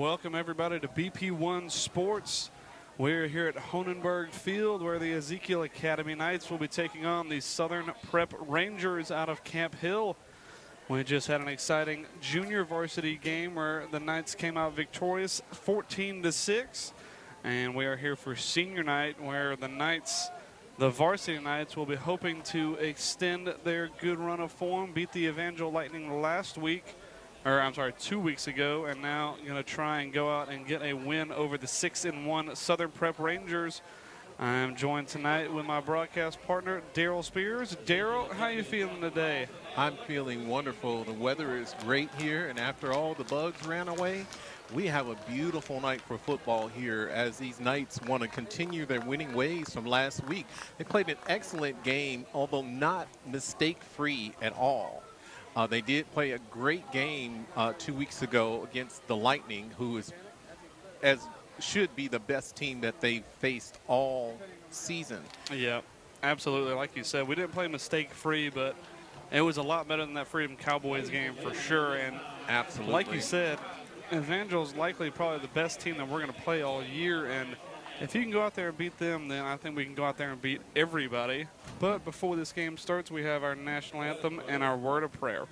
welcome everybody to BP1 Sports. We're here at Honenberg Field where the Ezekiel Academy Knights will be taking on the Southern Prep Rangers out of Camp Hill. We just had an exciting junior varsity game where the Knights came out victorious 14-6. And we are here for senior night where the varsity Knights will be hoping to extend their good run of form, beat the Evangel Lightning 2 weeks ago, and now going to try and go out and get a win over the 6-1 Southern Prep Rangers. I'm joined tonight with my broadcast partner, Daryl Spears. Daryl, how you feeling today? I'm feeling wonderful. The weather is great here, and after all the bugs ran away, we have a beautiful night for football here as these Knights want to continue their winning ways from last week. They played an excellent game, although not mistake-free at all. They did play a great game 2 weeks ago against the Lightning, who should be the best team that they've faced all season. Yeah, absolutely. Like you said, we didn't play mistake-free, but it was a lot better than that Freedom Cowboys game for sure. And absolutely, like you said, Evangel's likely probably the best team that we're going to play all year. And if you can go out there and beat them, then I think we can go out there and beat everybody. But before this game starts, we have our national anthem and our word of prayer.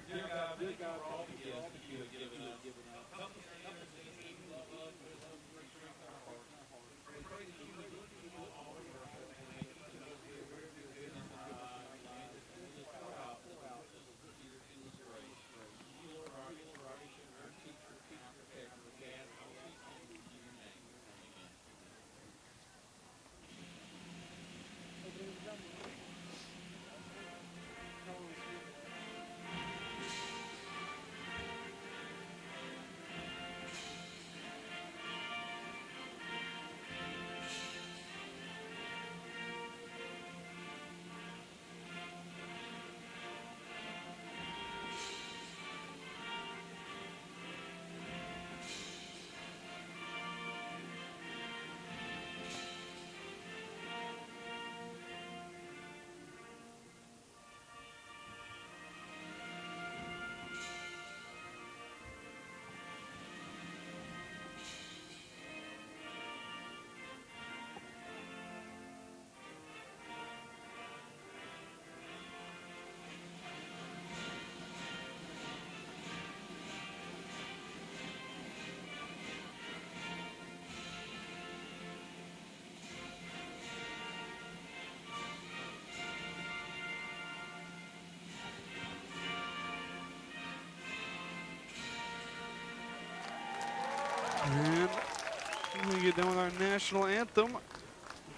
And we get done with our national anthem.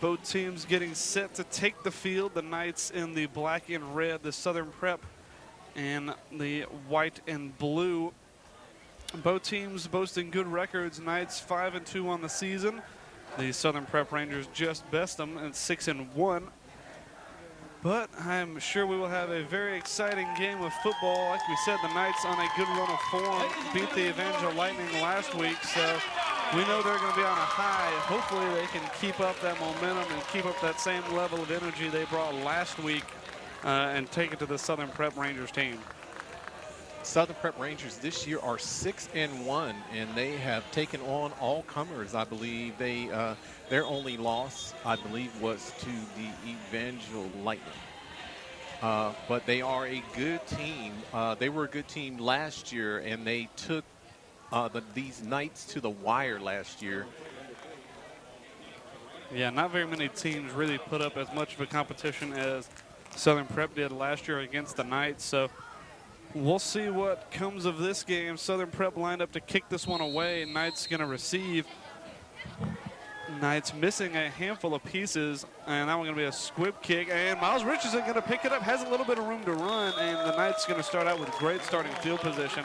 Both teams getting set to take the field. The Knights in the black and red, the Southern Prep in the white and blue. Both teams boasting good records. Knights 5-2 on the season. The Southern Prep Rangers just best them at 6-1. But I'm sure we will have a very exciting game of football. Like we said, the Knights on a good run of form beat the Evangel Lightning last week, so we know they're going to be on a high. Hopefully they can keep up that momentum and keep up that same level of energy they brought last week and take it to the Southern Prep Rangers team. Southern Prep Rangers this year are 6-1, and they have taken on all comers. I believe their only loss, I believe, was to the Evangel Lightning. But they are a good team. They were a good team last year, and they took these Knights to the wire last year. Yeah, not very many teams really put up as much of a competition as Southern Prep did last year against the Knights. So we'll see what comes of this game. Southern Prep lined up to kick this one away. Knights going to receive. Knights missing a handful of pieces, and that one going to be a squib kick. And Miles Richardson going to pick it up, has a little bit of room to run, and the Knights going to start out with great starting field position.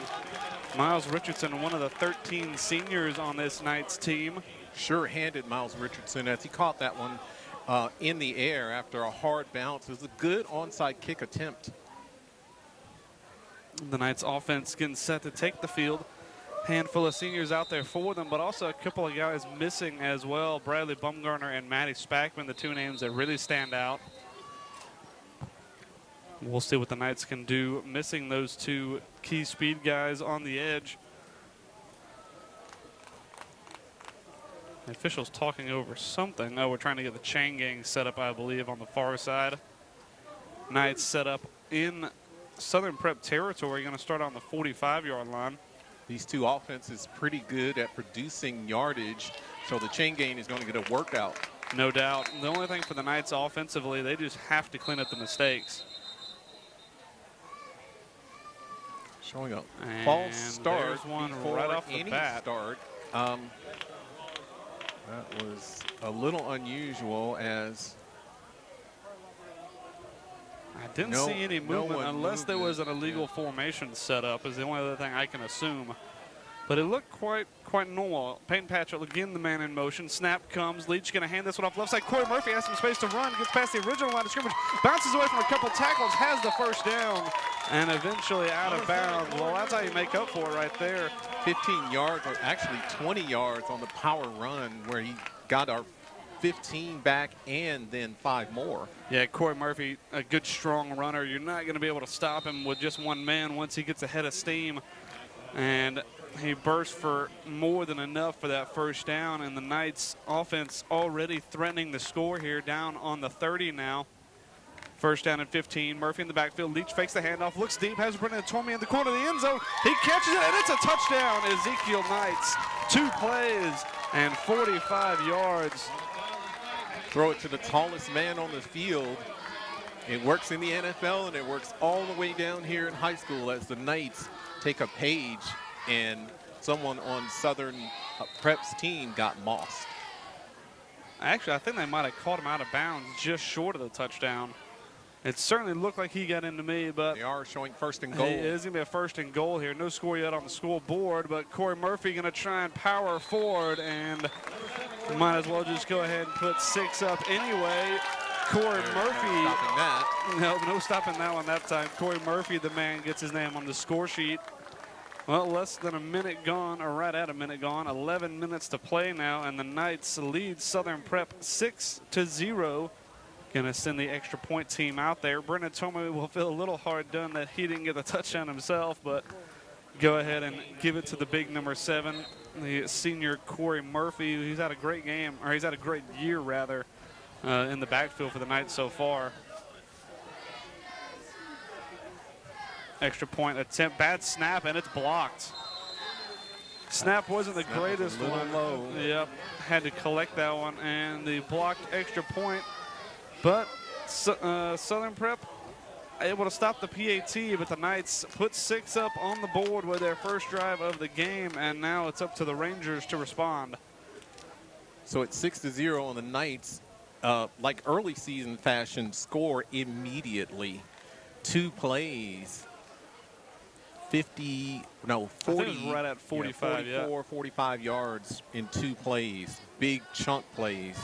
Miles Richardson, one of the 13 seniors on this Knights team. Sure-handed Miles Richardson as he caught that one in the air after a hard bounce. It was a good onside kick attempt. The Knights offense getting set to take the field. Handful of seniors out there for them, but also a couple of guys missing as well. Bradley Bumgarner and Matty Spackman, the two names that really stand out. We'll see what the Knights can do, missing those two key speed guys on the edge. The officials talking over something. Oh, we're trying to get the chain gang set up, I believe, on the far side. Knights set up in Southern Prep territory, going to start on the 45-yard line. These two offenses pretty good at producing yardage, so the chain gang is going to get a workout. No doubt. The only thing for the Knights offensively, they just have to clean up the mistakes. Showing up. And False start there's one before right off the any bat. start. That was a little unusual, as I didn't see any movement unless there was an illegal formation set up is the only other thing I can assume. But it looked quite normal. Peyton Patrick again, the man in motion. Snap comes. Leach going to hand this one off left side. Cory Murphy has some space to run. Gets past the original line of scrimmage. Bounces away from a couple tackles. Has the first down. And eventually out of bounds. Well, that's how you make up for it right there. 15 yards, or actually 20 yards on the power run, where he got our 15 back and then 5 more. Yeah, Cory Murphy, a good strong runner. You're not going to be able to stop him with just one man once he gets ahead of steam. And he burst for more than enough for that first down, and the Knights offense already threatening the score here, down on the 30 now. First down and 15. Murphy in the backfield. Leach fakes the handoff, looks deep, has Brendan Tormey in the corner of the end zone. He catches it, and it's a touchdown. Ezekiel Knights, 2 plays and 45 yards. Throw it to the tallest man on the field. It works in the NFL, and it works all the way down here in high school as the Knights take a page, and someone on Southern Prep's team got mossed. Actually, I think they might have caught him out of bounds just short of the touchdown. It certainly looked like he got into me, but they are showing first and goal. It is going to be a first and goal here. No score yet on the scoreboard, but Cory Murphy going to try and power forward, and might as well just go ahead and put 6 up anyway. Cory Murphy. Stopping that. No stopping that one that time. Cory Murphy, the man, gets his name on the score sheet. Well, less than a minute gone, or right at a minute gone. 11 minutes to play now, and the Knights lead Southern Prep 6-0. Going to send the extra point team out there. Brendan Tomey will feel a little hard done that he didn't get the touchdown himself, but go ahead and give it to the big number 7, the senior Cory Murphy. He's had a great game, or he's had a great year, rather, in the backfield for the Knights so far. Extra point attempt, bad snap, and it's blocked. Snap wasn't the greatest one. Low. Yep, had to collect that one, and the blocked extra point. But Southern Prep able to stop the PAT, but the Knights put 6 up on the board with their first drive of the game, and now it's up to the Rangers to respond. So it's 6-0 on the Knights. Like early season fashion, score immediately. 2 plays. 40, I think it was right at 45, 44, 45 yards in 2 plays. Big chunk plays.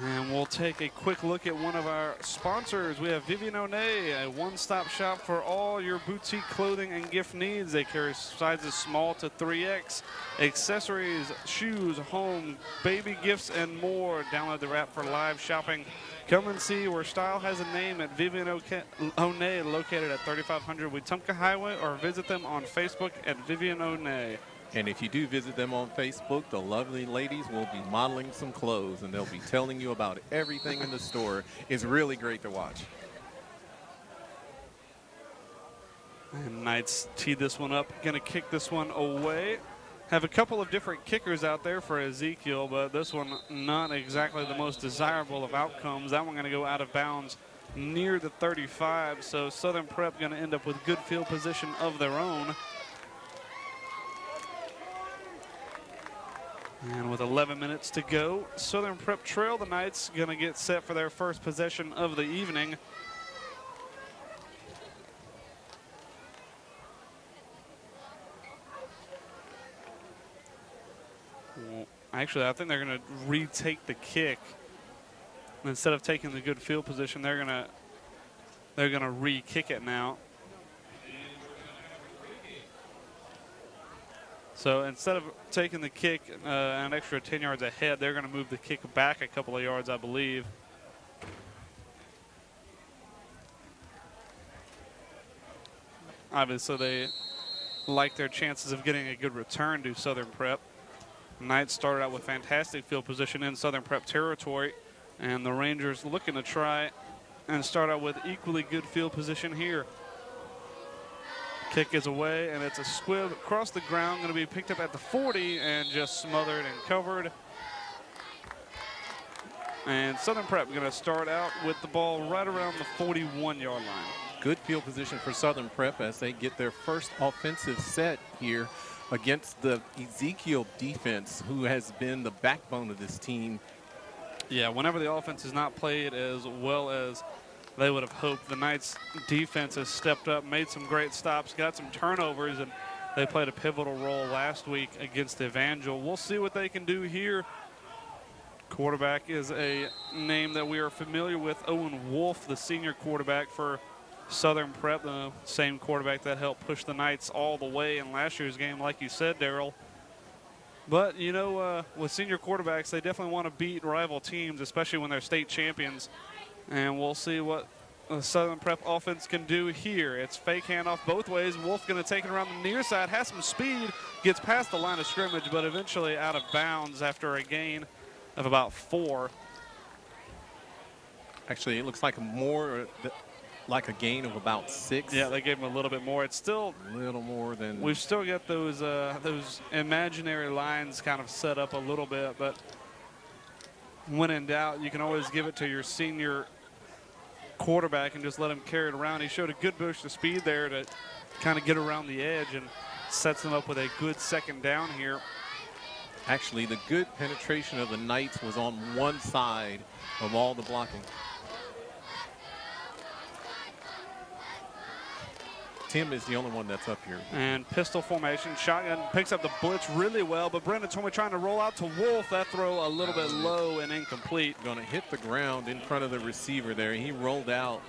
And we'll take a quick look at one of our sponsors. We have Vivian O'Neill, a one-stop shop for all your boutique clothing and gift needs. They carry sizes small to 3X, accessories, shoes, home, baby gifts, and more. Download the app for live shopping. Come and see where style has a name at Vivian O'Neill, located at 3500 Wetumpka Highway, or visit them on Facebook at Vivian O'Neill. And if you do visit them on Facebook, the lovely ladies will be modeling some clothes, and they'll be telling you about everything in the store. It's really great to watch. And Knights tee this one up, going to kick this one away. Have a couple of different kickers out there for Ezekiel, but this one not exactly the most desirable of outcomes. That one going to go out of bounds near the 35, so Southern Prep going to end up with good field position of their own. And with 11 minutes to go, Southern Prep trail. The Knights going to get set for their first possession of the evening. Well, actually, I think they're going to retake the kick. Instead of taking the good field position, they're going to re-kick it now. So instead of taking the kick an extra 10 yards ahead, they're going to move the kick back a couple of yards, I believe. Obviously, they like their chances of getting a good return to Southern Prep. Knights started out with fantastic field position in Southern Prep territory, and the Rangers looking to try and start out with equally good field position here. Kick is away, and it's a squib across the ground, going to be picked up at the 40 and just smothered and covered. And Southern Prep going to start out with the ball right around the 41-yard line. Good field position for Southern Prep as they get their first offensive set here against the Ezekiel defense, who has been the backbone of this team. Yeah, whenever the offense has not played as well as they would have hoped, the Knights defense has stepped up, made some great stops, got some turnovers, and they played a pivotal role last week against Evangel. We'll see what they can do here. Quarterback is a name that we are familiar with, Owen Wolf, the senior quarterback for Southern Prep, the same quarterback that helped push the Knights all the way in last year's game, like you said, Darryl. But, you know, with senior quarterbacks, they definitely want to beat rival teams, especially when they're state champions. And we'll see what the Southern Prep offense can do here. It's fake handoff both ways. Wolf going to take it around the near side, has some speed, gets past the line of scrimmage, but eventually out of bounds after a gain of about 4. Actually, it looks like more like a gain of about 6. Yeah, they gave him a little bit more. It's still a little more than. We've still got those imaginary lines kind of set up a little bit, but when in doubt, you can always give it to your senior quarterback and just let him carry it around. He showed a good burst of speed there to kind of get around the edge and sets them up with a good second down here. Actually, the good penetration of the Knights was on one side of all the blocking. Tim is the only one that's up here. And pistol formation, shotgun picks up the blitz really well, but Brendan Tormey trying to roll out to Wolf. That throw a little bit low and incomplete. Going to hit the ground in front of the receiver there. He rolled out.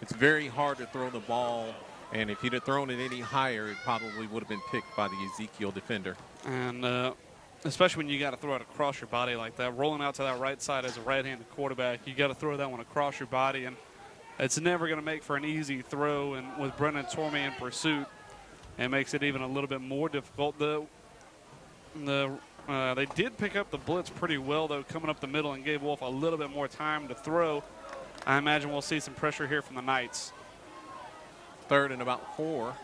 It's very hard to throw the ball, and if he'd have thrown it any higher, it probably would have been picked by the Ezekiel defender. And especially when you got to throw it across your body like that, rolling out to that right side as a right-handed quarterback, you got to throw that one across your body, and it's never going to make for an easy throw. And with Brendan Tormey in pursuit, it makes it even a little bit more difficult. They did pick up the blitz pretty well, though, coming up the middle, and gave Wolf a little bit more time to throw. I imagine we'll see some pressure here from the Knights. 3rd and about 4.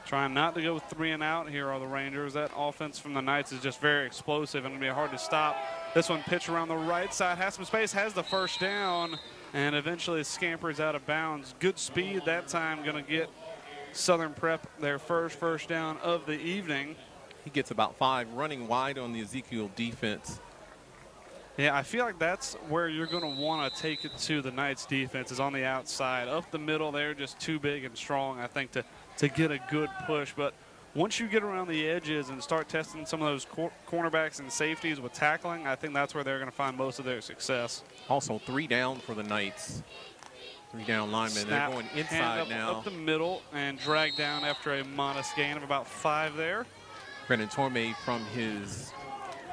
Trying not to go 3 and out here are the Rangers. That offense from the Knights is just very explosive and going to be hard to stop. This one pitched around the right side, has some space, has the first down, and eventually scampers out of bounds. Good speed that time, going to get Southern Prep their first down of the evening. He gets about 5 running wide on the Ezekiel defense. Yeah, I feel like that's where you're going to want to take it to the Knights defense, is on the outside. Up the middle, they're just too big and strong, I think, to get a good push. But once you get around the edges and start testing some of those cornerbacks and safeties with tackling, I think that's where they're going to find most of their success. Also 3 down for the Knights. 3 down linemen. They're going inside now. Up the middle and dragged down after a modest gain of about 5 there. Brendan Tormey from his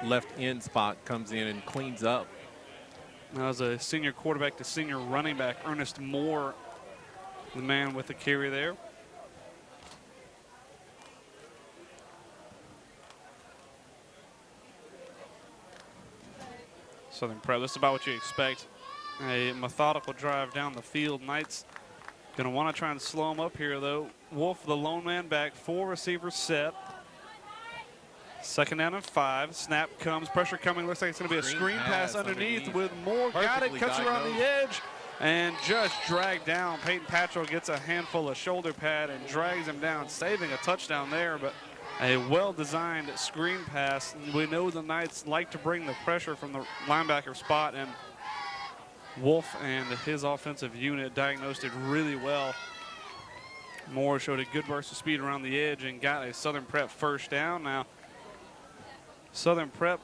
left end spot comes in and cleans up. That was a senior quarterback to senior running back, Ernest Moore, the man with the carry there. Southern Prep, this is about what you expect. A methodical drive down the field. Knights going to want to try and slow him up here, though. Wolf, the lone man back, 4 receivers set. 2nd down and 5. Snap comes, pressure coming. Looks like it's going to be a screen pass underneath with Moore. Got it, cuts around the edge, and just dragged down. Peyton Patchell gets a handful of shoulder pad and drags him down, saving a touchdown there, but a well-designed screen pass. We know the Knights like to bring the pressure from the linebacker spot, and Wolf and his offensive unit diagnosed it really well. Moore showed a good burst of speed around the edge and got a Southern Prep first down. Now, Southern Prep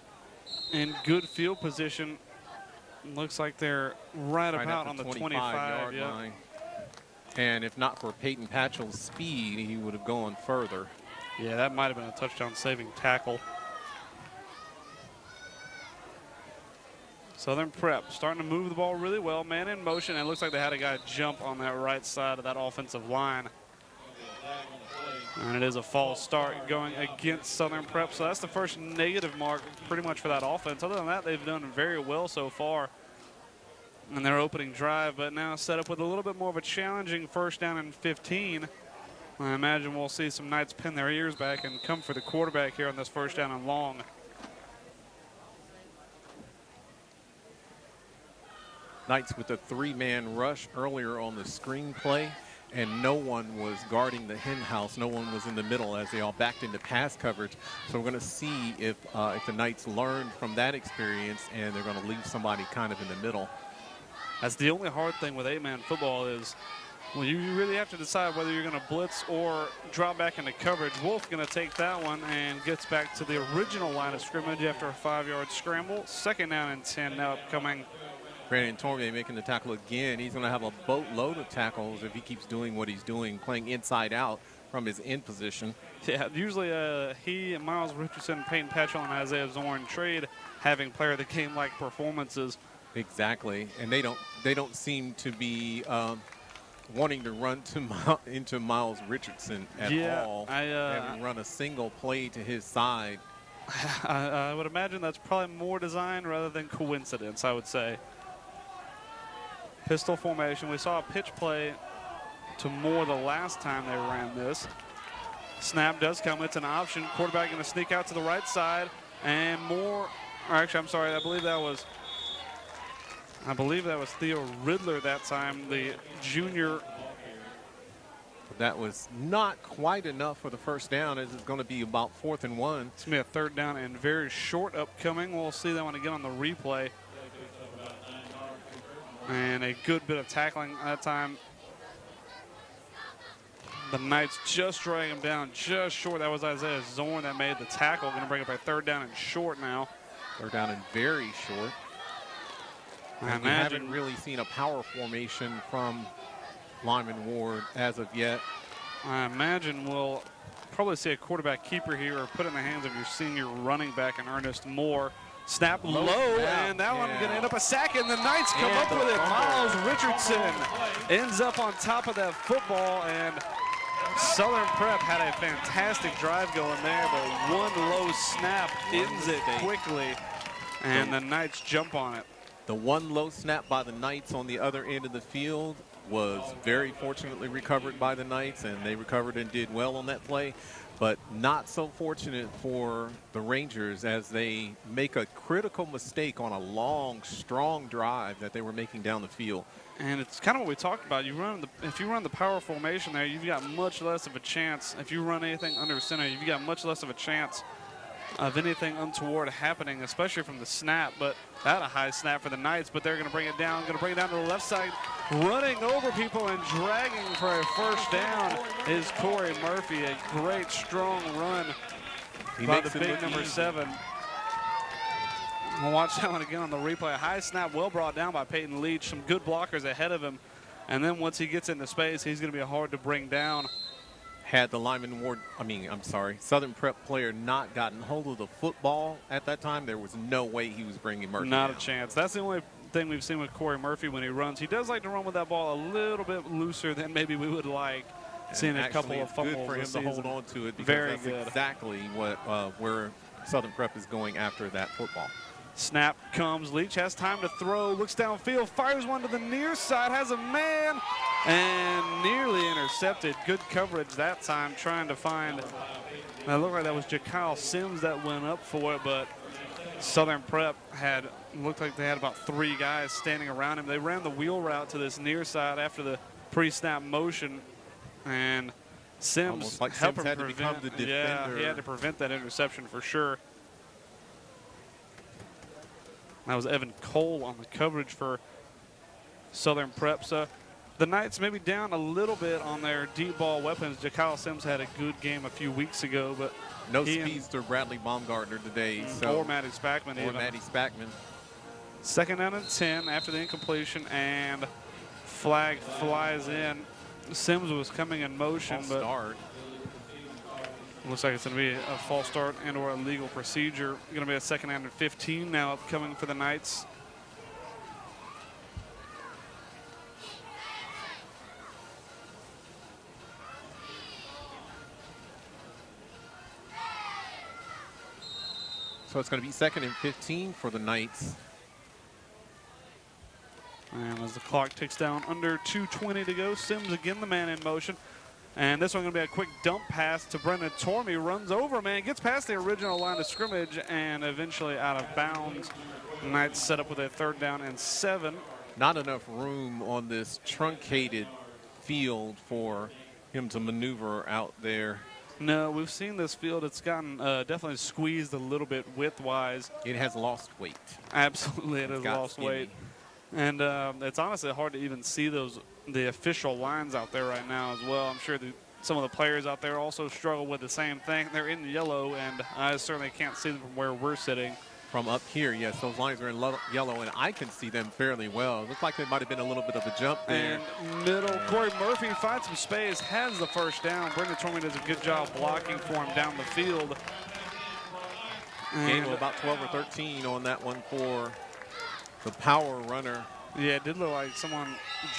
in good field position. Looks like they're right about on the 25-yard line. And if not for Peyton Patchell's speed, he would have gone further. Yeah, that might have been a touchdown-saving tackle. Southern Prep starting to move the ball really well. Man in motion, and it looks like they had a guy jump on that right side of that offensive line. And it is a false start going against Southern Prep. So that's the first negative mark pretty much for that offense. Other than that, they've done very well so far in their opening drive, but now set up with a little bit more of a challenging first down and 15. I imagine we'll see some Knights pin their ears back and come for the quarterback here on this first down and long. Knights with a 3-man rush earlier on the screen play, and no one was guarding the hen house. No one was in the middle as they all backed into pass coverage. So we're going to see if the Knights learned from that experience and they're going to leave somebody kind of in the middle. That's the only hard thing with 8-man football is, well, you really have to decide whether you're going to blitz or drop back into coverage. Wolf going to take that one and gets back to the original line of scrimmage after a 5-yard scramble. Second down and 10 now upcoming. Brandon Torme making the tackle again. He's going to have a boatload of tackles if he keeps doing what he's doing, playing inside out from his end position. Yeah, usually he and Miles Richardson, Peyton Patchell, and Isaiah Zorn trade having player of the game-like performances. Exactly, and they don't seem to be wanting to run into Miles Richardson at all. Haven't run a single play to his side. I would imagine that's probably more design rather than coincidence, I would say. Pistol formation. We saw a pitch play to Moore the last time they ran this. Snap does come. It's an option. Quarterback going to sneak out to the right side. And Moore, or actually, I'm sorry, I believe that was Theo Riddler that time, the junior. That was not quite enough for the first down, as it's going to be about 4th and 1. It's going to be a third down and very short upcoming. We'll see that one again on the replay. And a good bit of tackling that time. The Knights just drag him down just short. That was Isaiah Zorn that made the tackle. Going to bring up a third down and short now. Third down and very short. We haven't really seen a power formation from Lyman Ward as of yet. I imagine we'll probably see a quarterback keeper here or put in the hands of your senior running back in Ernest Moore. Snap low, and that one going to end up a sack, and the Knights come up with it. Miles Richardson ends up on top of that football, and Southern Prep had a fantastic drive going there, but one low snap ends it quickly, and the Knights jump on it. The one low snap by the Knights on the other end of the field was very fortunately recovered by the Knights, and they recovered and did well on that play. But not so fortunate for the Rangers as they make a critical mistake on a long, strong drive that they were making down the field. And it's kind of what we talked about. If you run the power formation there, you've got much less of a chance. If you run anything under center, you've got much less of a chance of anything untoward happening, especially from the snap. But that a high snap for the Knights, but they're going to bring it down to the left side, running over people and dragging for a first down is Cory Murphy. A great, strong run by the big number 7. We'll watch that one again on the replay. A high snap, well brought down by Peyton Leach. Some good blockers ahead of him. And then once he gets into space, he's going to be hard to bring down. Had the Southern Prep player not gotten hold of the football at that time, there was no way he was bringing Murphy Not down. a chance. That's the only thing we've seen with Cory Murphy when he runs. He does like to run with that ball a little bit looser than maybe we would like. Seeing a couple of fumbles good for him this to season. hold on to it because Very that's good. exactly what where Southern Prep is going after that football. Snap comes. Leach has time to throw. Looks downfield. Fires one to the near side. Has a man. And nearly intercepted. Good coverage that time. Trying to find. It looked like that was Jakyle Sims that went up for it. But Southern Prep looked like they had about 3 guys standing around him. They ran the wheel route to this near side after the pre-snap motion. And Sims like helped Sims him had to become the defender. Yeah, he had to prevent that interception for sure. That was Evan Cole on the coverage for Southern Prep. So the Knights maybe down a little bit on their deep ball weapons. Jakyle Sims had a good game a few weeks ago, but no speedster Bradley Baumgartner today. Or Matty Spackman. Or Matty Spackman. Second down and 10 after the incompletion, and flag flies in. Sims was coming in motion, but start. Looks like it's going to be a false start and or a legal procedure. Going to be a second down and 15 now upcoming for the Knights. So it's going to be 2nd and 15 for the Knights. And as the clock ticks down, under 2:20 to go, Sims again the man in motion. And this one's going to be a quick dump pass to Brendan Tormey. Runs over, man, gets past the original line of scrimmage and eventually out of bounds. The Knights set up with a 3rd down and 7. Not enough room on this truncated field for him to maneuver out there. No, we've seen this field. It's gotten definitely squeezed a little bit width-wise. It has lost weight. Absolutely, it has lost skinny weight. And it's honestly hard to even see the official lines out there right now as well. I'm sure some of the players out there also struggle with the same thing. They're in yellow, and I certainly can't see them from where we're sitting. From up here, yes, those lines are in yellow, and I can see them fairly well. It looks like there might have been a little bit of a jump there. And middle, Cory Murphy finds some space, has the 1st down. Brendan Tormey does a good job blocking for him down the field. Gain of about 12 or 13 on that one for the power runner. Yeah, it did look like someone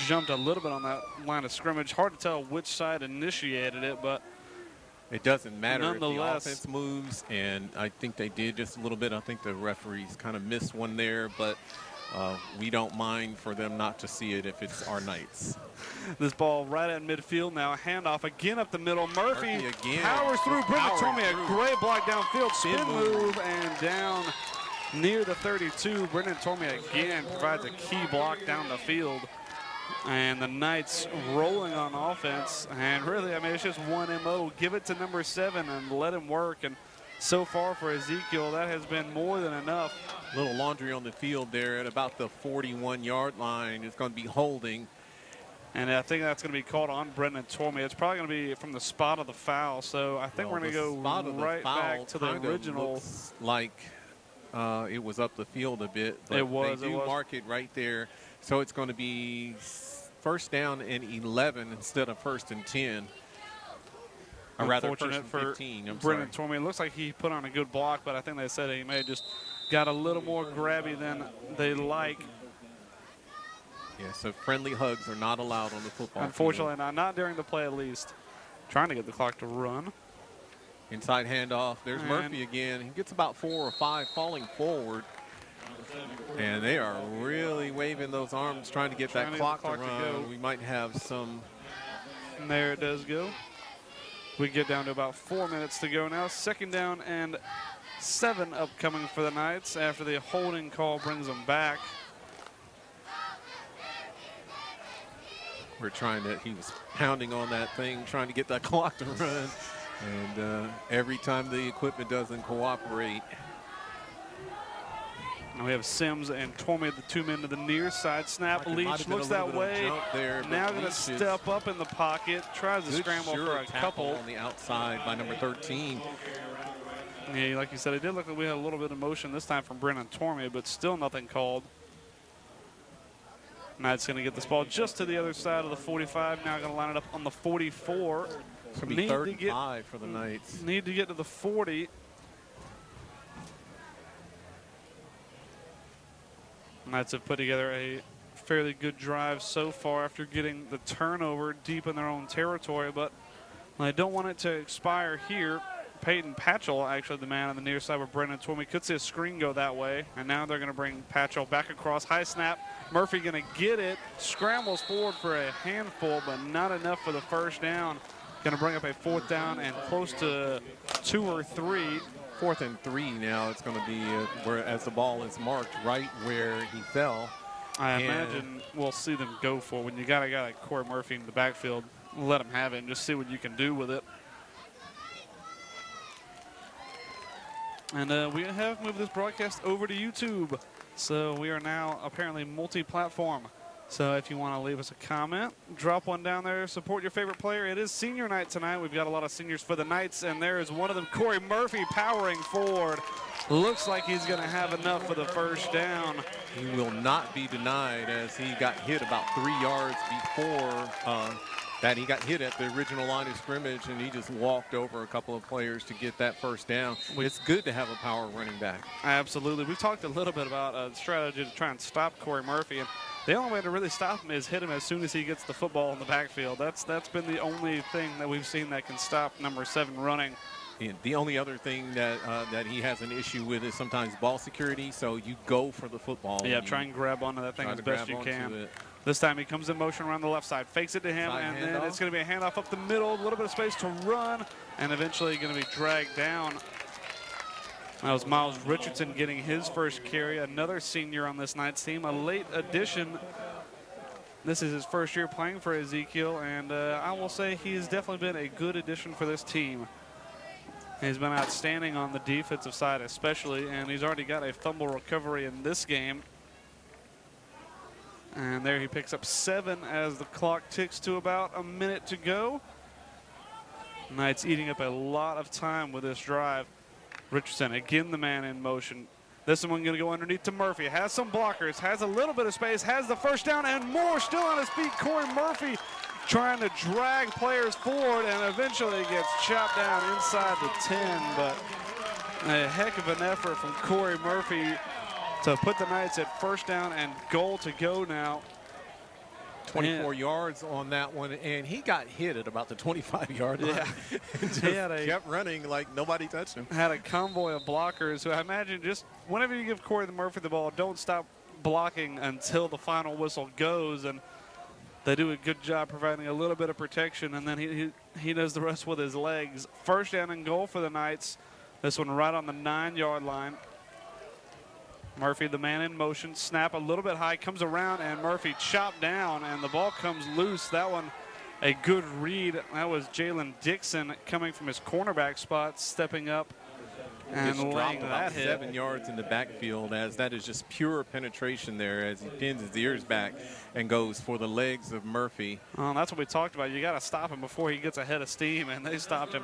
jumped a little bit on that line of scrimmage. Hard to tell which side initiated it, but it doesn't matter if the nonetheless, offense moves, and I think they did just a little bit. I think the referees kind of missed one there, but we don't mind for them not to see it if it's our Knights. This ball right at midfield now. A handoff again up the middle. Murphy again powers through. Brendan Tormey, a great block downfield. Spin move and down near the 32. Brendan Tormey again provides a key block down the field. And the Knights rolling on offense. And really, I mean, it's just one MO. Give it to number 7 and let him work. And so far for Ezekiel, that has been more than enough. A little laundry on the field there at about the 41-yard line. It's going to be holding. And I think that's going to be called on Brendan Tormey. It's probably going to be from the spot of the foul. So I think we're going to go right back to the original. Looks like it was up the field a bit. But it was. They do mark it right there. So it's going to be 1st down and 11 instead of 1st and 10. Or rather, 1st and 15. I'm Brendan Tormey. It looks like he put on a good block, but I think they said he may have just got a little more grabby than they like. Yeah, so friendly hugs are not allowed on the football Unfortunately, field. not during the play at least. Trying to get the clock to run. Inside handoff. There's Murphy again. He gets about 4 or 5 falling forward. And they are really waving those arms, trying to get that clock to run. We might have some. And there it does go. We get down to about 4 minutes to go now. 2nd down and 7 upcoming for the Knights after the holding call brings them back. He was pounding on that thing, trying to get that clock to run. And every time the equipment doesn't cooperate. And we have Sims and Tormey, the 2 men to the near side. Snap, Leach looks that way. Now going to step up in the pocket, tries to scramble for a couple. On the outside by number 13. Yeah, like you said, it did look like we had a little bit of motion this time from Brendan Tormey, but still nothing called. Knight's going to get this ball just to the other side of the 45. Now going to line it up on the 44. It's going to be 3rd and 5 for the Knights. Need to get to the 40. Knights have put together a fairly good drive so far after getting the turnover deep in their own territory, but I don't want it to expire here. Peyton Patchell, actually the man on the near side with Brendan Tormey. Could see a screen go that way, and now they're going to bring Patchell back across. High snap. Murphy going to get it. Scrambles forward for a handful, but not enough for the 1st down. Going to bring up a 4th down and close to 2 or 3. 4th and 3 now. It's going to be as the ball is marked right where he fell. I imagine we'll see them go for it. When you got a guy like Cory Murphy in the backfield, let him have it and just see what you can do with it. And we have moved this broadcast over to YouTube. So we are now apparently multi-platform. So if you want to leave us a comment, drop one down there, support your favorite player. It is senior night tonight. We've got a lot of seniors for the Knights, and there is one of them, Cory Murphy, powering forward. Looks like he's going to have enough for the 1st down. He will not be denied, as he got hit about 3 yards before that. He got hit at the original line of scrimmage, and he just walked over a couple of players to get that 1st down. It's good to have a power running back. Absolutely. We've talked a little bit about a strategy to try and stop Cory Murphy, and the only way to really stop him is hit him as soon as he gets the football in the backfield. That's been the only thing that we've seen that can stop number 7 running. The only other thing that he has an issue with is sometimes ball security. So you go for the football. Yeah, try and grab onto that thing as best you can. It. This time he comes in motion around the left side, fakes it to him, and then it's going to be a handoff up the middle, a little bit of space to run, and eventually going to be dragged down. That was Miles Richardson getting his first carry, another senior on this Knights team, a late addition. This is his first year playing for Ezekiel, and I will say he has definitely been a good addition for this team. He's been outstanding on the defensive side especially, and he's already got a fumble recovery in this game. And there he picks up 7 as the clock ticks to about a minute to go. Knights eating up a lot of time with this drive. Richardson, again the man in motion. This one going to go underneath to Murphy. Has some blockers, has a little bit of space, has the first down, and more still on his feet. Cory Murphy trying to drag players forward, and eventually gets chopped down inside the 10. But a heck of an effort from Cory Murphy to put the Knights at first down and goal to go now. 24 yards on that one, and he got hit at about the 25-yard line. Yeah. He kept running like nobody touched him. Had a convoy of blockers who I imagine just whenever you give Cory Murphy the ball, don't stop blocking until the final whistle goes, and they do a good job providing a little bit of protection, and then he does the rest with his legs. First down and goal for the Knights. This one right on the 9-yard line. Murphy, the man in motion, snap a little bit high, comes around, and Murphy chopped down, and the ball comes loose. That one, a good read. That was Jalen Dixon coming from his cornerback spot, stepping up and laying that hit. 7 yards in the backfield, as that is just pure penetration there as he pins his ears back and goes for the legs of Murphy. Well, that's what we talked about. You got to stop him before he gets ahead of steam, and they stopped him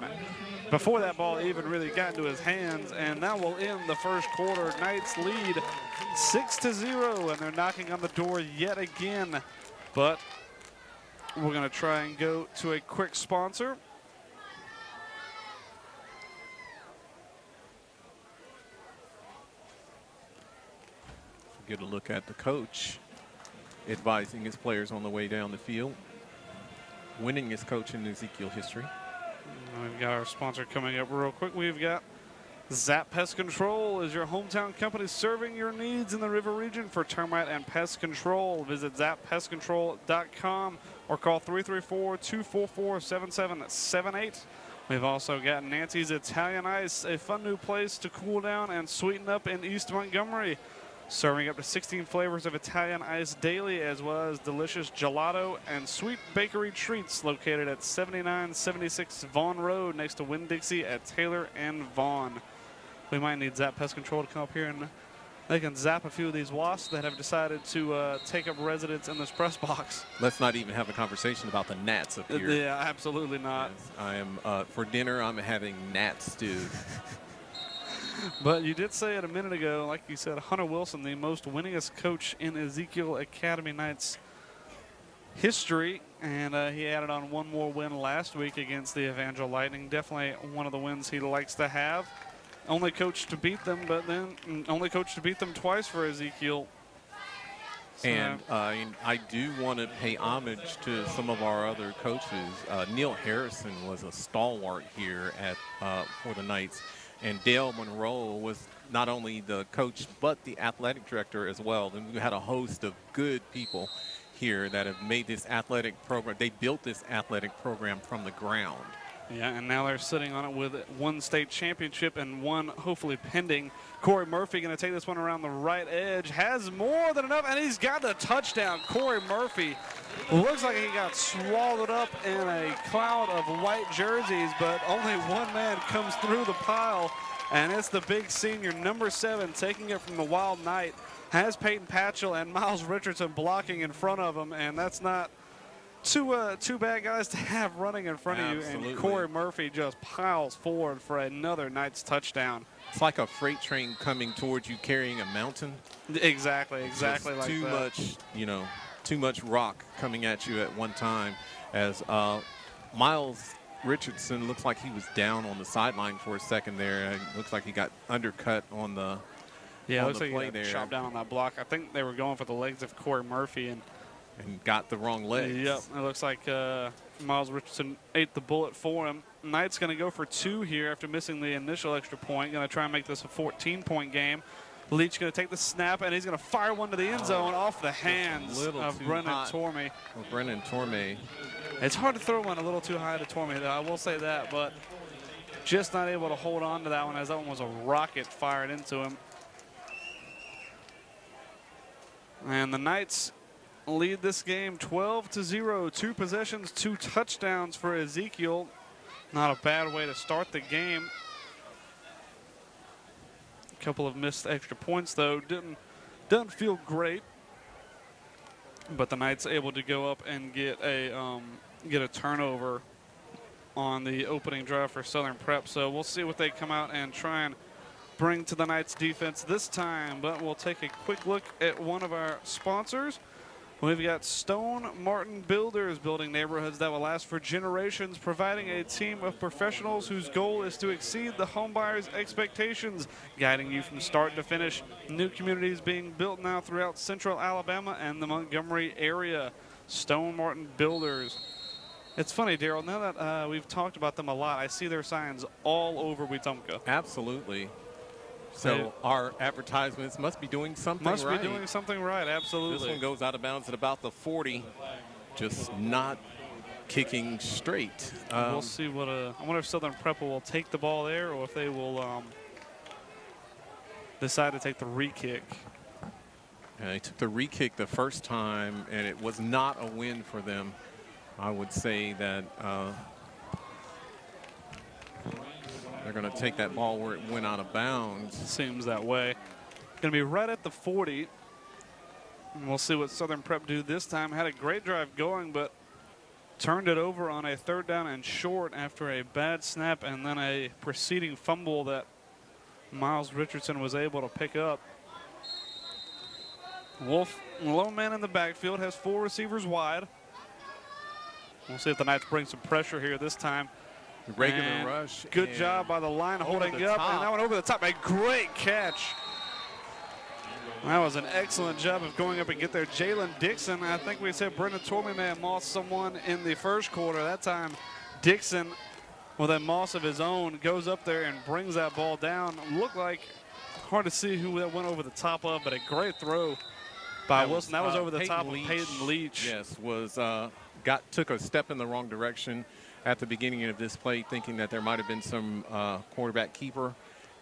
before that ball even really got into his hands, and that will end the first quarter. Knights lead 6-0, and they're knocking on the door yet again. But we're going to try and go to a quick sponsor. Get a look at the coach advising his players on the way down the field. Winningest coach in Ezekiel history. We've got our sponsor coming up real quick. We've got Zap Pest Control is your hometown company serving your needs in the river region for termite and pest control. Visit zappestcontrol.com or call 334-244-7778. We've also got Nancy's Italian Ice, a fun new place to cool down and sweeten up in East Montgomery. Serving up to 16 flavors of Italian ice daily, as well as delicious gelato and sweet bakery treats, located at 7976 Vaughn Road next to Winn-Dixie at Taylor and Vaughn. We might need Zap Pest Control to come up here and they can zap a few of these wasps that have decided to take up residence in this press box. Let's not even have a conversation about the gnats up here. Yeah, absolutely not. Yes, I am for dinner. I'm having gnat stew. But you did say it a minute ago, like you said, Hunter Wilson, the most winningest coach in Ezekiel Academy Knights history, and he added on one more win last week against the Evangel Lightning. Definitely one of the wins he likes to have. Only coach to beat them, but then only coach to beat them twice for Ezekiel. So, and I do want to pay homage to some of our other coaches. Neil Harrison was a stalwart here at for the Knights. And Dale Monroe was not only the coach, but the athletic director as well. And we had a host of good people here that have made this athletic program. They built this athletic program from the ground. Yeah, and now they're sitting on it with one state championship and one hopefully pending. Cory Murphy going to take this one around the right edge. Has more than enough, and he's got the touchdown. Cory Murphy looks like he got swallowed up in a cloud of white jerseys, but only one man comes through the pile, and it's the big senior, number 7, taking it from the Wild Knight. Has Peyton Patchell and Miles Richardson blocking in front of him, and that's not two bad guys to have running in front of you, and Cory Murphy just piles forward for another Knights touchdown. It's like a freight train coming towards you carrying a mountain. Exactly like too that. Too much rock coming at you at one time. As Miles Richardson looks like he was down on the sideline for a second there. It looks like he got undercut on the it looks like play he got there. chopped down on that block. I think they were going for the legs of Cory Murphy and got the wrong legs. Yep, it looks like Miles Richardson ate the bullet for him. Knight's going to go for 2 here after missing the initial extra point. Going to try and make this a 14-point game. Leach going to take the snap, and he's going to fire one to the end zone off the hands of Brennan Tormey. Well, Brennan Tormey. It's hard to throw one a little too high to Tormey, though. I will say that, but just not able to hold on to that one, as that one was a rocket fired into him. And the Knights lead this game 12-0. 2 possessions, 2 touchdowns for Ezekiel. Not a bad way to start the game. A couple of missed extra points, though. Doesn't feel great. But the Knights able to go up and get a turnover on the opening drive for Southern Prep. So we'll see what they come out and try and bring to the Knights defense this time. But we'll take a quick look at one of our sponsors. We've got Stone Martin Builders, building neighborhoods that will last for generations, providing a team of professionals whose goal is to exceed the homebuyers' expectations, guiding you from start to finish. New communities being built now throughout central Alabama and the Montgomery area. Stone Martin Builders. It's funny, Daryl, now that we've talked about them a lot, I see their signs all over Wetumpka. Absolutely. So our advertisements must be doing something right. Must be doing something right, absolutely. This one goes out of bounds at about the 40, just not kicking straight. We'll see what I wonder if Southern Prep will take the ball there, or if they will decide to take the re-kick. They took the re-kick the first time, and it was not a win for them. I would say that they're going to take that ball where it went out of bounds. Seems that way. Going to be right at the 40. And we'll see what Southern Prep do this time. Had a great drive going, but turned it over on a 3rd down and short after a bad snap and then a preceding fumble that Miles Richardson was able to pick up. Wolf, lone man in the backfield, has 4 receivers wide. We'll see if the Knights bring some pressure here this time. Regular rush. Good job by the line holding up. And that one over the top. A great catch. That was an excellent job of going up and get there. Jalen Dixon, I think we said Brendan Tormey may have mossed someone in the first quarter. That time, Dixon, with a moss of his own, goes up there and brings that ball down. Looked like, hard to see who that went over the top of, but a great throw by Wilson. That was over the top of Peyton Leach. Yes, took a step in the wrong direction at the beginning of this play, thinking that there might have been some quarterback keeper,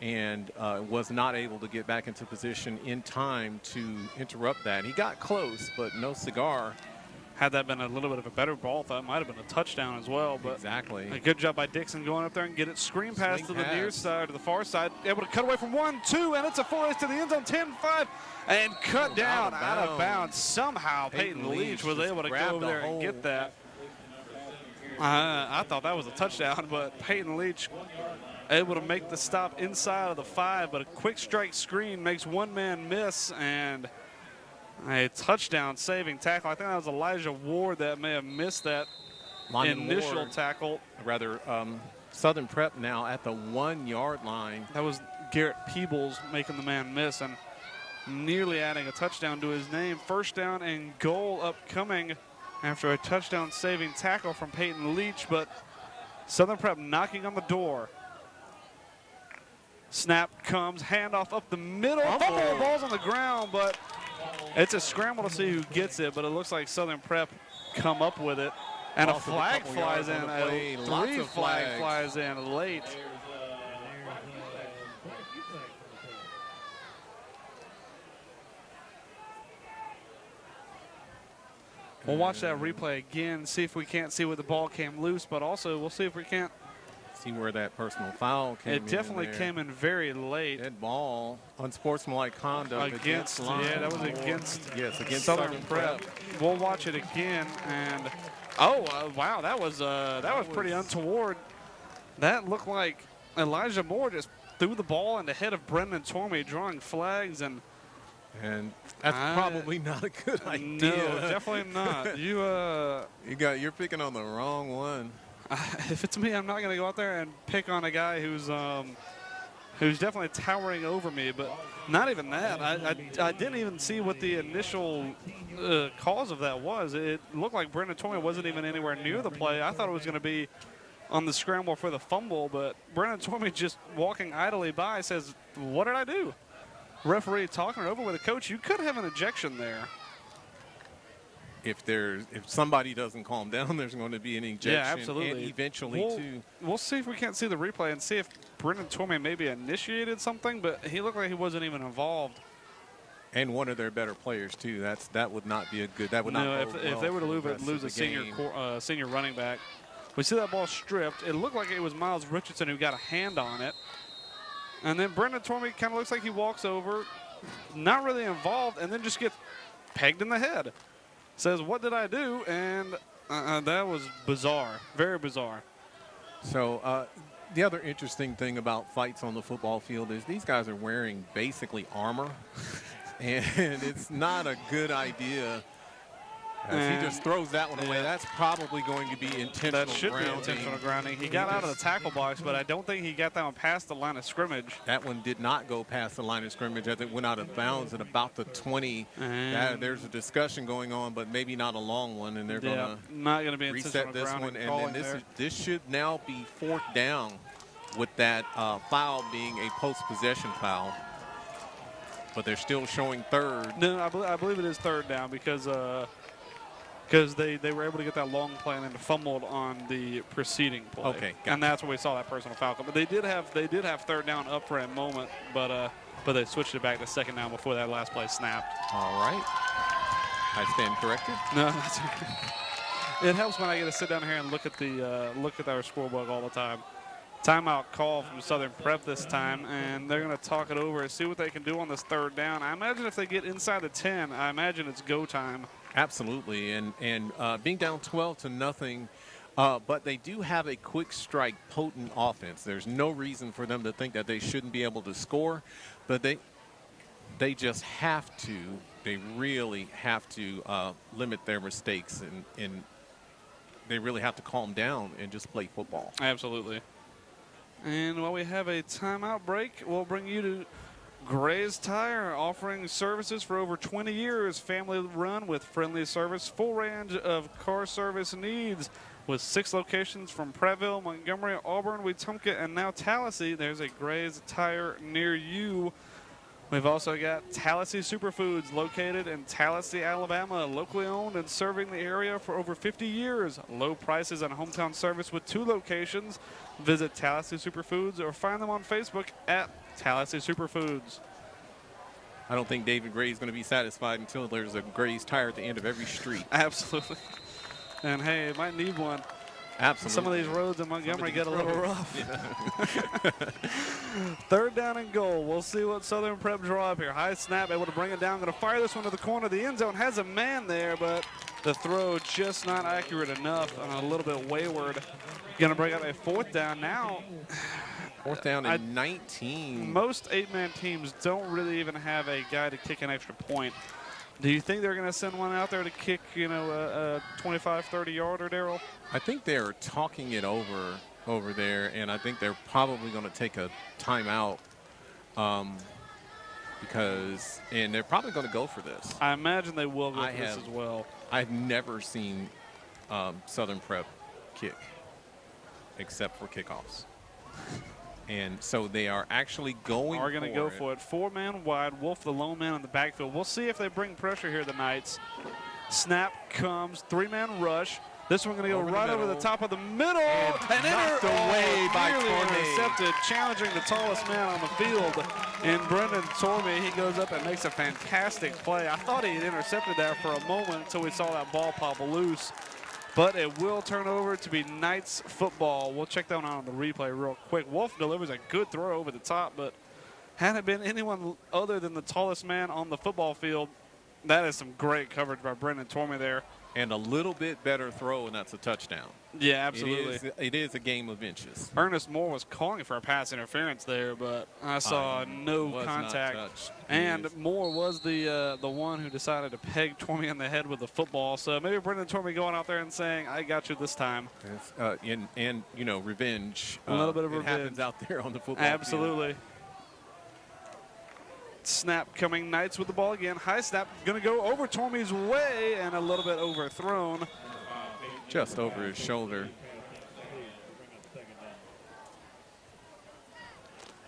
and was not able to get back into position in time to interrupt that. He got close, but no cigar. Had that been a little bit of a better ball, that might have been a touchdown as well. But exactly. A good job by Dixon going up there and get it screen pass to the near side, to the far side. Able to cut away from 1, 2, and it's a 4 to the end zone, 10-5, and cut down out of bounds. Somehow Peyton Leach was able to go over there and get that. I thought that was a touchdown, but Peyton Leach able to make the stop inside of the 5, but a quick strike screen makes one man miss, and a touchdown saving tackle. I think that was Elijah Ward that may have missed that initial tackle. Rather, Southern Prep now at the 1-yard line. That was Garrett Peebles making the man miss and nearly adding a touchdown to his name. 1st down and goal upcoming after a touchdown saving tackle from Peyton Leach, but Southern Prep knocking on the door. Snap comes, handoff up the middle. Fumble, ball's on the ground, but it's a scramble to see who gets it, but it looks like Southern Prep come up with it. And a flag flies in. A 3 flag flies in late. We'll watch that replay again, see if we can't see where the ball came loose, but also we'll see if we can't see where that personal foul came in. It definitely came in very late. Dead ball, unsportsmanlike conduct against that was against Southern Prep. We'll watch it again, and wow, that was pretty untoward. That looked like Elijah Moore just threw the ball in the head of Brendan Tormey, drawing flags, and that's probably not a good idea. No, definitely not. You're picking on the wrong one. If it's me, I'm not going to go out there and pick on a guy who's definitely towering over me. But not even that. I didn't even see what the initial cause of that was. It looked like Brendan Tormey wasn't even anywhere near the play. I thought it was going to be on the scramble for the fumble, but Brennan Tormey just walking idly by says, what did I do? Referee talking it over with the coach. You could have an ejection there. If somebody doesn't calm down, there's going to be an ejection. Yeah, absolutely. And eventually, too. We'll see if we can't see the replay and see if Brennan Tormey maybe initiated something, but he looked like he wasn't even involved. And one of their better players, too. That would not be a good – that would not No, bode if well they were to for the lose rest a of the game. senior running back. We see that ball stripped. It looked like it was Miles Richardson who got a hand on it. And then Brendan Tormey kind of looks like he walks over, not really involved, and then just gets pegged in the head. Says, what did I do? And that was bizarre, very bizarre. So the other interesting thing about fights on the football field is these guys are wearing basically armor, and it's not a good idea. If he just throws that one away, that's probably going to be intentional That should grounding. be intentional grounding. He got out of the tackle box, but I don't think he got that one past the line of scrimmage. That one did not go past the line of scrimmage as it went out of bounds at about the 20. There's a discussion going on, but maybe not a long one, and they're going to be reset this one. And then this should now be fourth down with that foul being a post-possession foul. But they're still showing third. No, I believe it is third down because they were able to get that long play and then fumbled on the preceding play. Okay, gotcha. And that's where we saw that personal foul. But they did have third down up for a moment, but they switched it back to second down before that last play snapped. All right. I stand corrected. No, that's okay. It helps when I get to sit down here and look at our scorebook all the time. Timeout call from Southern Prep this time, and they're going to talk it over and see what they can do on this third down. I imagine if they get inside the 10, I imagine it's go time. Absolutely, and being down 12-0, but they do have a quick strike, potent offense. There's no reason for them to think that they shouldn't be able to score, but they just have to. They really have to limit their mistakes, and they really have to calm down and just play football. Absolutely. And while we have a timeout break, we'll bring you to Gray's Tire, offering services for over 20 years. Family run with friendly service, full range of car service needs. With 6 locations from Prattville, Montgomery, Auburn, Wetumpka, and now Tallahassee, there's a Gray's Tire near you. We've also got Tallahassee Superfoods, located in Tallahassee, Alabama, locally owned and serving the area for over 50 years. Low prices and hometown service with 2 locations. Visit Tallahassee Superfoods or find them on Facebook at Tallahassee Superfoods. I don't think David Gray is going to be satisfied until there's a Gray's Tire at the end of every street. Absolutely. And hey, it might need one. Absolutely. Some of these roads in Montgomery get a little rough. Yeah. Third down and goal. We'll see what Southern Prep draw up here. High snap, able to bring it down. Going to fire this one to the corner of the end zone. Has a man there, but the throw just not accurate enough and a little bit wayward. Going to bring up a fourth down now. Fourth down and 19. Most 8-man teams don't really even have a guy to kick an extra point. Do you think they're going to send one out there to kick, a 25, 30-yarder, Daryl? I think they're talking it over there, and I think they're probably going to take a timeout and they're probably going to go for this. I imagine they will go for this as well. I've never seen Southern Prep kick except for kickoffs. And so they are actually going to go for it. 4-man wide, Wolf the lone man in the backfield. We'll see if they bring pressure here, the Knights. Snap comes, 3-man rush. This one going to go right over the top of the middle. And knocked away by Tormey. Intercepted, challenging the tallest man on the field. And Brendan Tormey, he goes up and makes a fantastic play. I thought he had intercepted that for a moment until we saw that ball pop loose. But it will turn over to be Knights football. We'll check that one out on the replay real quick. Wolf delivers a good throw over the top, but had it been anyone other than the tallest man on the football field, that is some great coverage by Brendan Tormey there. And a little bit better throw, and that's a touchdown. Yeah, absolutely. It is a game of inches. Ernest Moore was calling for a pass interference there, but I saw no contact. And Moore was the one who decided to peg Tormey in the head with the football. So maybe Brendan Tormey going out there and saying, I got you this time. And revenge. A little bit of revenge. It happens out there on the football Absolutely. field. Snap coming, Knights with the ball again. High snap, going to go over Tormey's way and a little bit overthrown. Just over his shoulder.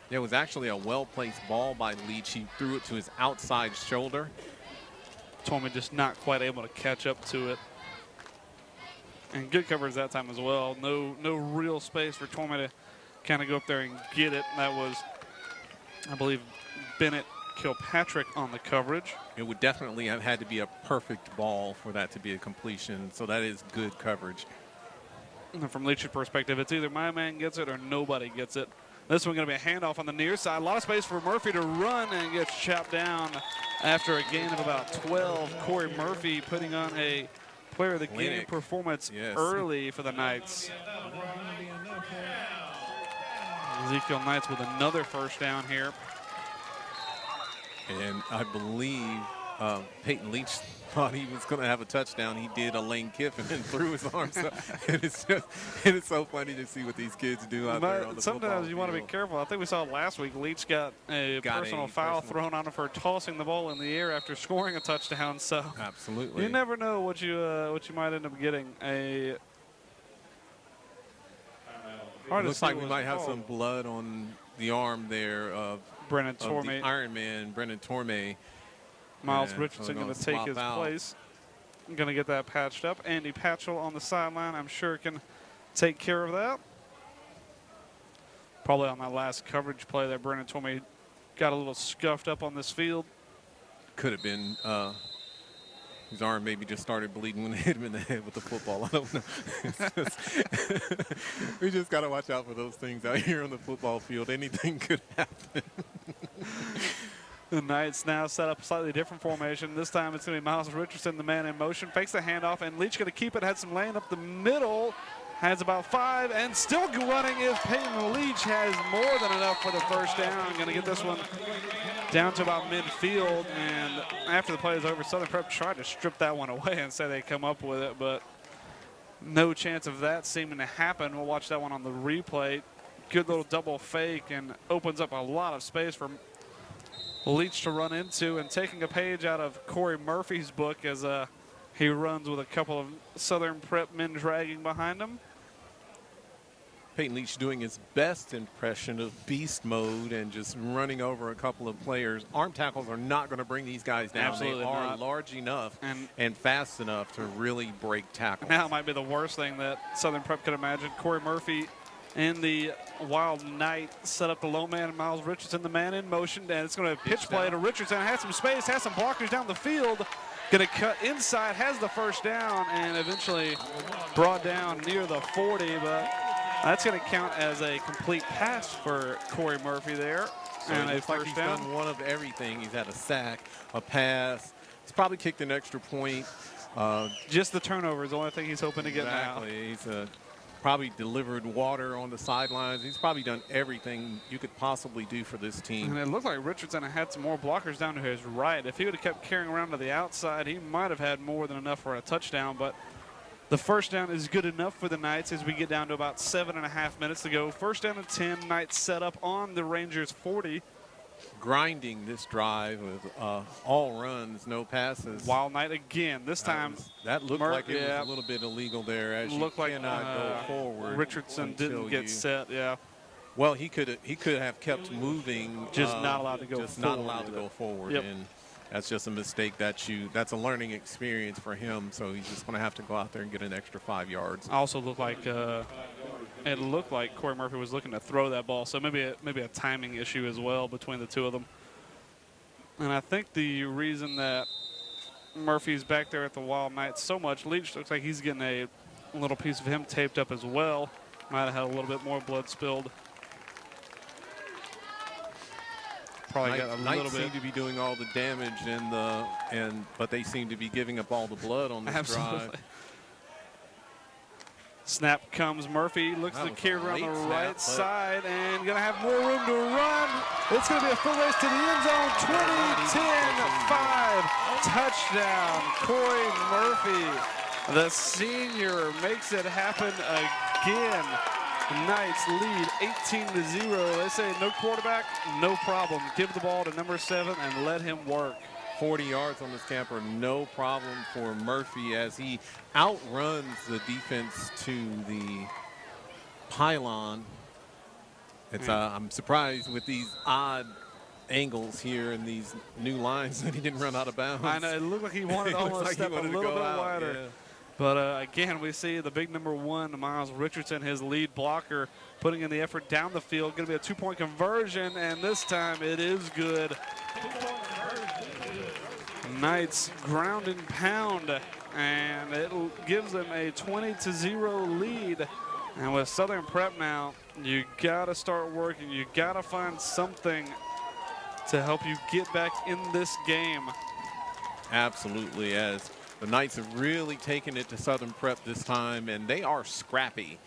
It was actually a well-placed ball by Leach. He threw it to his outside shoulder. Tormey just not quite able to catch up to it. And good coverage that time as well. No real space for Tormey to kind of go up there and get it. That was, I believe, Bennett Kilpatrick on the coverage. It would definitely have had to be a perfect ball for that to be a completion, so that is good coverage. And from Leach's perspective, it's either my man gets it or nobody gets it. This one going to be a handoff on the near side. A lot of space for Murphy to run, and gets chopped down after a gain of about 12. Cory Murphy putting on a player of the game performance early for the Knights. Ezekiel Knights with another first down here. And I believe Peyton Leach thought he was going to have a touchdown. He did a Lane Kiffin and threw his arms up. And it's so funny to see what these kids do out there on the sometimes you want to be careful. I think we saw last week Leach got a personal foul thrown on him for tossing the ball in the air after scoring a touchdown. So absolutely, you never know what you might end up getting. It looks like we might have some blood on the arm there of Brennan Tormey. The Iron Man, Brennan Tormey. Miles Richardson going to take his place. Going to get that patched up. Andy Patchell on the sideline, I'm sure, can take care of that. Probably on that last coverage play that Brennan Tormey got a little scuffed up on this field. Could have been his arm maybe just started bleeding when they hit him in the head with the football. I don't know. We just got to watch out for those things out here on the football field. Anything could happen. The Knights now set up a slightly different formation. This time it's going to be Miles Richardson, the man in motion. Fakes the handoff, and Leach going to keep it. Had some lane up the middle. Has about 5, and still running is Peyton Leach. Has more than enough for the first down. Going to get this one down to about midfield. And after the play is over, Southern Prep tried to strip that one away and say they come up with it, but no chance of that seeming to happen. We'll watch that one on the replay. Good little double fake, and opens up a lot of space for Leach to run into, and taking a page out of Cory Murphy's book as he runs with a couple of Southern Prep men dragging behind him. Peyton Leach doing his best impression of beast mode and just running over a couple of players. Arm tackles are not going to bring these guys down. Absolutely they are not. Large enough and fast enough to really break tackles. Now might be the worst thing that Southern Prep could imagine. Cory Murphy and the Wild Knight set up the low man, and Miles Richardson, the man in motion, and it's going to pitch play to Richardson. Has some space, has some blockers down the field. Going to cut inside, has the first down, and eventually brought down near the 40, but that's going to count as a complete pass for Cory Murphy there. So and a first down. He's done one of everything. He's had a sack, a pass. He's probably kicked an extra point. Just the turnover is the only thing he's hoping to get now. He's probably delivered water on the sidelines. He's probably done everything you could possibly do for this team. And it looked like Richardson had some more blockers down to his right. If he would have kept carrying around to the outside, he might have had more than enough for a touchdown. But the first down is good enough for the Knights as we get down to about 7.5 minutes to go. First down and 10, Knights set up on the Rangers 40. Grinding this drive with all runs, no passes. Wild Knight again. This time, that looked like it was a little bit illegal there. As looked you like cannot go forward. Richardson didn't get set. Yeah. Well, he could have kept moving. Just not allowed to go. Just forward. not allowed to go forward. Yep. And that's just a mistake that's a learning experience for him. So he's just going to have to go out there and get an extra 5 yards. Also looked like it looked like Cory Murphy was looking to throw that ball, so maybe a timing issue as well between the two of them. And I think the reason that Murphy's back there at the Wild Knights so much, Leach looks like he's getting a little piece of him taped up as well. Might have had a little bit more blood spilled. Probably got a little bit. Seem to be doing all the damage but they seem to be giving up all the blood on this drive. Snap comes Murphy, looks to carry around the right side, and going to have more room to run. It's going to be a full race to the end zone. 20-10-5 touchdown. Cory Murphy, the senior, makes it happen again. The Knights lead 18-0. They say no quarterback, no problem. Give the ball to number 7 and let him work. 40 yards on this camper, no problem for Murphy as he outruns the defense to the pylon I'm surprised with these odd angles here and these new lines that he didn't run out of bounds. I know, it looked like he wanted to almost step a little bit wider. Yeah. But again, we see the big number 1, Miles Richardson, his lead blocker, putting in the effort down the field. Going to be a 2-point conversion, and this time it is good. Knights ground and pound, and it gives them a 20-0 lead. And with Southern Prep now, you got to start working. You got to find something to help you get back in this game. Absolutely, as the Knights have really taken it to Southern Prep this time, and they are scrappy.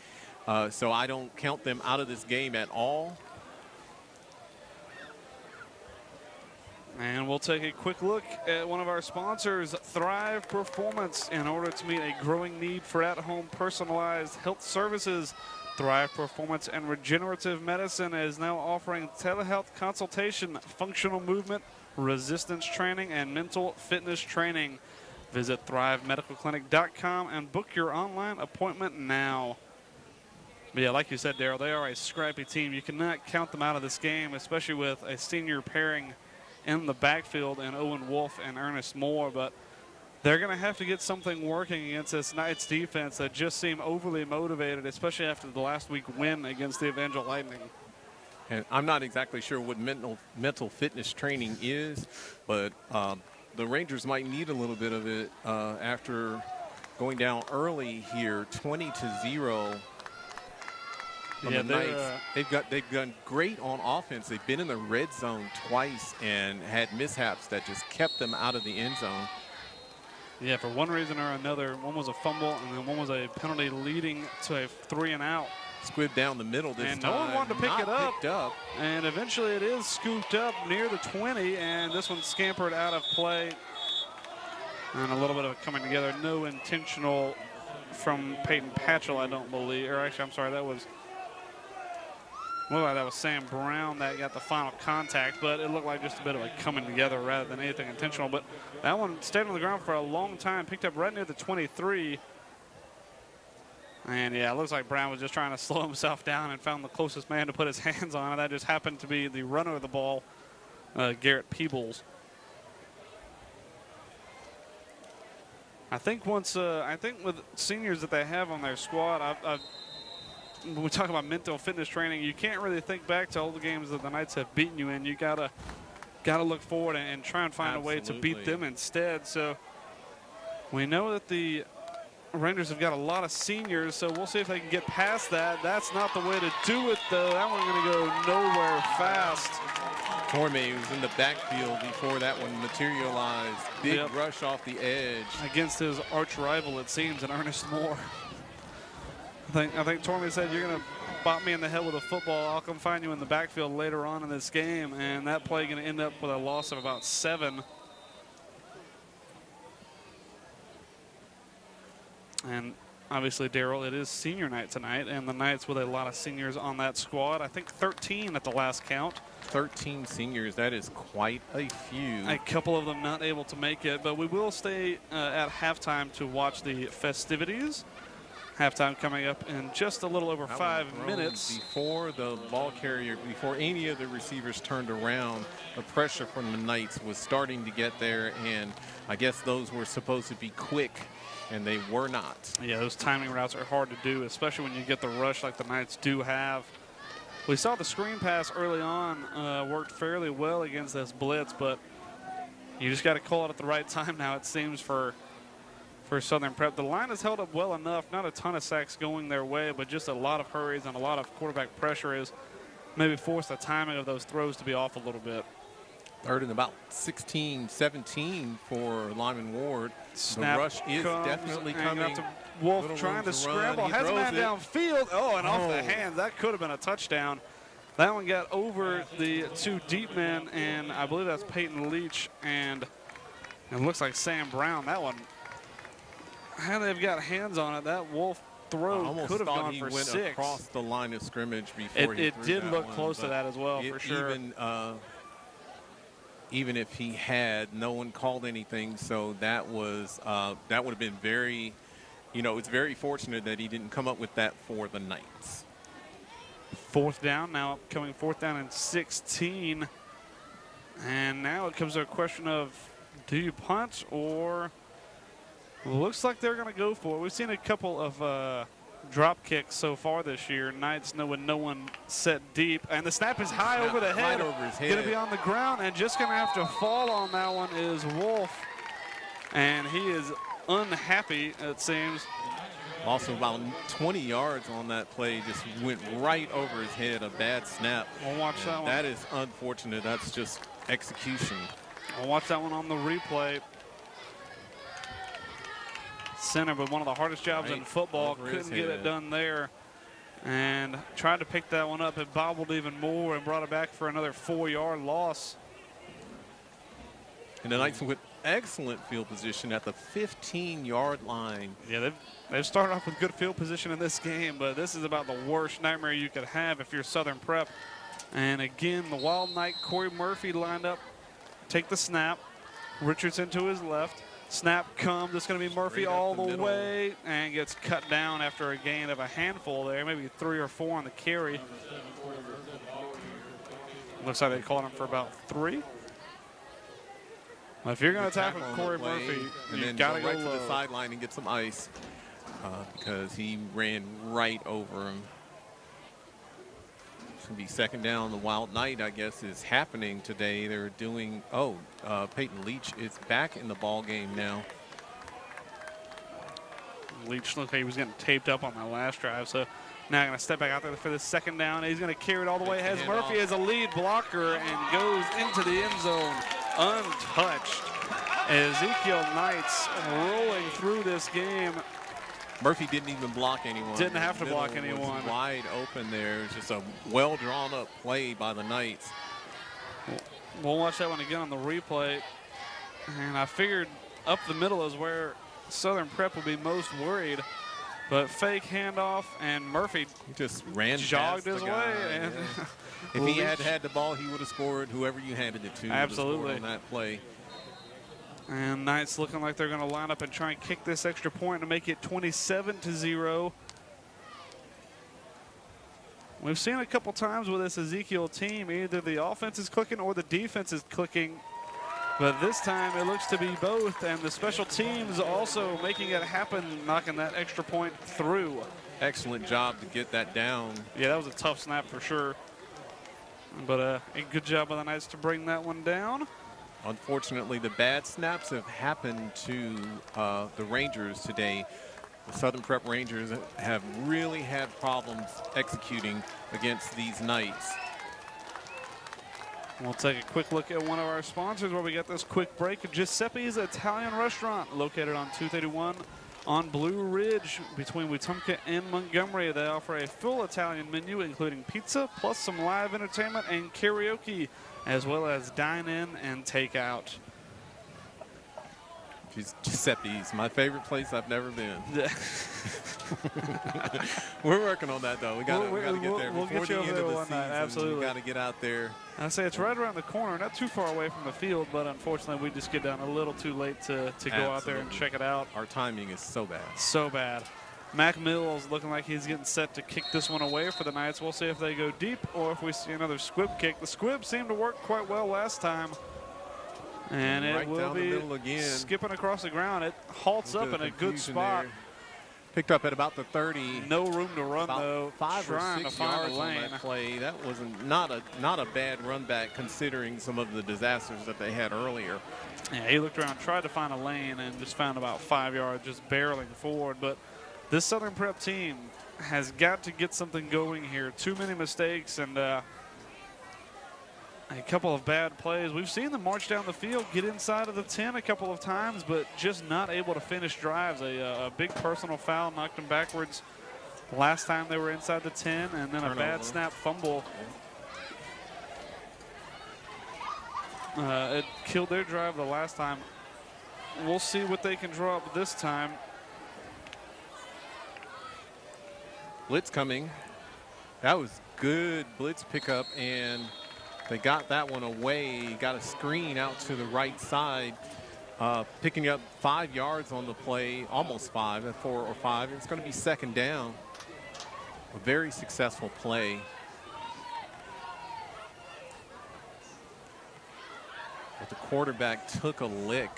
So I don't count them out of this game at all. And we'll take a quick look at one of our sponsors, Thrive Performance. In order to meet a growing need for at-home personalized health services, Thrive Performance and Regenerative Medicine is now offering telehealth consultation, functional movement, resistance training, and mental fitness training. Visit ThriveMedicalClinic.com and book your online appointment now. But yeah, like you said, Daryl, they are a scrappy team. You cannot count them out of this game, especially with a senior pairing in the backfield and Owen Wolf and Ernest Moore. But they're going to have to get something working against this Knights defense that just seem overly motivated, especially after the last week win against the Evangel Lightning. And I'm not exactly sure what mental fitness training is, but the Rangers might need a little bit of it after going down early here, 20-0. Yeah, the Knights. They've done great on offense. They've been in the red zone twice and had mishaps that just kept them out of the end zone. Yeah, for one reason or another, one was a fumble and then one was a penalty leading to a 3-and-out. Squibbed down the middle this and time. No one wanted to pick it up. Picked up. And eventually it is scooped up near the 20, and this one scampered out of play. And a little bit of it coming together. No intentional from Peyton Patchell, I don't believe. Or actually, I'm sorry, that was Sam Brown that got the final contact, but it looked like just a bit of a coming together rather than anything intentional. But that one stayed on the ground for a long time, picked up right near the 23. And yeah, it looks like Brown was just trying to slow himself down and found the closest man to put his hands on it. That just happened to be the runner of the ball, Garrett Peebles. I think with seniors that they have on their squad, when we talk about mental fitness training, you can't really think back to all the games that the Knights have beaten you in. You gotta look forward and try and find a way to beat them instead. So we know that the Rangers have got a lot of seniors, so we'll see if they can get past that. That's not the way to do it, though. That one's going to go nowhere fast. Torme was in the backfield before that one materialized. Big rush off the edge. Against his arch rival, it seems, in Ernest Moore. I think Torme said, "You're going to bop me in the head with a football. I'll come find you in the backfield later on in this game." And that play going to end up with a loss of about 7. And obviously, Daryl, it is senior night tonight, and the Knights with a lot of seniors on that squad. I think 13 at the last count. 13 seniors, that is quite a few. A couple of them not able to make it, but we will stay at halftime to watch the festivities. Halftime coming up in just a little over 5 minutes. Before the ball carrier, before any of the receivers turned around, the pressure from the Knights was starting to get there, and I guess those were supposed to be quick, and they were not. Yeah, those timing routes are hard to do, especially when you get the rush like the Knights do have. We saw the screen pass early on worked fairly well against this blitz, but you just got to call it at the right time now, it seems, for Southern Prep. The line has held up well enough, not a ton of sacks going their way, but just a lot of hurries and a lot of quarterback pressure has maybe forced the timing of those throws to be off a little bit. Third and about 16, 17 for Lyman Ward. Snap the rush is definitely coming. Wolf trying to scramble, has a man downfield. Oh, and off the hands. That could have been a touchdown. That one got over the 2 deep men, and I believe that's Peyton Leach, and it looks like Sam Brown. That one, how they've got hands on it, that Wolf throw could have gone for 6. Went across the line of scrimmage before he it did look close to that as well, for sure. Even if he had, no one called anything, so that was that would have been very, it's very fortunate that he didn't come up with that for the Knights. Fourth down, now upcoming 4th down and 16. And now it comes to a question of, do you punt or looks like they're going to go for it. We've seen a couple of drop kicks so far this year. Knights know when no one set deep. And the snap is high over the head. Right over his head. Going to be on the ground and just going to have to fall on that one is Wolf. And he is unhappy, it seems. Also about 20 yards on that play, just went right over his head, a bad snap. We'll watch that one. That is unfortunate. That's just execution. We'll watch that one on the replay. Center, but one of the hardest jobs in football. Couldn't get it done there. And tried to pick that one up. It bobbled even more and brought it back for another 4-yard loss. And the Knights with excellent field position at the 15-yard line. Yeah, they've started off with good field position in this game, but this is about the worst nightmare you could have if you're Southern Prep. And again, the Wild Knight, Cory Murphy lined up, take the snap. Richardson to his left. Snap comes. It's going to be Murphy all the way and gets cut down after a gain of a handful there, maybe 3 or 4 on the carry. Looks like they called him for about 3. Well, if you're going to tackle Cory Murphy, you've got to go right low. to the sideline and get some ice because he ran right over him. It's going to be 2nd down. The Wild Knight, I guess, is happening today. They're doing, Peyton Leach is back in the ball game now. Leach looked like he was getting taped up on that last drive, so now going to step back out there for the 2nd down. He's going to carry it all the way. Has Murphy as a lead blocker and goes into the end zone untouched. Ezekiel Knights rolling through this game. Murphy didn't even block anyone. Didn't have to block anyone. Was wide open there. It's just a well drawn up play by the Knights. We'll watch that one again on the replay. And I figured up the middle is where Southern Prep would be most worried. But fake handoff, and Murphy he just ran jogged past his the guy, way. And yeah. If he had had the ball, he would have scored. Whoever you handed it to, absolutely, on that play. And Knights looking like they're going to line up and try and kick this extra point to make it 27-0. We've seen a couple times with this Ezekiel team, either the offense is clicking or the defense is clicking. But this time it looks to be both, and the special teams also making it happen, knocking that extra point through. Excellent job to get that down. Yeah, that was a tough snap for sure. But a good job by the Knights to bring that one down. Unfortunately, the bad snaps have happened to the Rangers today. The Southern Prep Rangers have really had problems executing against these Knights. We'll take a quick look at one of our sponsors where we got this quick break. Giuseppe's Italian Restaurant, located on 231 on Blue Ridge between Wetumpka and Montgomery. They offer a full Italian menu, including pizza, plus some live entertainment and karaoke, as well as dine-in and take-out. Giuseppe's, my favorite place I've never been. We're working on that, though. We got to get there we'll before get you the over end there of the one season. night. Absolutely. We got to get out there. I say it's right around the corner, not too far away from the field, but unfortunately we just get down a little too late to go out there and check it out. Our timing is so bad. So bad. Mac Mills looking like he's getting set to kick this one away for the Knights. We'll see if they go deep or if we see another squib kick. The squib seemed to work quite well last time. And it will be skipping across the ground. It halts up in a good spot. There. Picked up at about the 30. No room to run, though. 5 or 6 yards on that play. That was not a bad run back considering some of the disasters that they had earlier. Yeah, he looked around, tried to find a lane, and just found about 5 yards just barreling forward. But this Southern Prep team has got to get something going here. Too many mistakes and a couple of bad plays. We've seen them march down the field, get inside of the 10 a couple of times, but just not able to finish drives. A big personal foul knocked them backwards last time they were inside the 10, and then a bad snap fumble. It killed their drive the last time. We'll see what they can draw up this time. Blitz coming. That was good blitz pickup, and they got that one away. Got a screen out to the right side, picking up 5 yards on the play, almost 5, 4 or 5. It's going to be 2nd down. A very successful play. But the quarterback took a lick.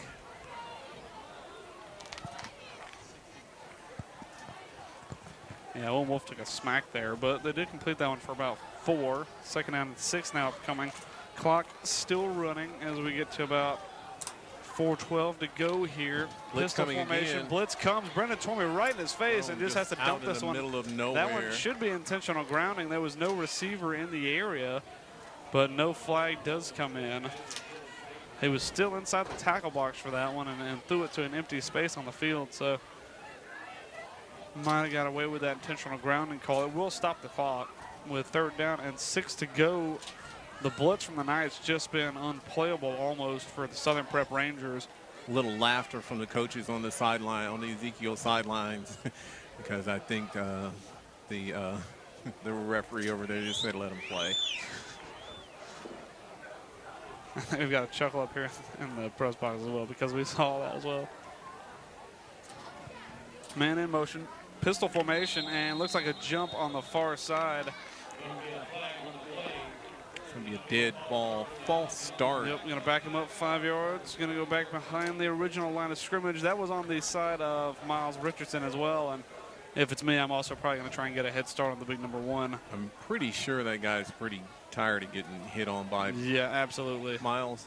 Yeah, Will Wolf took a smack there, but they did complete that one for about 4. 2nd down and 6 now upcoming. Clock still running as we get to about 4:12 to go here. Blitz Pistol coming formation. again. Blitz comes. Brendan Tormey right in his face and just has to dump this one. Out in the middle of nowhere. That one should be intentional grounding. There was no receiver in the area, but no flag does come in. He was still inside the tackle box for that one and threw it to an empty space on the field. So might have got away with that intentional grounding call. It will stop the clock with 3rd down and 6 to go. The blitz from the Knights just been unplayable almost for the Southern Prep Rangers. A little laughter from the coaches on the sideline, on the Ezekiel sidelines, because I think the referee over there just said let him play. We've got a chuckle up here in the press box as well because we saw that as well. Man in motion, pistol formation, and looks like a jump on the far side. It's going to be a dead ball, false start. Yep, going to back him up 5 yards. Going to go back behind the original line of scrimmage. That was on the side of Miles Richardson as well. And if it's me, I'm also probably going to try and get a head start on the big number 1. I'm pretty sure that guy's pretty tired of getting hit on by absolutely. Miles.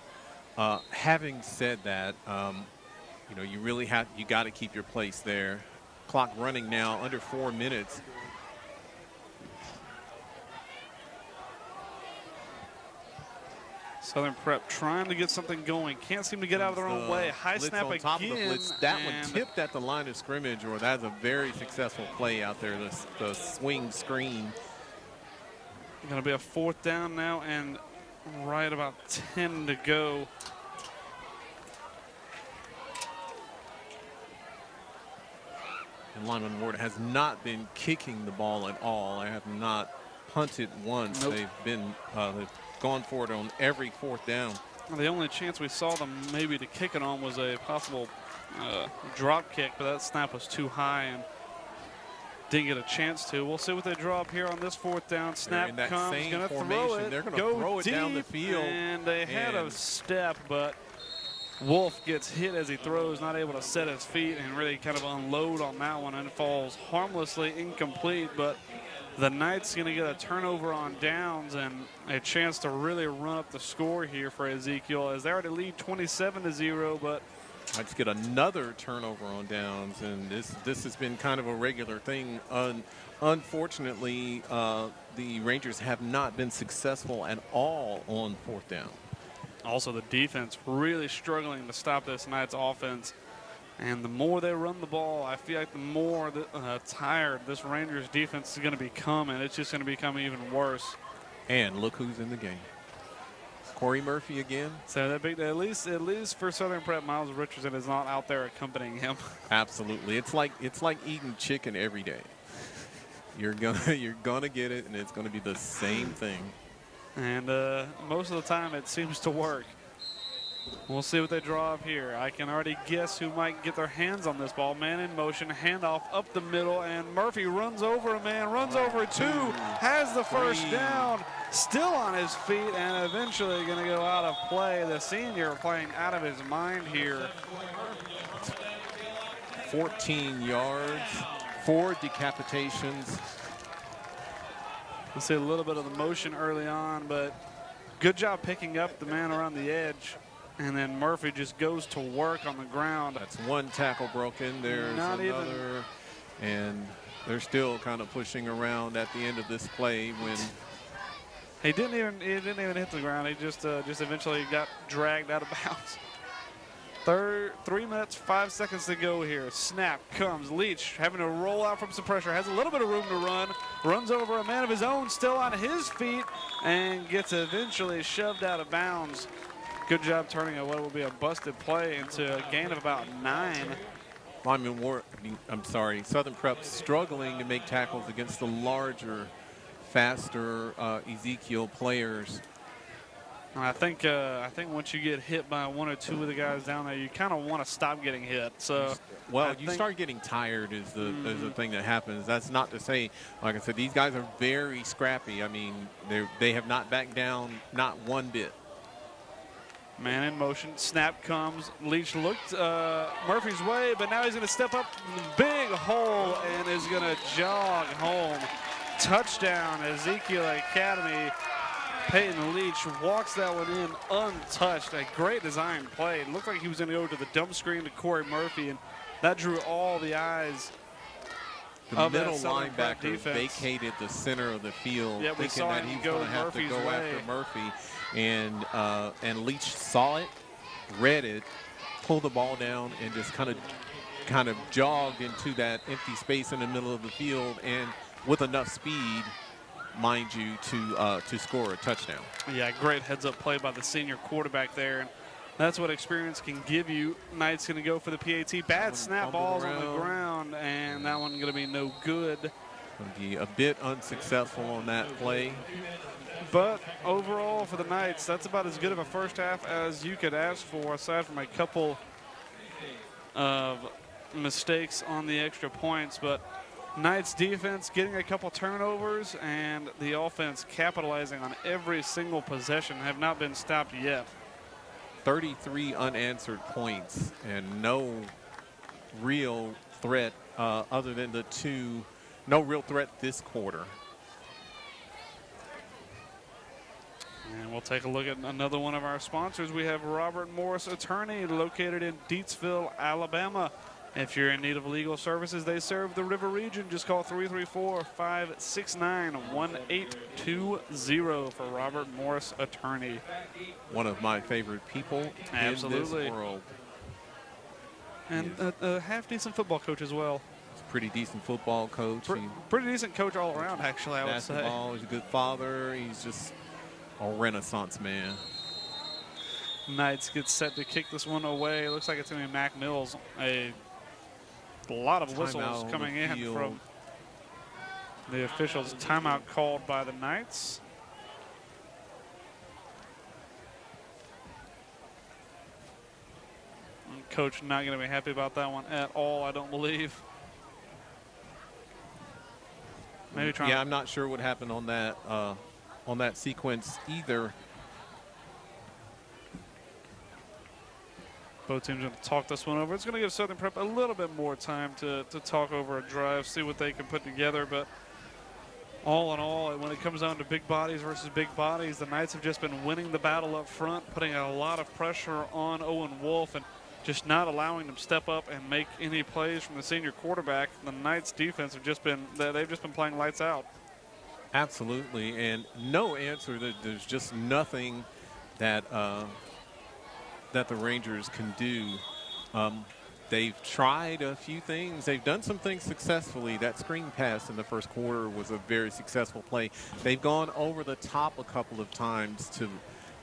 Having said that, you know, you got to keep your place there. Clock running now, under 4 minutes. Southern Prep trying to get something going. Can't seem to get out of their own way. High snap on top again. Of the blitz. That one tipped at the line of scrimmage, or that's a very successful play out there, the swing screen. Going to be a 4th down now and right about 10 to go. And Lyman Ward has not been kicking the ball at all. I have not punted once. Nope. They've gone for it on every 4th down. Well, the only chance we saw them maybe to kick it on was a possible drop kick, but that snap was too high and didn't get a chance to. We'll see what they draw up here on this 4th down. Snap comes, going to throw it. They're going to throw it down the field. And they had a step, but Wolf gets hit as he throws, not able to set his feet and really kind of unload on that one, and falls harmlessly incomplete. But the Knights going to get a turnover on downs and a chance to really run up the score here for Ezekiel, as they already lead 27-0, but Let's get another turnover on downs, and this has been kind of a regular thing. Unfortunately, the Rangers have not been successful at all on 4th down. Also, the defense really struggling to stop this Knights offense. And the more they run the ball, I feel like the more tired this Rangers defense is going to become, and it's just going to become even worse. And look who's in the game. Cory Murphy again. So that big, at least for Southern Prep, Miles Richardson is not out there accompanying him. Absolutely, it's like eating chicken every day. You're gonna get it, and it's gonna be the same thing. And most of the time, it seems to work. We'll see what they draw up here. I can already guess who might get their hands on this ball. Man in motion, handoff up the middle, and Murphy runs over a man, runs over 2, has the first down, still on his feet, and eventually going to go out of play. The senior playing out of his mind here. 14 yards, 4 decapitations. We'll see a little bit of the motion early on, but good job picking up the man around the edge. And then Murphy just goes to work on the ground. That's 1 tackle broken. There's another. And they're still kind of pushing around at the end of this play when he didn't even hit the ground. He just eventually got dragged out of bounds. 3 minutes, 5 seconds to go here. Snap comes. Leach having to roll out from some pressure. Has a little bit of room to run. Runs over a man of his own, still on his feet, and gets eventually shoved out of bounds. Good job turning what will be a busted play into a gain of about 9. Southern Prep struggling to make tackles against the larger, faster Ezekiel players. And I think once you get hit by 1 or 2 of the guys down there, you kind of want to stop getting hit. So, you start getting tired is the thing that happens. That's not to say, like I said, these guys are very scrappy. I mean, they have not backed down, not one bit. Man in motion. Snap comes. Leach looked Murphy's way, but now he's going to step up in the big hole and is going to jog home. Touchdown, Ezekiel Academy. Peyton Leach walks that one in untouched. A great design play. It looked like he was going to go to the dump screen to Cory Murphy, and that drew all the eyes. The middle linebacker vacated the center of the field, yeah, thinking that he was going to have to go after Murphy. And Leach saw it, read it, pulled the ball down, and just kind of jogged into that empty space in the middle of the field, and with enough speed, mind you, to score a touchdown. Yeah, great heads-up play by the senior quarterback there. And that's what experience can give you. Knight's going to go for the PAT. Bad snap balls on the ground, and that one going to be no good. Going to be a bit unsuccessful on that play. But overall for the Knights, that's about as good of a first half as you could ask for, aside from a couple of mistakes on the extra points. But Knights defense getting a couple turnovers, and the offense capitalizing on every single possession, have not been stopped yet. 33 unanswered points and no real threat other than the two. No real threat this quarter. And we'll take a look at another one of our sponsors. We have Robert Morris Attorney, located in Deatsville, Alabama. If you're in need of legal services, they serve the River region. Just call 334-569-1820 for Robert Morris Attorney. One of my favorite people in this world. And a half-decent football coach as well. He's a pretty decent football coach. Pretty decent coach all around, actually, I would say. Basketball, he's a good father. He's just a renaissance man. Knights get set to kick this one away. Looks like it's going to be Mac Mills. A lot of whistles coming in from the officials. Timeout called by the Knights. And Coach not going to be happy about that one at all, I don't believe. Maybe trying. Yeah, I'm not sure what happened on that sequence either. Both teams going to talk this one over. It's going to give Southern Prep a little bit more time to talk over a drive, see what they can put together. But all in all, when it comes down to big bodies versus big bodies, the Knights have just been winning the battle up front, putting a lot of pressure on Owen Wolf and just not allowing them to step up and make any plays from the senior quarterback. The Knights defense have just been, they've just been playing lights out. Absolutely, and no answer. There's just nothing that that the Rangers can do. They've tried a few things. They've done some things successfully. That screen pass in the first quarter was a very successful play. They've gone over the top a couple of times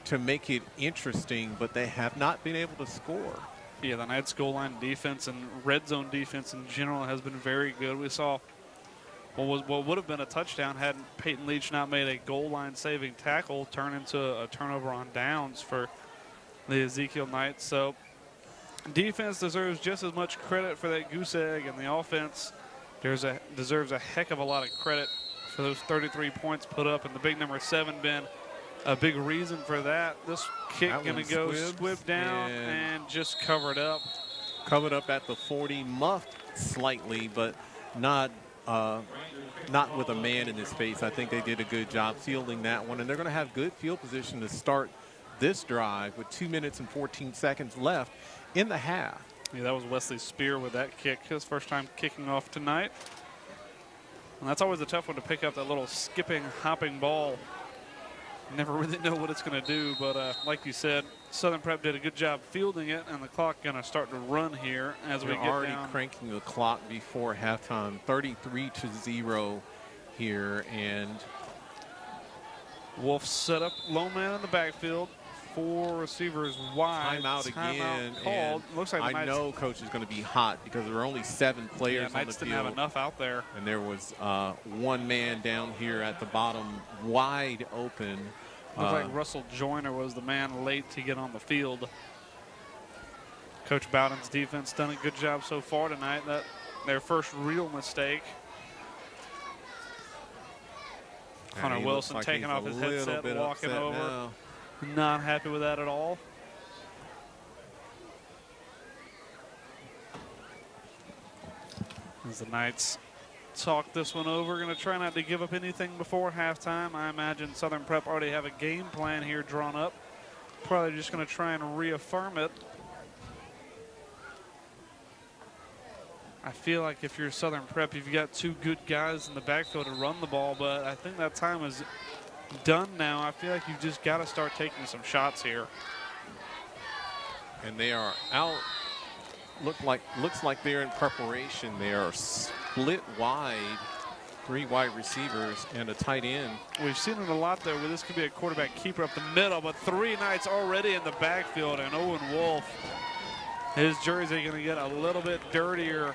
to make it interesting, but they have not been able to score. Yeah, the Knights goal line defense and red zone defense in general has been very good. We saw what would have been a touchdown had Peyton Leach not made a goal line saving tackle turn into a turnover on downs for the Ezekiel Knights. So defense deserves just as much credit for that goose egg, and the offense deserves a heck of a lot of credit for those 33 points put up, and the big number 7 been a big reason for that. This kick going to go squib down and just covered up. Covered up at the 40, muffed slightly, but not with a man in his face. I think they did a good job fielding that one, and they're going to have good field position to start this drive with 2 minutes and 14 seconds left in the half. Yeah, that was Wesley Spear with that kick. His first time kicking off tonight. And that's always a tough one to pick up, that little skipping, hopping ball. Never really know what it's going to do, but like you said, Southern Prep did a good job fielding it, and the clock going to start to run here as we get already down. Cranking the clock before halftime, 33-0 here, and Wolf set up, lone man in the backfield. 4 receivers wide. Timeout again. Called. Looks like I know Coach is going to be hot because there were only 7 players on the Knights field. didn't have enough out there. And there was one man down here at the bottom, wide open. Looks like Russell Joyner was the man late to get on the field. Coach Bowden's defense done a good job so far tonight. That their first real mistake. Hunter Wilson taking off his headset, walking over. Now. Not happy with that at all. As the Knights talk this one over, going to try not to give up anything before halftime. I imagine Southern Prep already have a game plan here drawn up. Probably just going to try and reaffirm it. I feel like if you're Southern Prep, you've got two good guys in the backfield to run the ball, but I think that time is done now. I feel like you've just got to start taking some shots here. And they are out. Looks like they're in preparation. They are split wide, 3 wide receivers and a tight end. We've seen it a lot there where this could be a quarterback keeper up the middle, but 3 Knights already in the backfield, and Owen Wolf, his jersey going to get a little bit dirtier.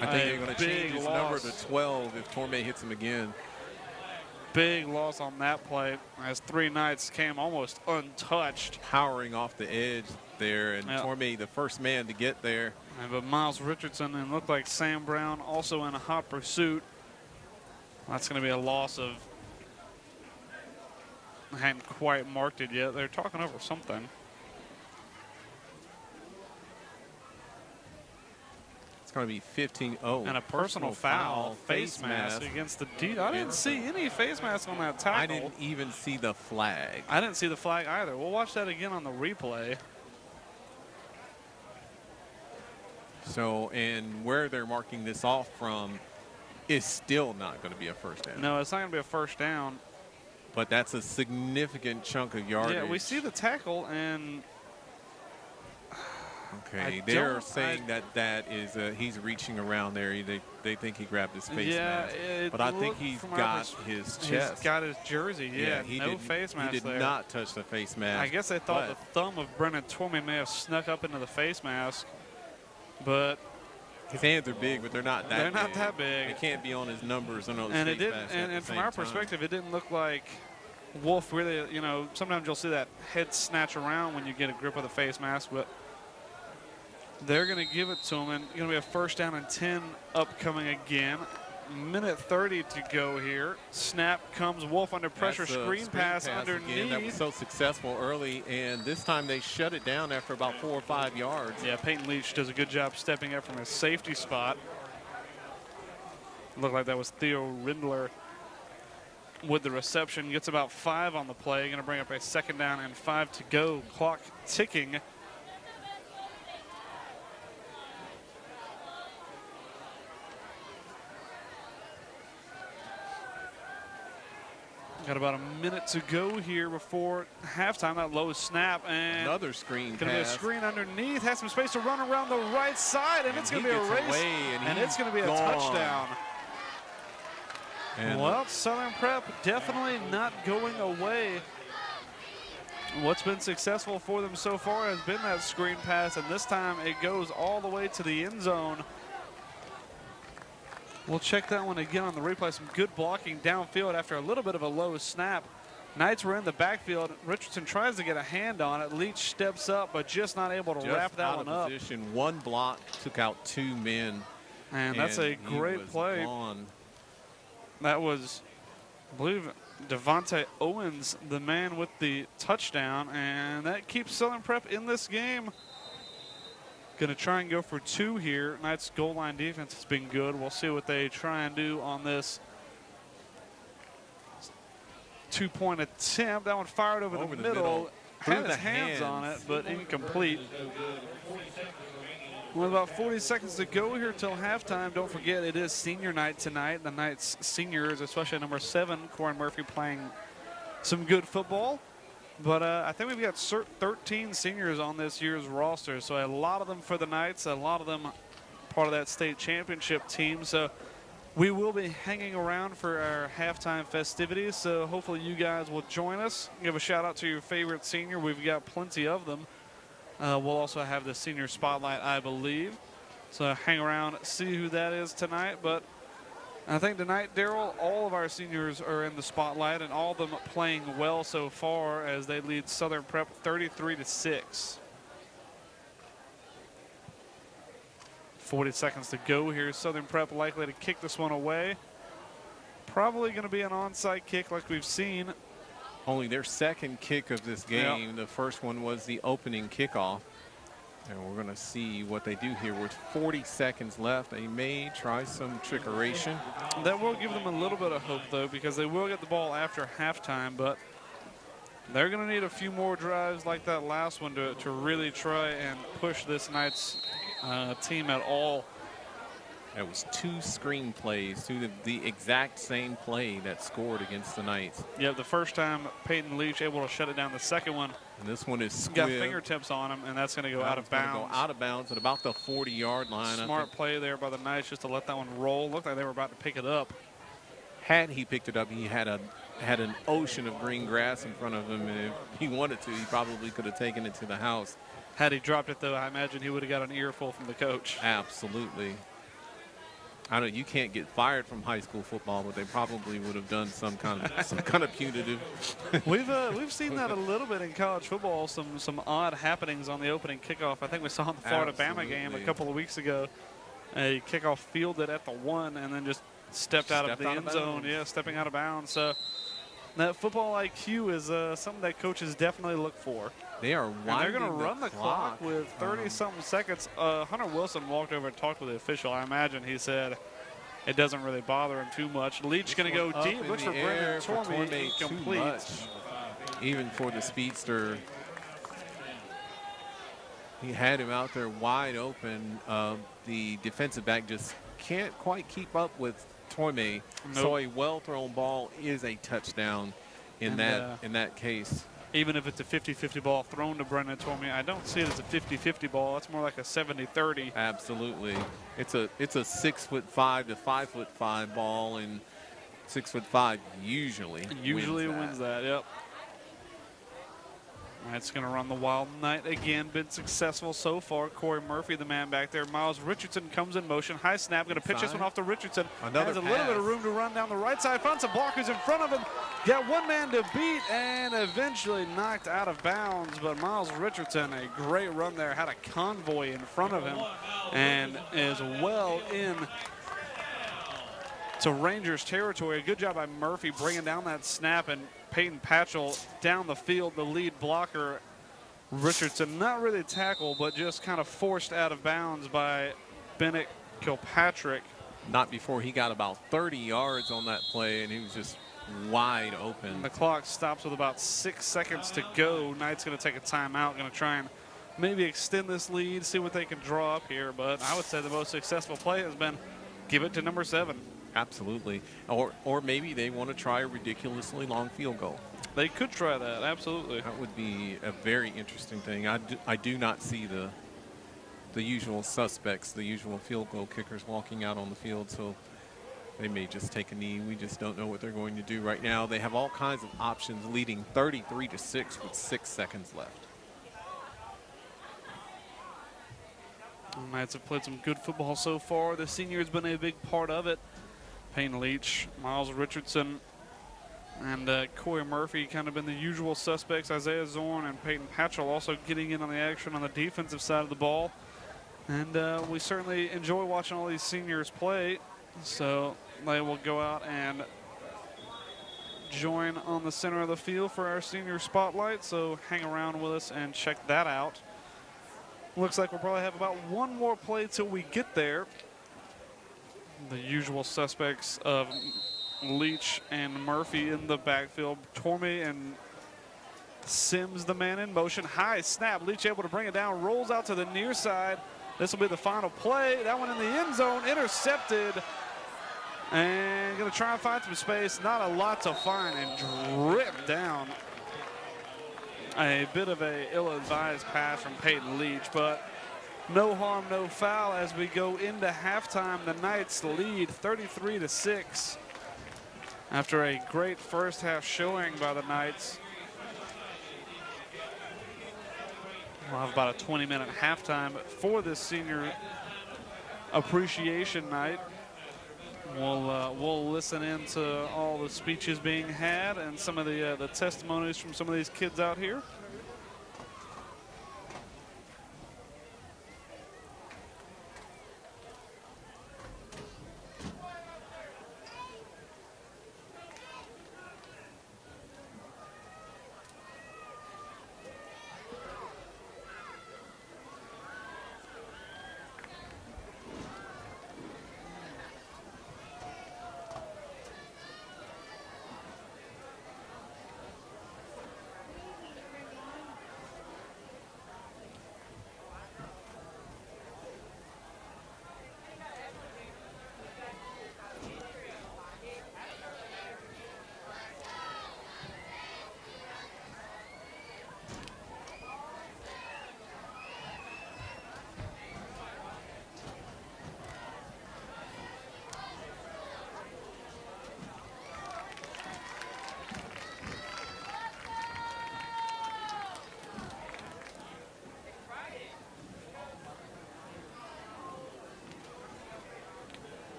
I think they're going to change his number to 12 if Torme hits him again. Big loss on that play as 3 Knights came almost untouched. Powering off the edge there, and Torme the first man to get there. But Miles Richardson and looked like Sam Brown also in a hot pursuit. That's going to be a loss of, I hadn't quite marked it yet. They're talking over something. It's going to be 15-0. And a personal foul, face mask against the D. I didn't see any face mask on that tackle. I didn't even see the flag. I didn't see the flag either. We'll watch that again on the replay. So, and where they're marking this off from is still not going to be a first down. No, it's not going to be a first down. But that's a significant chunk of yardage. Yeah, we see the tackle, and okay, they're saying that is he's reaching around there. They think he grabbed his face mask. But I think he's got his chest. He's got his jersey, yeah. No face mask there. He did not touch the face mask. I guess they thought the thumb of Brennan Torme may have snuck up into the face mask. But his hands are big, but they're not that big. They're not that big. They can't be on his numbers or on his and face mask and from our perspective, it didn't look like Wolf really, you know, sometimes you'll see that head snatch around when you get a grip of the face mask, but they're going to give it to him, and going to be a first down and 10 upcoming again. Minute 30 to go here. Snap comes, Wolf under pressure, screen pass underneath. Again. That was so successful early, and this time they shut it down after about 4 or 5 yards. Yeah, Peyton Leach does a good job stepping up from his safety spot. Looked like that was Theo Rindler with the reception. Gets about 5 on the play. Going to bring up a second down and 5 to go. Clock ticking. Got about a minute to go here before halftime. That low snap, and another screen going to be a screen underneath. Has some space to run around the right side, and it's going to be a race, and it's going to be a touchdown. And well, Southern Prep definitely not going away. What's been successful for them so far has been that screen pass, and this time it goes all the way to the end zone. We'll check that one again on the replay. Some good blocking downfield after a little bit of a low snap. Knights were in the backfield. Richardson tries to get a hand on it. Leach steps up, but just not able to wrap that one up. Position. One block took out 2 men. And that's a great play. Gone. That was, I believe, Devontae Owens, the man with the touchdown. And that keeps Southern Prep in this game. Going to try and go for 2 here. Knights goal line defense has been good. We'll see what they try and do on this 2-point attempt. That one fired over the middle. Had his hands on it, but incomplete. With about 40 seconds to go here till halftime. Don't forget, it is senior night tonight. The Knights seniors, especially number 7, Cory Murphy, playing some good football. But I think we've got 13 seniors on this year's roster, so a lot of them for the Knights, a lot of them part of that state championship team. So we will be hanging around for our halftime festivities, so hopefully you guys will join us. Give a shout out to your favorite senior. We've got plenty of them. We'll also have the senior spotlight, I believe. So hang around, see who that is tonight. But I think tonight, Darryl, all of our seniors are in the spotlight, and all of them playing well so far as they lead Southern Prep 33-6. 40 seconds to go here. Southern Prep likely to kick this one away. Probably going to be an onside kick like we've seen. Only their second kick of this game. Yep. The first one was the opening kickoff. And we're going to see what they do here with 40 seconds left. They may try some trickeration. That will give them a little bit of hope, though, because they will get the ball after halftime, but they're going to need a few more drives like that last one to really try and push this night's team at all. It was 2 screen plays, the exact same play that scored against the Knights. Yeah, the first time Peyton Leach able to shut it down. The second one, and this one is got fingertips on him, and that's going to go out of bounds. Go out of bounds at about the 40-yard line. Smart play there by the Knights just to let that one roll. Looked like they were about to pick it up. Had he picked it up, he had an ocean of green grass in front of him, and if he wanted to, he probably could have taken it to the house. Had he dropped it, though, I imagine he would have got an earful from the coach. Absolutely. I know you can't get fired from high school football, but they probably would have done some kind of punitive. We've seen that a little bit in college football. Some odd happenings on the opening kickoff. I think we saw in the Florida-Bama game a couple of weeks ago. A kickoff fielded at the 1 and then just stepped out of the end zone. Yeah, stepping out of bounds. So that football IQ is something that coaches definitely look for. They are winding they're going to run the clock with 30-something seconds. Hunter Wilson walked over and talked with the official. I imagine he said it doesn't really bother him too much. Leach going to go deep. Looks for Brendan Tormey. Complete. Even for the speedster. He had him out there wide open. The defensive back just can't quite keep up with Tormey. Nope. So a well-thrown ball is a touchdown in that case. Even if it's a 50-50 ball thrown to Brendan Tormey, I don't see it as a 50-50 ball. It's more like a 70-30. Absolutely. It's a 6'5" to 5'5" ball, and 6'5" usually wins that. Yep. It's going to run the Wild Knight again. Been successful so far. Cory Murphy, the man back there. Miles Richardson comes in motion. High snap. Going to pitch this one off to Richardson. Has a little bit of room to run down the right side. Found some blockers in front of him. Got one man to beat and eventually knocked out of bounds. But Miles Richardson, a great run there. Had a convoy in front of him and is well in to Rangers territory. A good job by Murphy bringing down that snap, and Peyton Patchell down the field, the lead blocker. Richardson not really tackled, but just kind of forced out of bounds by Bennett Kilpatrick. Not before he got about 30 yards on that play, and he was just wide open. And the clock stops with about 6 seconds to go. Knight's going to take a timeout, going to try and maybe extend this lead, see what they can draw up here. But I would say the most successful play has been give it to number 7. Absolutely. Or maybe they want to try a ridiculously long field goal. They could try that, absolutely. That would be a very interesting thing. I do not see the usual suspects, the usual field goal kickers walking out on the field, so they may just take a knee. We just don't know what they're going to do right now. They have all kinds of options, leading 33-6 with 6 seconds left. The Knights have played some good football so far. The senior's been a big part of it. Payne Leach, Miles Richardson, and Cory Murphy kind of been the usual suspects. Isaiah Zorn and Peyton Patchell also getting in on the action on the defensive side of the ball. And we certainly enjoy watching all these seniors play. So they will go out and join on the center of the field for our senior spotlight. So hang around with us and check that out. Looks like we'll probably have about one more play till we get there. The usual suspects of Leach and Murphy in the backfield. Tormey and Sims, the man in motion. High snap. Leach able to bring it down. Rolls out to the near side. This will be the final play. That one in the end zone. Intercepted. And going to try and find some space. Not a lot to find. And drip down. A bit of a ill-advised pass from Peyton Leach, but no harm, no foul as we go into halftime. The Knights lead 33-6 after a great first half showing by the Knights. We'll have about a 20-minute halftime for this senior appreciation night. We'll listen in to all the speeches being had and some of the testimonies from some of these kids out here.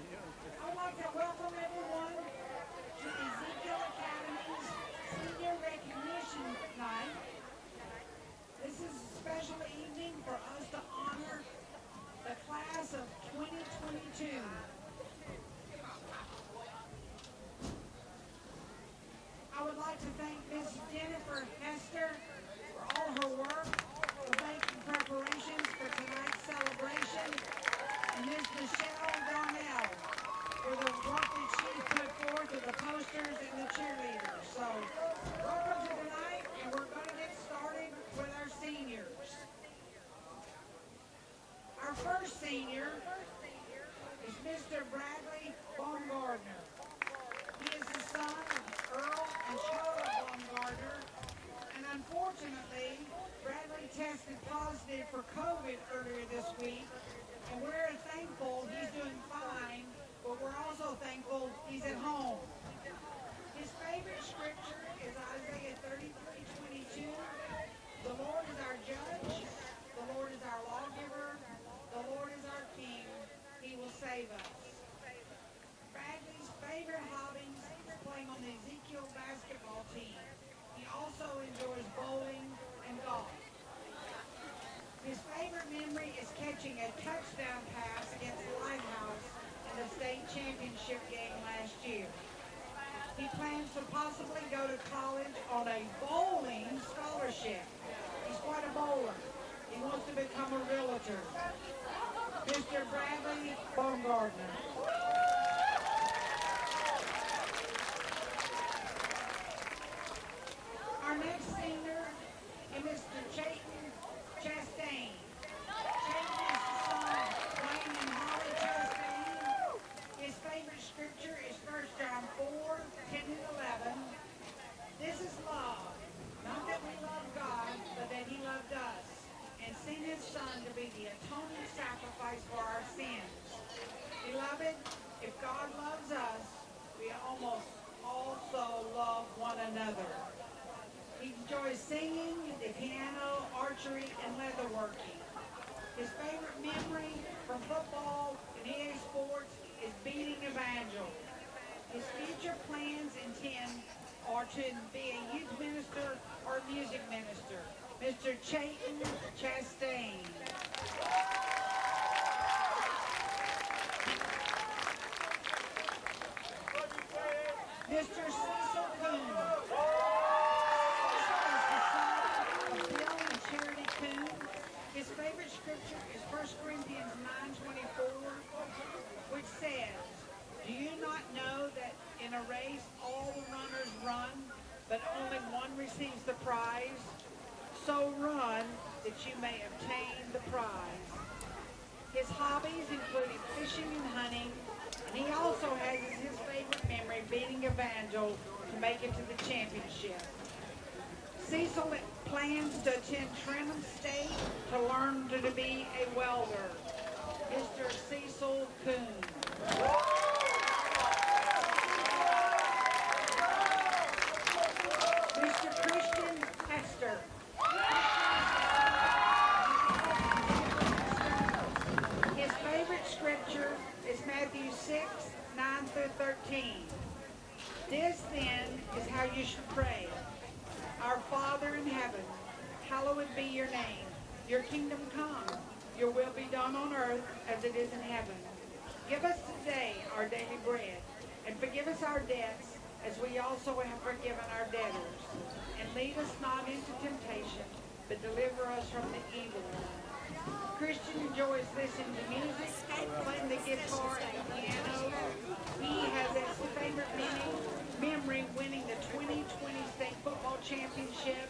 I'd like to welcome everyone to Ezekiel Academy's Senior Recognition Night. This is a special evening for us to honor the class of 2022. I would like to thank Ms. Jennifer Hester for all her work, for making preparations for tonight's celebration, and Ms. Michelle Darnell for the work that she put forth with the posters and the cheerleaders. So, welcome to tonight, and we're going to get started with our seniors. Our first senior is Mr. Bradley Baumgardner. He is the son of Earl and Charlotte Baumgardner, and unfortunately, Bradley tested positive for COVID earlier this week, and we're thankful he's doing fine, but we're also thankful he's at home. His favorite scripture is Isaiah 33:22. The Lord is our judge, the Lord is our lawgiver, the Lord is our king, he will save us. Bradley's favorite hobbies is playing on the Ezekiel basketball team. He also enjoys bowling and golf. His favorite memory is catching a touchdown pass against Lighthouse in the state championship game last year. He plans to possibly go to college on a bowling scholarship. He's quite a bowler. He wants to become a realtor. Mr. Bradley Baumgardner. Our next senior is Mr. Chayton Chastain. Chayton is the son of Wayne and Holly Chastain. His favorite scripture is 1 John 4:10 and 11. This is love, not that we love God, but that he loved us and sent his son to be the atoning sacrifice for our sins. Beloved, if God loves us, we almost also love one another. He enjoys singing, the piano, archery, and leatherworking. His favorite memory from football and EA Sports is beating Evangel. His future plans are to be a youth minister or music minister. Mr. Chayton Chastain. Mr. Cecil Coon. Bill and Charity Coon. His favorite scripture is 1 Corinthians 9:24, which says, "Do you not know that in a race all the runners run, but only one receives the prize? So run that you may obtain the prize." His hobbies included fishing and hunting, and he also has as his favorite memory beating Evangel to make it to the championship. Cecil plans to attend Trenton State to learn to be a welder. Mr. Cecil Coon. Mr. Christian Hester. His favorite scripture is Matthew 6:9 through 13. This then is how you should pray. Our Father in heaven, hallowed be your name. Your kingdom come. Your will be done on earth as it is in heaven. Give us today our daily bread, and forgive us our debts as we also have forgiven our debtors. And lead us not into temptation, but deliver us from the evil one. Christian enjoys listening to music, playing the guitar and the piano. He has as his favorite memory winning the 2020 state football championship.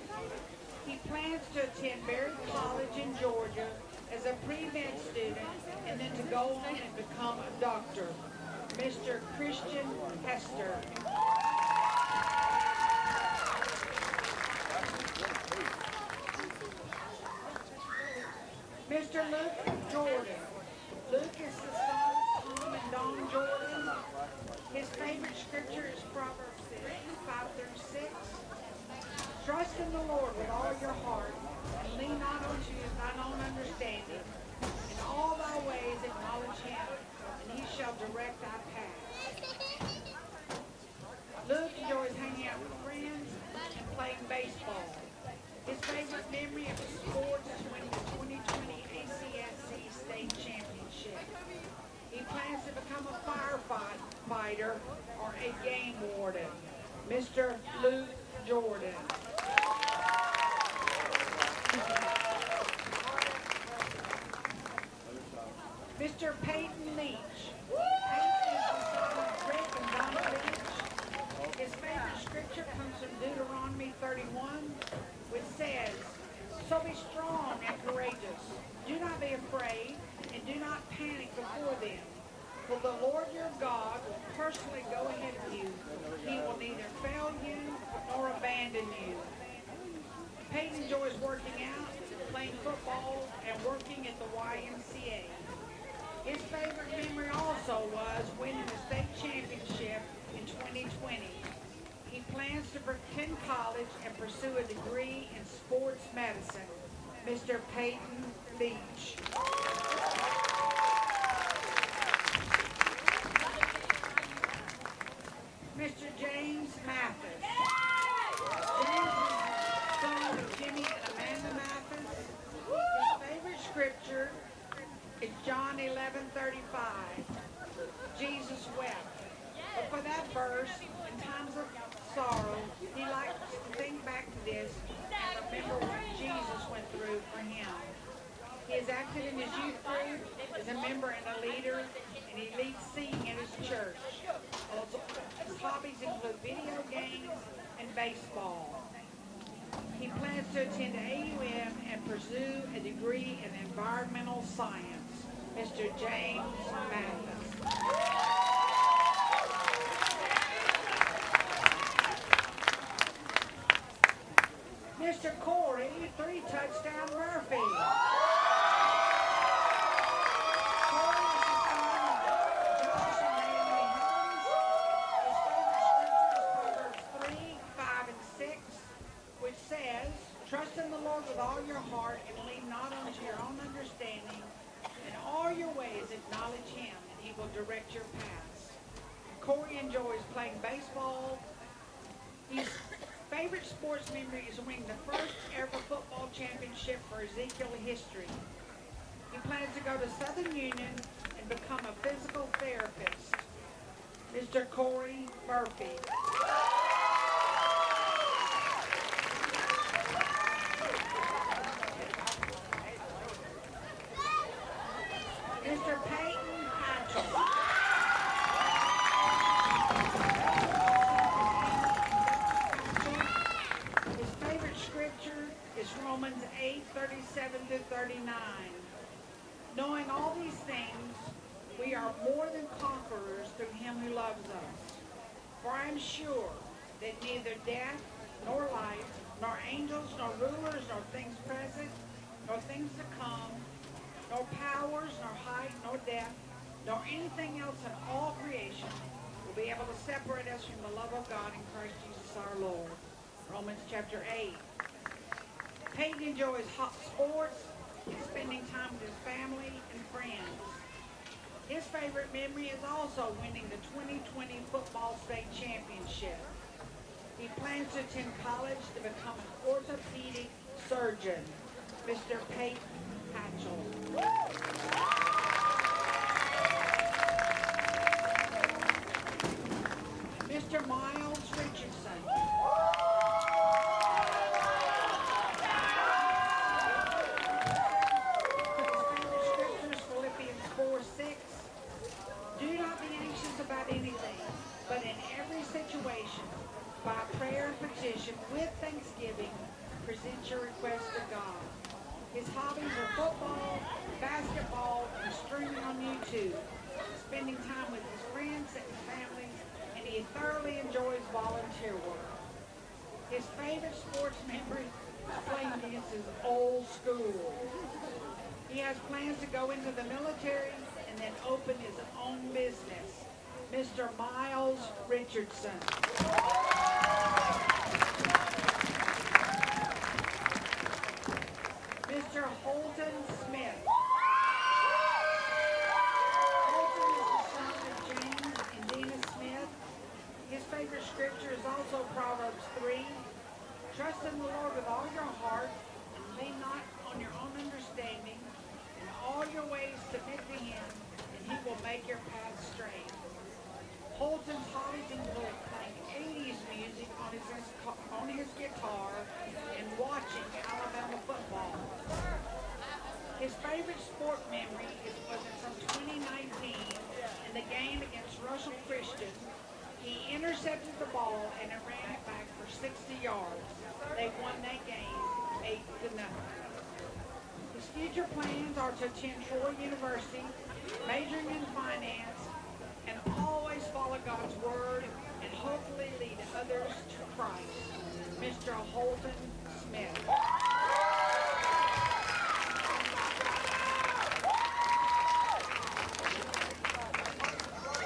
He plans to attend Barry College in Georgia as a pre-med student and then to go on and become a doctor. Mr. Christian Hester. Mr. Luke Jordan. Luke is the son of Tom and Dawn Jordan. His favorite scripture is Proverbs 5:6. Trust in the Lord with all your heart, and lean not unto thine own understanding. In all thy ways acknowledge him, and he shall direct thy become a firefighter or a game warden. Mr. Luke Jordan. Mr. Peyton Leach. Peyton is the son of Rick and Donna Leach. His favorite scripture comes from Deuteronomy 31, which says, "So be strong and courageous. Do not be afraid, and do not panic before them. For the Lord your God will personally go ahead of you. He will neither fail you nor abandon you." Peyton enjoys working out, playing football, and working at the YMCA. His favorite memory also was winning the state championship in 2020. He plans to attend college and pursue a degree in sports medicine. Mr. Peyton Leach. Mr. James Mathis. James is the son of Jimmy and Amanda Mathis. His favorite scripture is John 11:35. Jesus wept. But for that verse, in times of sorrow, he likes to think back to this and remember what Jesus went through for him. He is active in his youth group, is a member and a leader, and he leads singing in his church. Also, his hobbies include video games and baseball. He plans to attend AUM and pursue a degree in environmental science. Mr. James Mathis. Mr. Cory, 3-touchdown Murphy. Cory is the son of Josh and Naomi Holmes. His favorite scripture is Proverbs 3, 5, and 6, which says, "Trust in the Lord with all your heart and lean not unto your own understanding. In all your ways acknowledge him, and he will direct your paths." Cory enjoys playing baseball. His favorite sports memory is winning the first ever football championship for Ezekiel history. He plans to go to Southern Union and become a physical therapist. Mr. Cory Murphy. Mr. Peyton Hatchell. His favorite scripture is Romans 8:37-39. Knowing all these things, we are more than conquerors through him who loves us. For I am sure that neither death, nor life, nor angels, nor rulers, nor things present, nor things to come, nor powers, nor height, nor depth, nor anything else in all creation will be able to separate us from the love of God in Christ Jesus our Lord. Romans chapter 8. Peyton enjoys hot sports and spending time with his family and friends. His favorite memory is also winning the 2020 football state championship. He plans to attend college to become an orthopedic surgeon. Mr. Peyton Hatchell. Mr. Miles Richardson. His favorite scriptures, Philippians 4:6. Do not be anxious about anything, but in every situation, by prayer and petition, with thanksgiving, present your requests to God. His hobbies are football, basketball, and streaming on YouTube, spending time with his friends and family, and he thoroughly enjoys volunteer work. His favorite sports memory is playing against his old school. He has plans to go into the military and then open his own business. Mr. Miles Richardson. Mr. Holton Smith. Holton is the son of James and Dina Smith. His favorite scripture is also Proverbs 3. Trust in the Lord with all your heart and lean not on your own understanding. In all your ways submit to him, and he will make your path straight. on his guitar and watching Alabama football. His favorite sport memory was from 2019 in the game against Russell Christian. He intercepted the ball and it ran it back for 60 yards. They won that game 8-0. His future plans are to attend Troy University, majoring in finance, and always follow God's word and hopefully lead others to Christ. Mr. Holton Smith.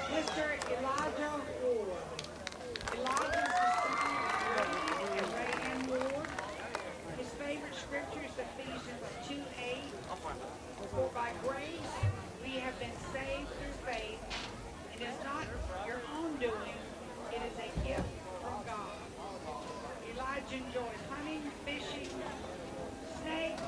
Mr. Elijah Ward. Elijah is the son of Ray and Rayanne Ward. His favorite scripture is Ephesians 2:8. For by grace we have been saved through faith. It is not your own doing. It is a gift from God. Elijah enjoys hunting, fishing, snakes,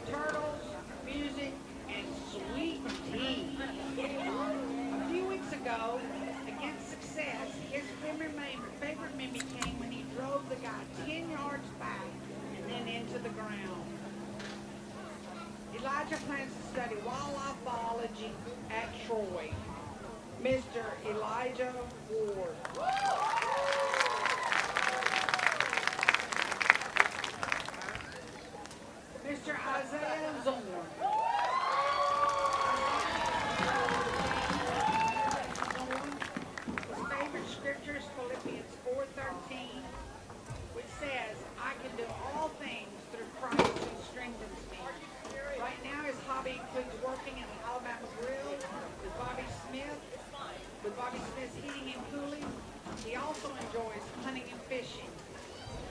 turtles, music, and sweet tea. A few weeks ago, against success, his favorite memory came when he drove the guy 10 yards back and then into the ground. Elijah plans to study wildlife biology at Troy. Mr. Elijah Ward. Mr. Isaiah Zorn. His favorite scripture is Philippians 4:13, which says, I can do all things through Christ who strengthens me. Right now, his hobby includes working in the Alabama Grill with Bobby Smith's Heating and Cooling. He also enjoys hunting and fishing.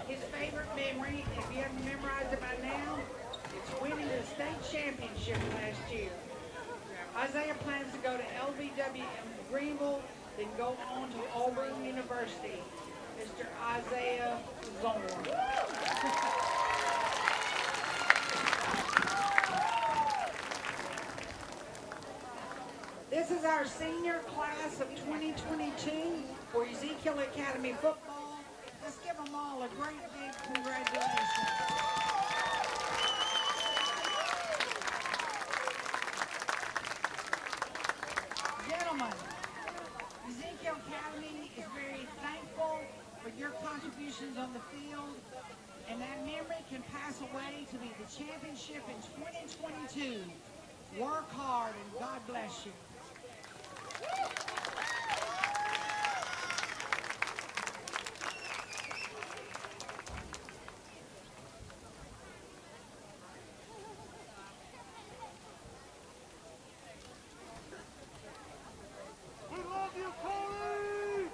His favorite memory, if you haven't memorized it by now, it's winning the state championship last year. Isaiah plans to go to LBW in Greenville, then go on to Auburn University. Mr. Isaiah Zorn. This is our senior class of 2022 for Ezekiel Academy football. Let's give them all a great big congratulations. Gentlemen, Ezekiel Academy is very thankful for your contributions on the field, and that memory can pass away to be the championship in 2022. Work hard and God bless you. We love you, Cory!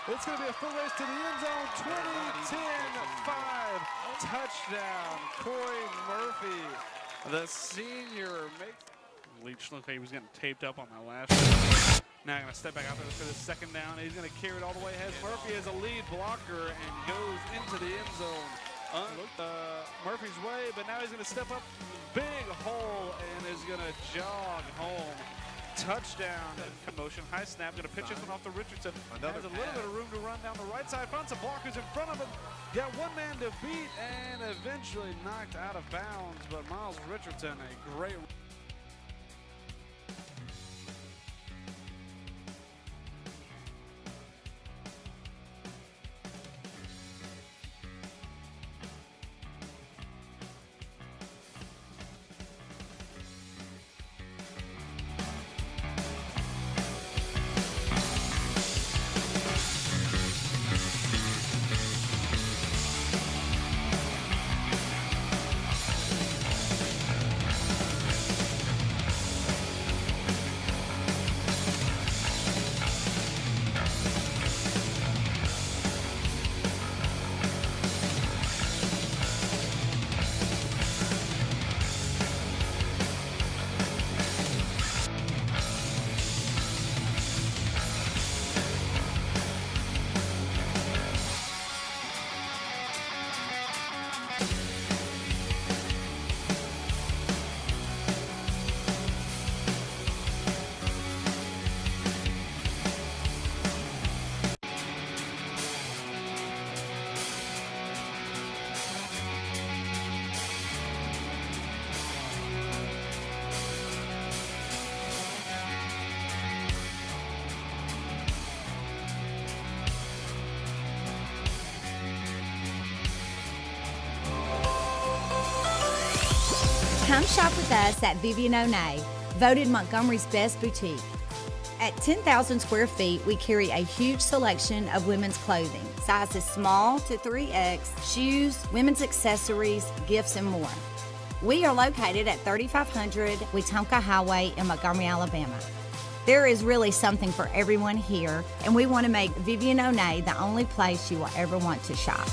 It's going to be a full race to the end zone. 20-10-5 touchdown. Cory Murphy, the senior, makes. Leach looked like he was getting taped up on that last one. Now going to step back out there for the second down. He's going to carry it all the way. Has Murphy as a lead blocker and goes into the end zone. Murphy's way, but now he's going to step up, big hole, and is going to jog home. Touchdown. Motion, high snap, going to pitch this one off to Richardson. Has a little bit of room to run down the right side. Finds some blockers in front of him. Got one man to beat and eventually knocked out of bounds. But Miles Richardson, a great. Come shop with us at Vivian O'Neill, voted Montgomery's best boutique. At 10,000 square feet, we carry a huge selection of women's clothing, sizes small to 3X, shoes, women's accessories, gifts, and more. We are located at 3500 Wetumpka Highway in Montgomery, Alabama. There is really something for everyone here, and we want to make Vivian O'Neill the only place you will ever want to shop.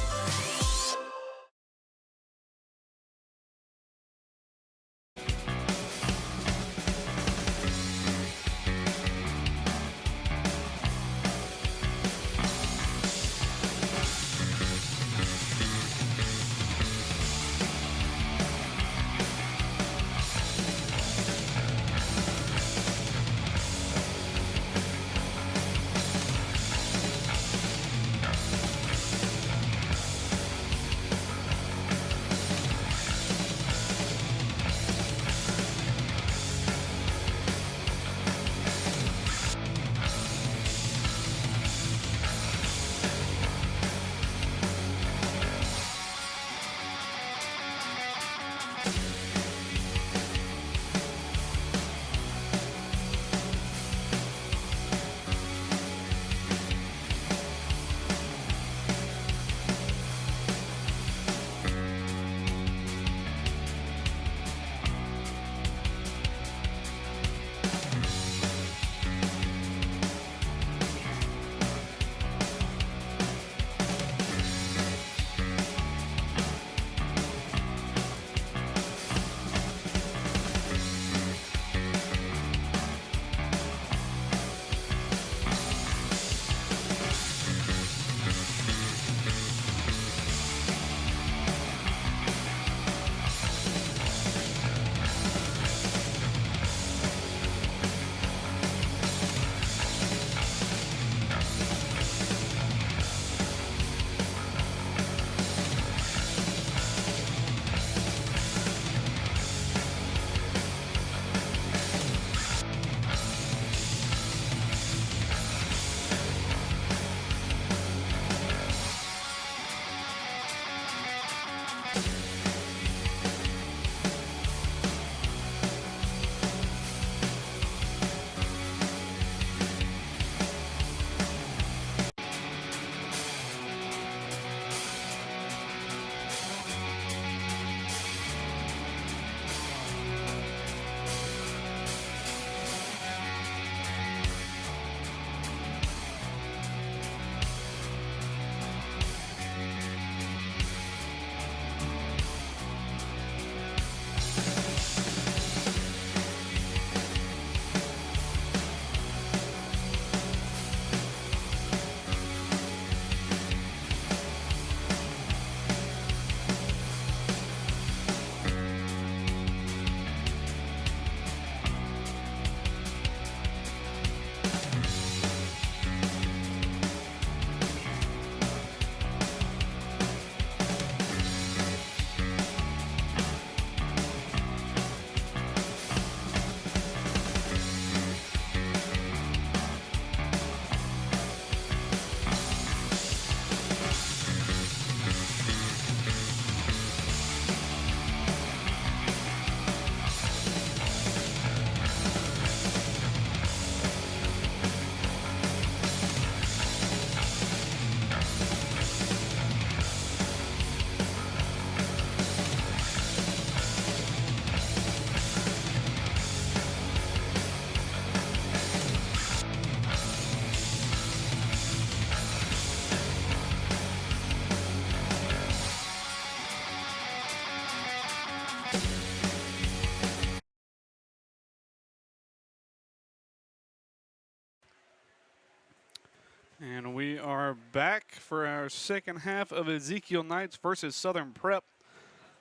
are back for our second half of Ezekiel Knights versus Southern Prep.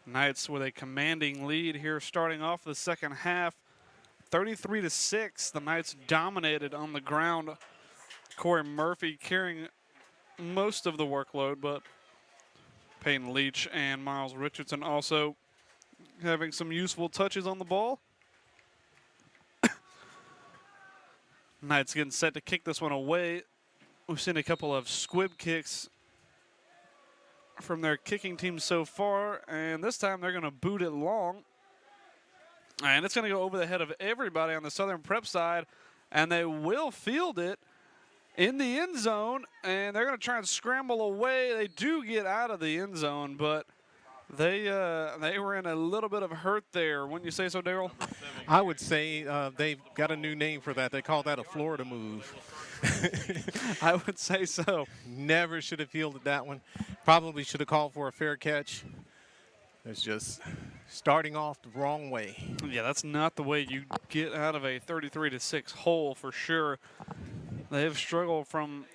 Knights with a commanding lead here starting off the second half. 33-6, the Knights dominated on the ground. Cory Murphy carrying most of the workload, but Peyton Leach and Miles Richardson also having some useful touches on the ball. Knights getting set to kick this one away. We've seen a couple of squib kicks from their kicking team so far, and this time they're going to boot it long. And it's going to go over the head of everybody on the Southern Prep side, and they will field it in the end zone, and they're going to try and scramble away. They do get out of the end zone, but they were in a little bit of hurt there. Wouldn't you say so, Daryl? I would say they've got a new name for that. They call that a Florida move. I would say so. Never should have fielded that one. Probably should have called for a fair catch. It's just starting off the wrong way. Yeah, that's not the way you get out of a 33-6 hole for sure. They've struggled from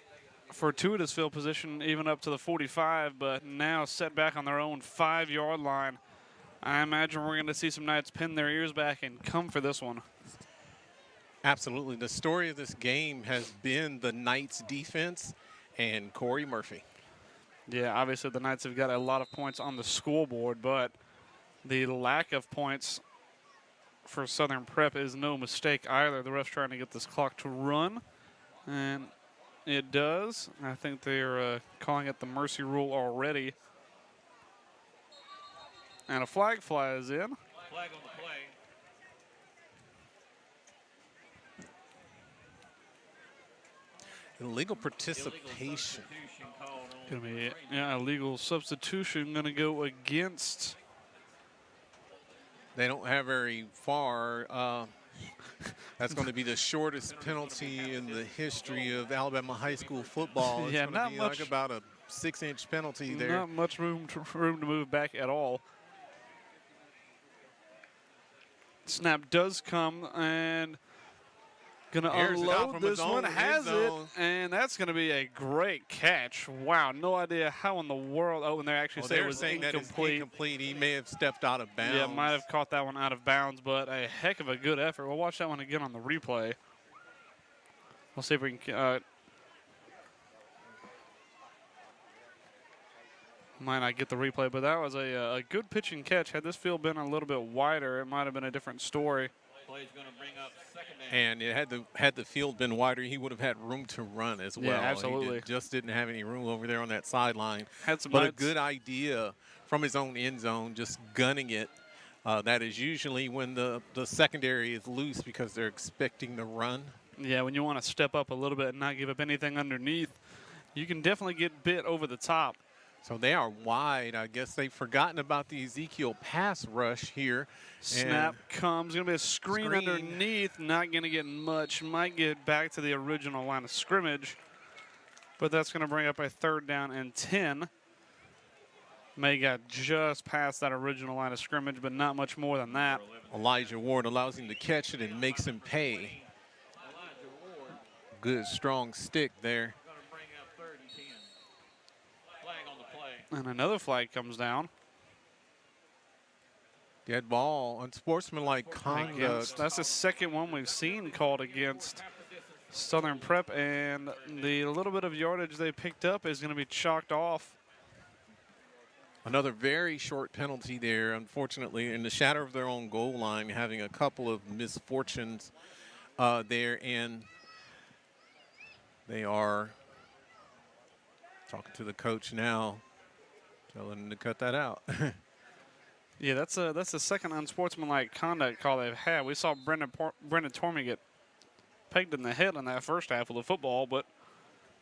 fortuitous field position even up to the 45, but now set back on their own 5-yard line. I imagine we're going to see some Knights pin their ears back and come for this one. Absolutely. The story of this game has been the Knights defense and Cory Murphy. Yeah, obviously the Knights have got a lot of points on the scoreboard, but the lack of points for Southern Prep is no mistake either. The refs trying to get this clock to run, and it does. I think they're calling it the mercy rule already. And a flag flies in. Flag on the play. Illegal participation. Gonna be illegal substitution. Gonna go against. They don't have very far. That's going to be the shortest penalty in the history of Alabama high school football. It's Yeah, going to not be much. like about a 6-inch penalty there. Not much room to move back at all. Snap does come and gonna Airs it out unload from this his one. own end Has it, zone. and that's gonna be a great catch. Wow, no idea how in the world. Oh, and they actually say it They're was saying that it's incomplete. incomplete. He may have stepped out of bounds. Yeah, might have caught that one out of bounds, but a heck of a good effort. We'll watch that one again on the replay. We'll see if we can. Might not get the replay, but that was a good pitch and catch. Had this field been a little bit wider, it might have been a different story. Play's going to bring up second down. And it had the field been wider, he would have had room to run as well. Yeah, absolutely. He just didn't have any room over there on that sideline. Had some But a Knights- good idea from his own end zone, just gunning it. That is usually when the secondary is loose because they're expecting the run. Yeah, when you want to step up a little bit and not give up anything underneath, you can definitely get bit over the top. So they are wide. I guess they've forgotten about the Ezekiel pass rush here. Snap comes. Going to be a screen underneath. Not going to get much. Might get back to the original line of scrimmage. But that's going to bring up a 3rd down and 10. May got just past that original line of scrimmage, but not much more than that. Elijah Ward allows him to catch it and makes him pay. Good, strong stick there. Going to bring up 3rd and 10. Flag on the play. And another flag comes down. Dead ball, unsportsmanlike conduct. That's the second one we've seen called against Southern Prep, and the little bit of yardage they picked up is going to be chalked off. Another very short penalty there, unfortunately, in the shadow of their own goal line, having a couple of misfortunes there, and they are talking to the coach now, telling him to cut that out. Yeah, that's the second unsportsmanlike conduct call they've had. We saw Brendan Tormey get pegged in the head in that first half of the football, but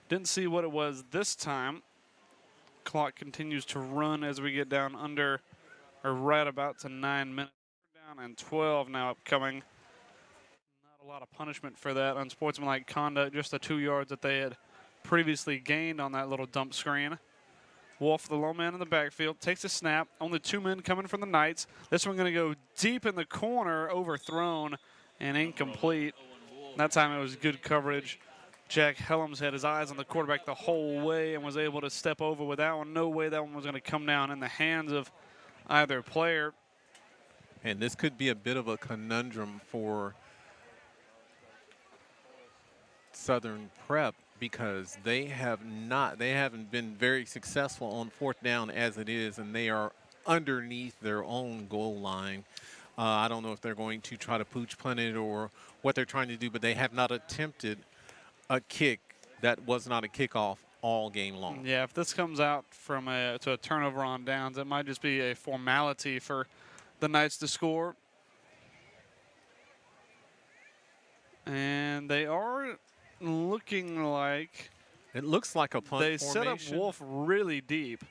didn't see what it was this time. Clock continues to run as we get down under, or right about to 9 minutes. Down and 12 now upcoming. Not a lot of punishment for that unsportsmanlike conduct, just the 2 yards that they had previously gained on that little dump screen. Wolf, the low man in the backfield, takes a snap. Only 2 men coming from the Knights. This one going to go deep in the corner, overthrown and incomplete. That time it was good coverage Jack Helms had his eyes on the quarterback the whole way and was able to step over with that one. No way that one was going to come down in the hands of either player. And this could be a bit of a conundrum for Southern Prep because they haven't been very successful on fourth down as it is, and they are underneath their own goal line. I don't know if they're going to try to pooch punt it or what they're trying to do, but they have not attempted a kick that was not a kickoff all game long. Yeah, if this comes out from to a turnover on downs, it might just be a formality for the Knights to score. And they are looking like it looks like a punt they formation. set up Wolf really deep.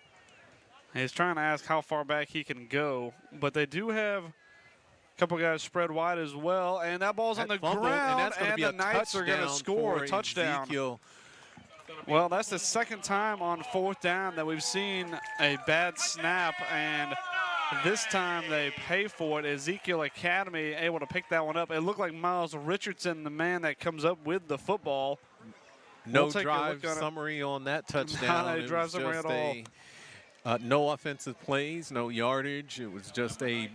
He's trying to ask how far back he can go, but they do have a couple guys spread wide as well, and that ball's on the fumbled, ground, and the Knights are going to score a touchdown. Ezekiel. Well, that's the second time on fourth down that we've seen a bad snap, and this time they pay for it. Ezekiel Academy able to pick that one up. It looked like Miles Richardson, the man that comes up with the football. No drive summary on that touchdown. Not a drive summary at all. No offensive plays, no yardage. It was just a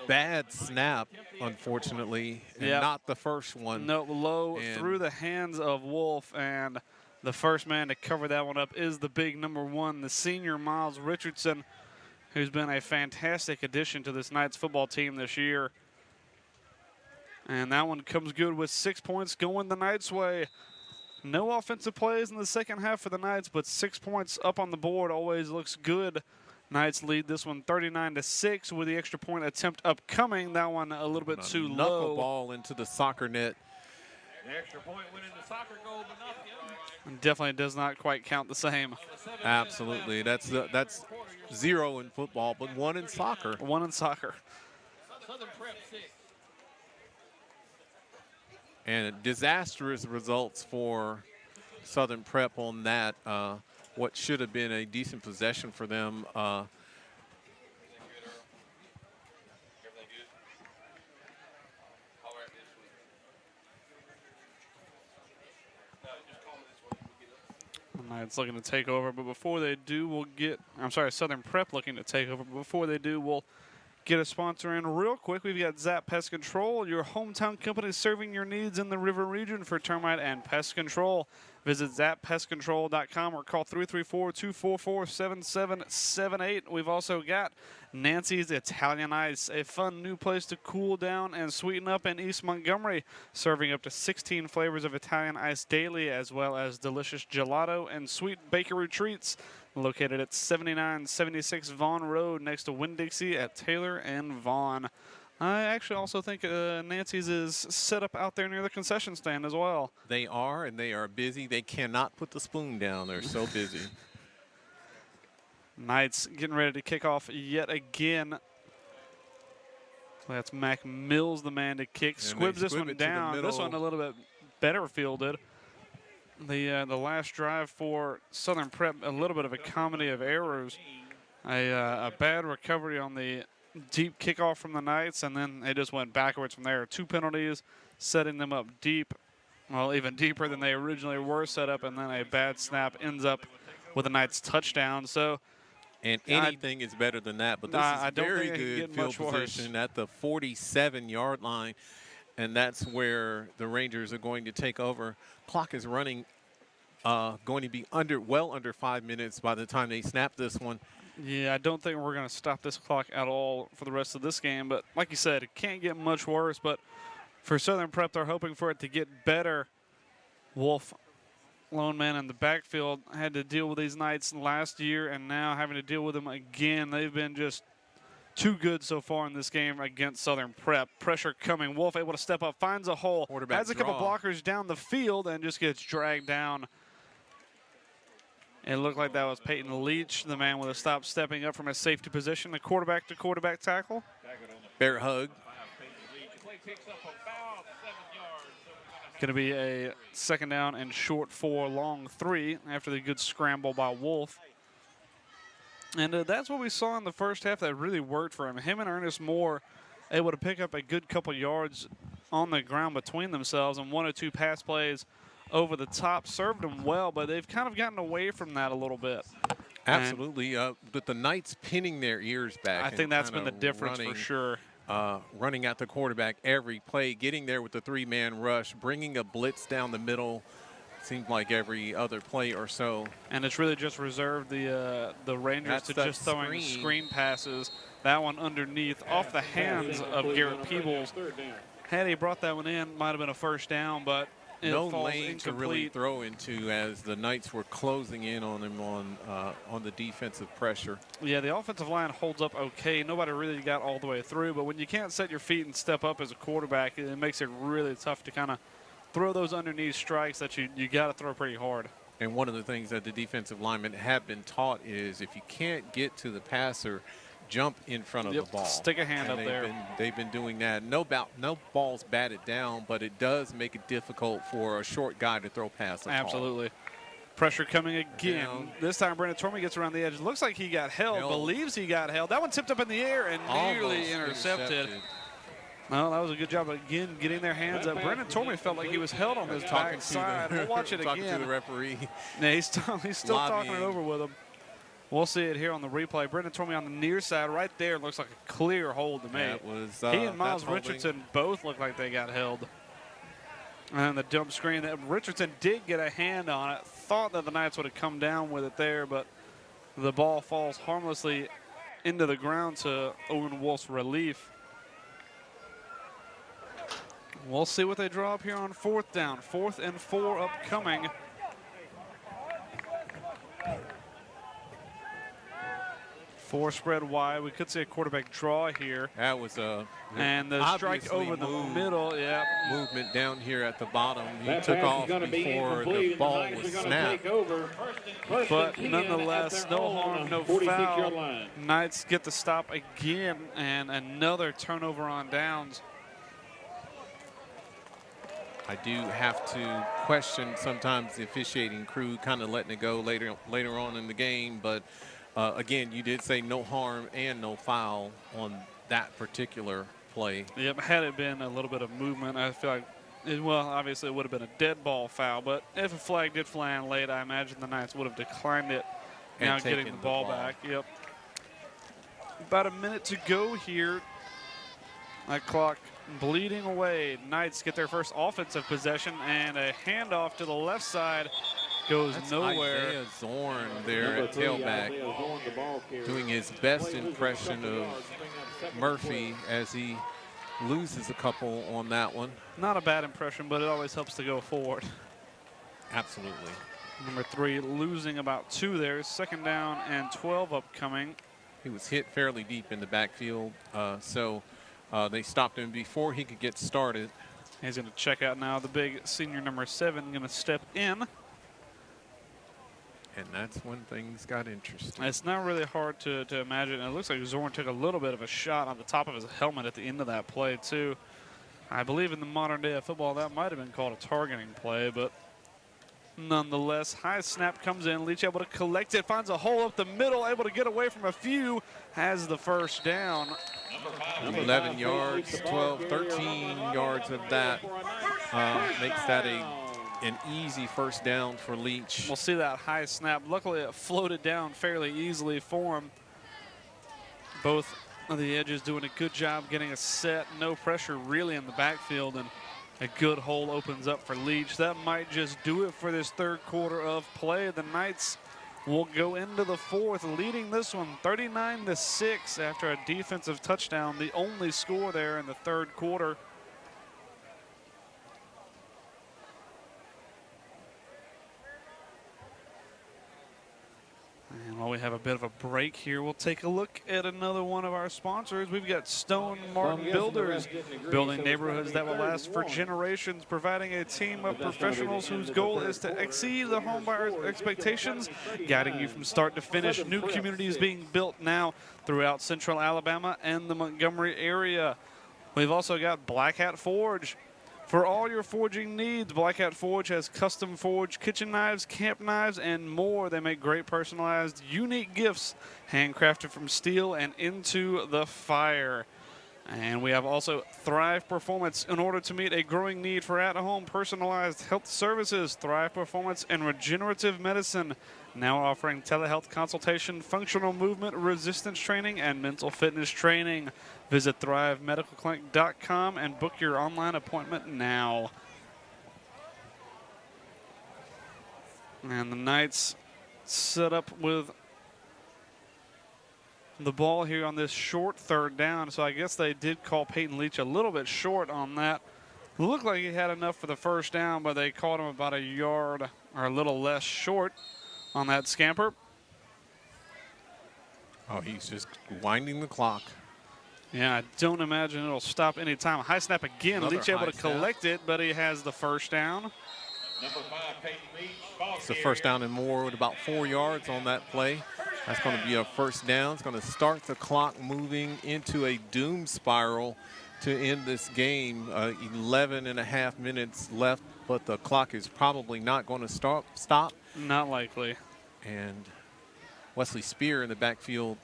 bad snap, unfortunately, and not the first one. No, low through the hands of Wolf, and the first man to cover that one up is the big number 1, the senior Miles Richardson, who's been a fantastic addition to this Knights football team this year. And that one comes good with 6 points going the Knights' way. No offensive plays in the second half for the Knights, but 6 points up on the board always looks good. Knights lead this one 39-6 with the extra point attempt upcoming. That one a little bit too low. Knuckleball into the soccer net. The extra point went into soccer goal, but nothing. Definitely does not quite count the same. Absolutely. That's 0 in football, but 1 in soccer. 1 in soccer. Southern Prep 6. And disastrous results for Southern Prep on that. What should have been a decent possession for them. Knights looking to take over, but before they do, we'll get, Southern Prep looking to take over, but before they do, we'll get a sponsor in real quick. We've got Zap Pest Control, your hometown company serving your needs in the River region for termite and pest control. Visit zappestcontrol.com or call 334-244-7778. We've also got Nancy's Italian Ice, a fun new place to cool down and sweeten up in East Montgomery, serving up to 16 flavors of Italian ice daily, as well as delicious gelato and sweet bakery treats. Located at 7976 Vaughn Road next to Winn-Dixie at Taylor and Vaughn. I actually also think Nancy's is set up out there near the concession stand as well. They are, and they are busy. They cannot put the spoon down. They're so busy. Knights getting ready to kick off yet again. That's Mac Mills, the man to kick. Squibs this one down. This one a little bit better fielded. The last drive for Southern Prep, a little bit of a comedy of errors. A bad recovery on the deep kickoff from the Knights, and then they just went backwards from there. 2 penalties, setting them up deep, well, even deeper than they originally were set up, and then a bad snap ends up with a Knights touchdown. So, and anything is better than that, but this is very good field position at the 47-yard line, and that's where the Rangers are going to take over. Clock is running, going to be well under 5 minutes by the time they snap this one. Yeah, I don't think we're going to stop this clock at all for the rest of this game. But like you said, it can't get much worse. But for Southern Prep, they're hoping for it to get better. Wolf, lone man in the backfield, had to deal with these Knights last year, and now having to deal with them again. They've been just too good so far in this game against Southern Prep. Pressure coming. Wolf able to step up, finds a hole, has a couple blockers down the field, and just gets dragged down. It looked like that was Peyton Leach, the man with a stop stepping up from a safety position, the quarterback-to-quarterback tackle. Bear hug. Going to be a second down and short for long 3 after the good scramble by Wolf. And that's what we saw in the first half that really worked for him. Him and Ernest Moore able to pick up a good couple yards on the ground between themselves, and 1 or 2 pass plays over the top, served them well, but they've kind of gotten away from that a little bit. Absolutely. With the Knights pinning their ears back. I think that's been the kinda difference for sure. Running at the quarterback every play, getting there with the three-man rush, bringing a blitz down the middle. Seemed like every other play or so. And it's really just reserved the Rangers to just throwing screen passes. That one underneath, off the hands of Garrett Peebles. Had he brought that one in, might have been a first down, but it no falls lane incomplete. to really throw into as the Knights were closing in on him on the defensive pressure. Yeah, the offensive line holds up okay. Nobody really got all the way through, but when you can't set your feet and step up as a quarterback, it makes it really tough to kind of throw those underneath strikes that you got to throw pretty hard. And one of the things that the defensive linemen have been taught is if you can't get to the passer, jump in front of the ball. Stick a hand up there. They've been doing that. No balls batted down, but it does make it difficult for a short guy to throw past the ball. Absolutely. Pressure coming again. Down. This time Brandon Tormey gets around the edge. Looks like he got held, believes he got held. That one tipped up in the air and nearly intercepted. Well, that was a good job again getting their hands up. Brandon Tormey felt like he was held on his back side. We'll watch it again. Talking to the referee. Yeah, he's still talking it over with him. We'll see it here on the replay. Brendan Tormey on the near side right there looks like a clear hold to me. That was, he and Miles Richardson both look like they got held. And the dump screen, that Richardson did get a hand on it. Thought that the Knights would have come down with it there, but the ball falls harmlessly into the ground to Owen Wolf's relief. We'll see what they draw up here on fourth down. 4th and 4 upcoming. Four spread wide. We could see a quarterback draw here. That was a and the strike over the middle. Yeah, movement down here at the bottom. He took off before the ball was snapped. But nonetheless, no harm, no foul. Knights get the stop again, and another turnover on downs. I do have to question sometimes the officiating crew kind of letting it go later on in the game, but again, you did say no harm and no foul on that particular play. Yep, had it been a little bit of movement, I feel like, well, obviously it would have been a dead ball foul, but if a flag did fly in late, I imagine the Knights would have declined it. Now getting the ball back. Yep. About a minute to go here. That clock bleeding away. Knights get their first offensive possession, and a handoff to the left side goes nowhere. Isaiah Zorn there at tailback, doing his best impression of Murphy as he loses a couple on that one. Not a bad impression, but it always helps to go forward. Absolutely. Number 3 losing about 2 there. 2nd down and 12 upcoming. He was hit fairly deep in the backfield, so they stopped him before he could get started. He's going to check out now. The big senior number 7 going to step in. And that's when things got interesting. It's not really hard to imagine. It looks like Zorn took a little bit of a shot on the top of his helmet at the end of that play, too. I believe in the modern day of football, that might have been called a targeting play, but nonetheless, high snap comes in. Leach able to collect it, finds a hole up the middle, able to get away from a few, has the first down. 11 yards, 12, 13 yards of that makes that an easy first down for Leach. We'll see that high snap. Luckily, it floated down fairly easily for him. Both of the edges doing a good job getting a set. No pressure really in the backfield, and a good hole opens up for Leach. That might just do it for this third quarter of play. The Knights will go into the 4th, leading this one 39-6 after a defensive touchdown, the only score there in the third quarter. And while we have a bit of a break here, we'll take a look at another one of our sponsors. We've got Stone Martin Builders, building neighborhoods that will last for generations, providing a team of professionals whose goal is to exceed the home buyer's expectations, guiding you from start to finish. New communities being built now throughout central Alabama and the Montgomery area. We've also got Black Hat Forge. For all your forging needs, Black Hat Forge has custom forged kitchen knives, camp knives, and more. They make great personalized, unique gifts, handcrafted from steel and into the fire. And we have also Thrive Performance. In order to meet a growing need for at-home personalized health services, Thrive Performance and Regenerative Medicine now offering telehealth consultation, functional movement, resistance training, and mental fitness training. Visit ThriveMedicalClinic.com and book your online appointment now. And the Knights set up with the ball here on this short third down, so I guess they did call Peyton Leach a little bit short on that. Looked like he had enough for the first down, but they called him about a yard or a little less short on that scamper. Oh, he's just winding the clock. Yeah, I don't imagine it'll stop any time. High snap again. Another Leach able high to collect it, but he has the first down. Number 5, Peyton Leach. Ball It's a carrier. first down and more with about 4 yards on that play. That's going to be a first down. It's going to start the clock moving into a doom spiral to end this game. 11 and a half minutes left, but the clock is probably not going to stop. Not likely. And Wesley Spear in the backfield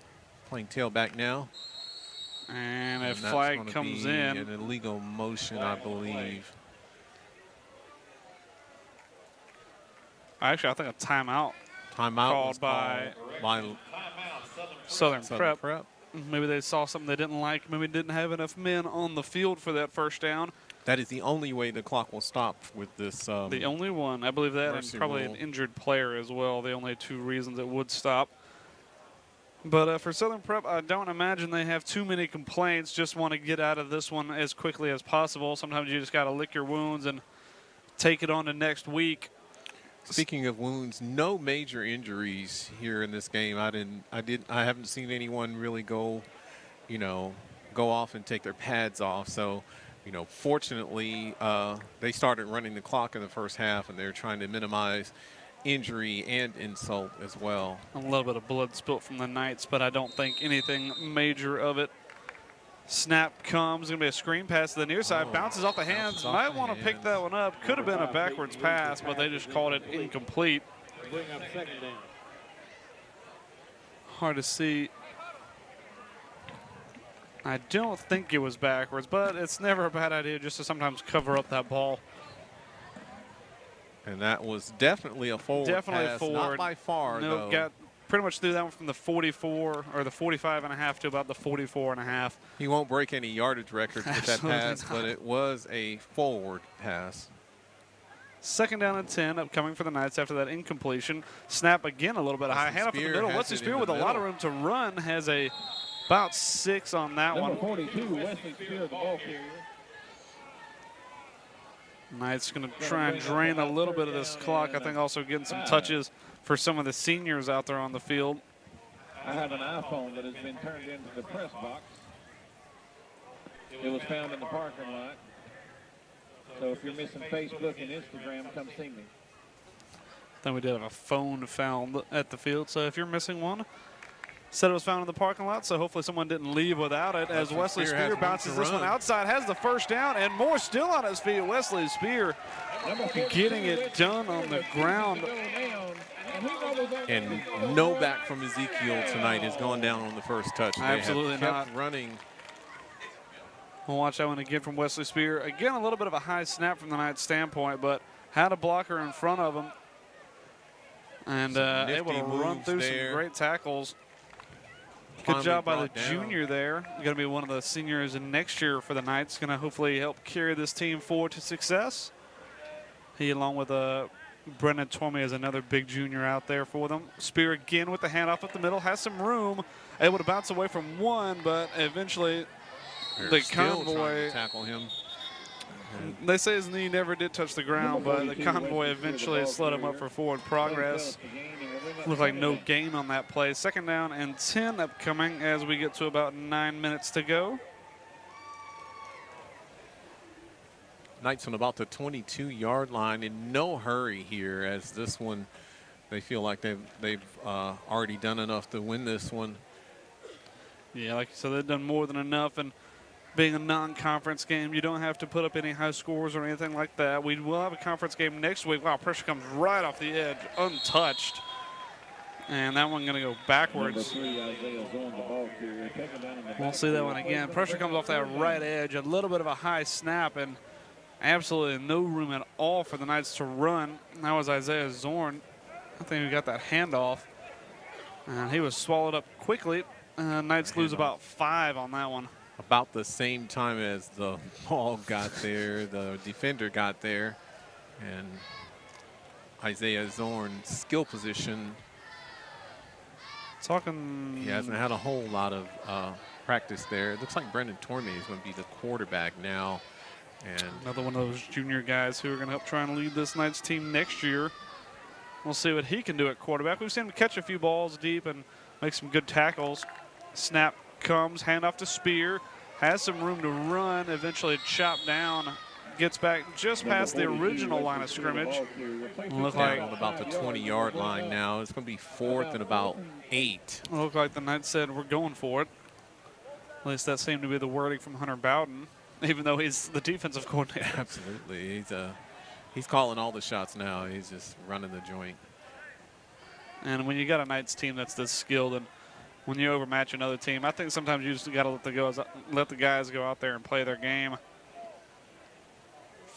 playing tailback now. And a And that's flag gonna comes be in. an illegal motion, I believe. Actually, I think a timeout Timeout Called was by by Timeout, Southern Southern Prep. Prep. Maybe they saw something they didn't like. Maybe didn't have enough men on the field for that first down. That is the only way the clock will stop with this. The only one, I believe that, and Mercy probably rule. an injured player as well. The only two reasons it would stop. But for Southern Prep, I don't imagine they have too many complaints. Just want to get out of this one as quickly as possible. Sometimes you just got to lick your wounds and take it on to next week. Speaking of wounds, no major injuries here in this game. I haven't seen anyone really go off and take their pads off. So, fortunately, they started running the clock in the first half, and they're trying to minimize injury and insult as well. A little bit of blood spilt from the Knights, but I don't think anything major of it. Snap comes, going to be a screen pass to the near side, bounces off the hands. Bounces off Might the want to pick hands. that one up. Could have been a backwards pass, but they just called it incomplete. bring up second down. Hard to see. I don't think it was backwards, but it's never a bad idea just to sometimes cover up that ball. And that was definitely a forward Definitely pass. forward. Not by far, No, though. got pretty much threw that one from the 44 or the 45 and a half to about the 44 and a half. He won't break any yardage records with that Absolutely pass, not. but it was a forward pass. Second down and 10 upcoming for the Knights after that incompletion. Snap again a little bit high. Hand up in the Spear middle. has Wesley it in Spear the with a lot of middle. room to run. Has about 6 on that Number one. 42, Wesley Spear, the ball carrier. Knights going to try and drain a little bit of this clock. I think also getting some touches for some of the seniors out there on the field. I have an iPhone that has been turned into the press box. It was found in the parking lot. So if you're missing Facebook and Instagram, come see me. Then we did have a phone found at the field. So if you're missing one, said it was found in the parking lot. So hopefully someone didn't leave without it. As Wesley Wesley Spear has Spear room bounces to this one run. outside, has the first down, and more still on his feet. Wesley Spear getting it done on the ground. And no back from Ezekiel tonight has gone down on the first touch. They have Absolutely kept not. running. We'll watch that one again from Wesley Spear. Again, a little bit of a high snap from the Knights' standpoint, but had a blocker in front of him. And Some able to nifty run moves through there. some great tackles. Good Finally job by the brought down. junior there. Going to be one of the seniors in next year for the Knights. Going to hopefully help carry this team forward to success. He, along with Brennan Tormey, is another big junior out there for them. Spear again with the handoff up the middle. Has some room. Able to bounce away from one, but eventually They're the still trying convoy. to tackle him. They say his knee never did touch the ground, but the convoy eventually slid him up for forward progress. Looked like no gain on that play. Second down and 10 upcoming as we get to about 9 minutes to go. Knights on about the 22-yard line, in no hurry here, as this one, they feel like they've already done enough to win this one. Yeah, like you said, they've done more than enough. And being a non-conference game, you don't have to put up any high scores or anything like that. We will have a conference game next week. Wow, pressure comes right off the edge, untouched. And that one going to go Number backwards. 3, Isaiah Zorn, the ball carrier. Taken down in We'll see that one again. Pressure comes off that right edge, a little bit of a high snap, and absolutely no room at all for the Knights to run. That was Isaiah Zorn. I think we got that handoff. And he was swallowed up quickly. Knights lose about 5 on that one. About the same time as the ball got there, the defender got there, and Isaiah Zorn's skill position. He hasn't had a whole lot of practice there. It looks like Brendan Tormey is going to be the quarterback now. And another one of those junior guys who are going to help try and lead this Knights team next year. We'll see what he can do at quarterback. We've seen him catch a few balls deep and make some good tackles. Snap comes, handoff to Spear. Has some room to run, eventually chopped down. Gets back just past the original line of scrimmage. Look like on about the 20-yard line now. It's going to be 4th and about 8. Look like the Knights said we're going for it. At least that seemed to be the wording from Hunter Bowden, even though he's the defensive coordinator. Absolutely. He's calling all the shots now. He's just running the joint. And when you got a Knights team that's this skilled, and when you overmatch another team, I think sometimes you just got to let the guys go out there and play their game.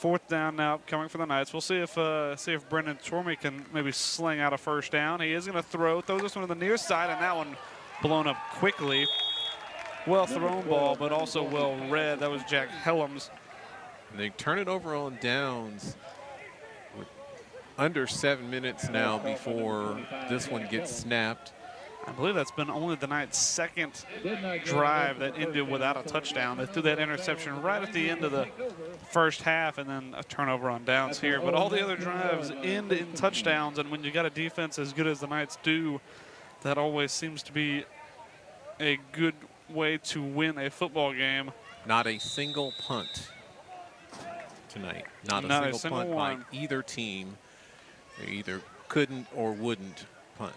4th down now coming for the Knights. We'll see if Brendan Tormey can maybe sling out a first down. He is going to throws this one to the near side, and that one blown up quickly. Well thrown ball, but also well read. That was Jack Helms. And they turn it over on downs with under 7 minutes now before this one gets snapped. I believe that's been only the Knights' second drive that ended without a touchdown. They threw that interception right at the end of the first half, and then a turnover on downs here. But all the other drives end in touchdowns, and when you got a defense as good as the Knights do, that always seems to be a good way to win a football game. Not a single punt tonight. Not a single punt by either team. They either couldn't or wouldn't punt.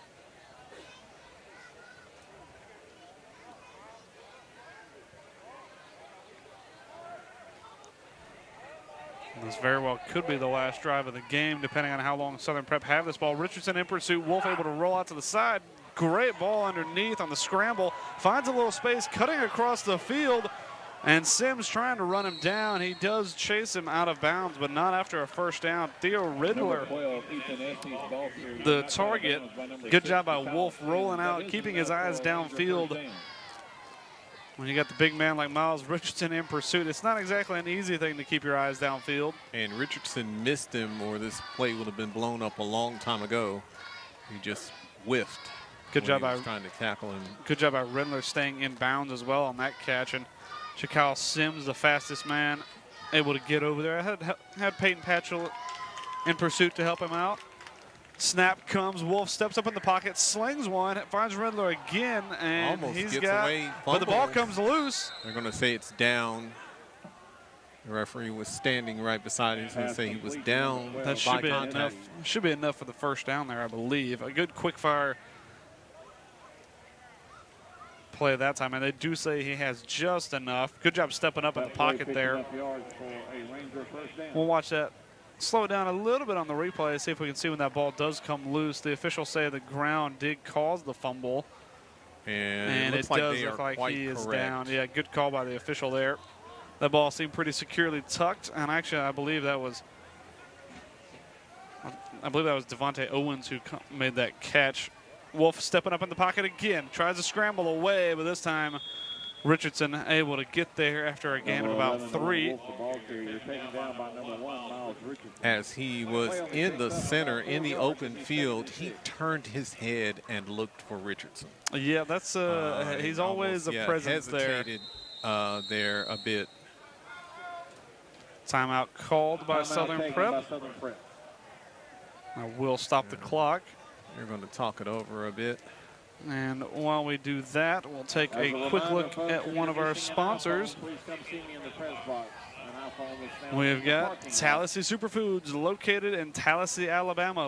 This very well could be the last drive of the game, depending on how long Southern Prep have this ball. Richardson in pursuit. Wolf able to roll out to the side. Great ball underneath on the scramble. Finds a little space, cutting across the field. And Sims trying to run him down. He does chase him out of bounds, but not after a first down. Theo Riddler, the target. Good job by Wolf rolling out, keeping his eyes downfield. When you got the big man like Miles Richardson in pursuit, it's not exactly an easy thing to keep your eyes downfield. And Richardson missed him, or this play would have been blown up a long time ago. He just whiffed. Good job by trying to tackle him. Good job by Riddler staying in bounds as well on that catch. And Shakal Sims, the fastest man, able to get over there. I had Peyton Patchell in pursuit to help him out. Snap comes, Wolf steps up in the pocket, slings one, finds Riddler again, and almost he's gets got, away, but the ball comes loose. They're going to say it's down. The referee was standing right beside him. He's going to say he was down. That should be enough. Should be enough for the first down there, I believe. A good quick fire play that time, and they do say he has just enough. Good job stepping up in the pocket there. We'll watch that. Slow it down a little bit on the replay, see if we can see when that ball does come loose. The officials say the ground did cause the fumble. And it does look like he is down. Yeah, good call by the official there. That ball seemed pretty securely tucked, and actually I believe that was Devontae Owens who made that catch. Wolf stepping up in the pocket again, tries to scramble away, but this time Richardson able to get there after a gain of about 3. As he was in the center, in the open field, he turned his head and looked for Richardson. Yeah, that's he's always a presence there. Hesitated there a bit. Timeout called by Southern Prep. I will stop the clock. You're going to talk it over a bit. And while we do that, we'll take a quick look at one of our sponsors. We've got Tallahassee Superfoods, located in Tallahassee, Alabama.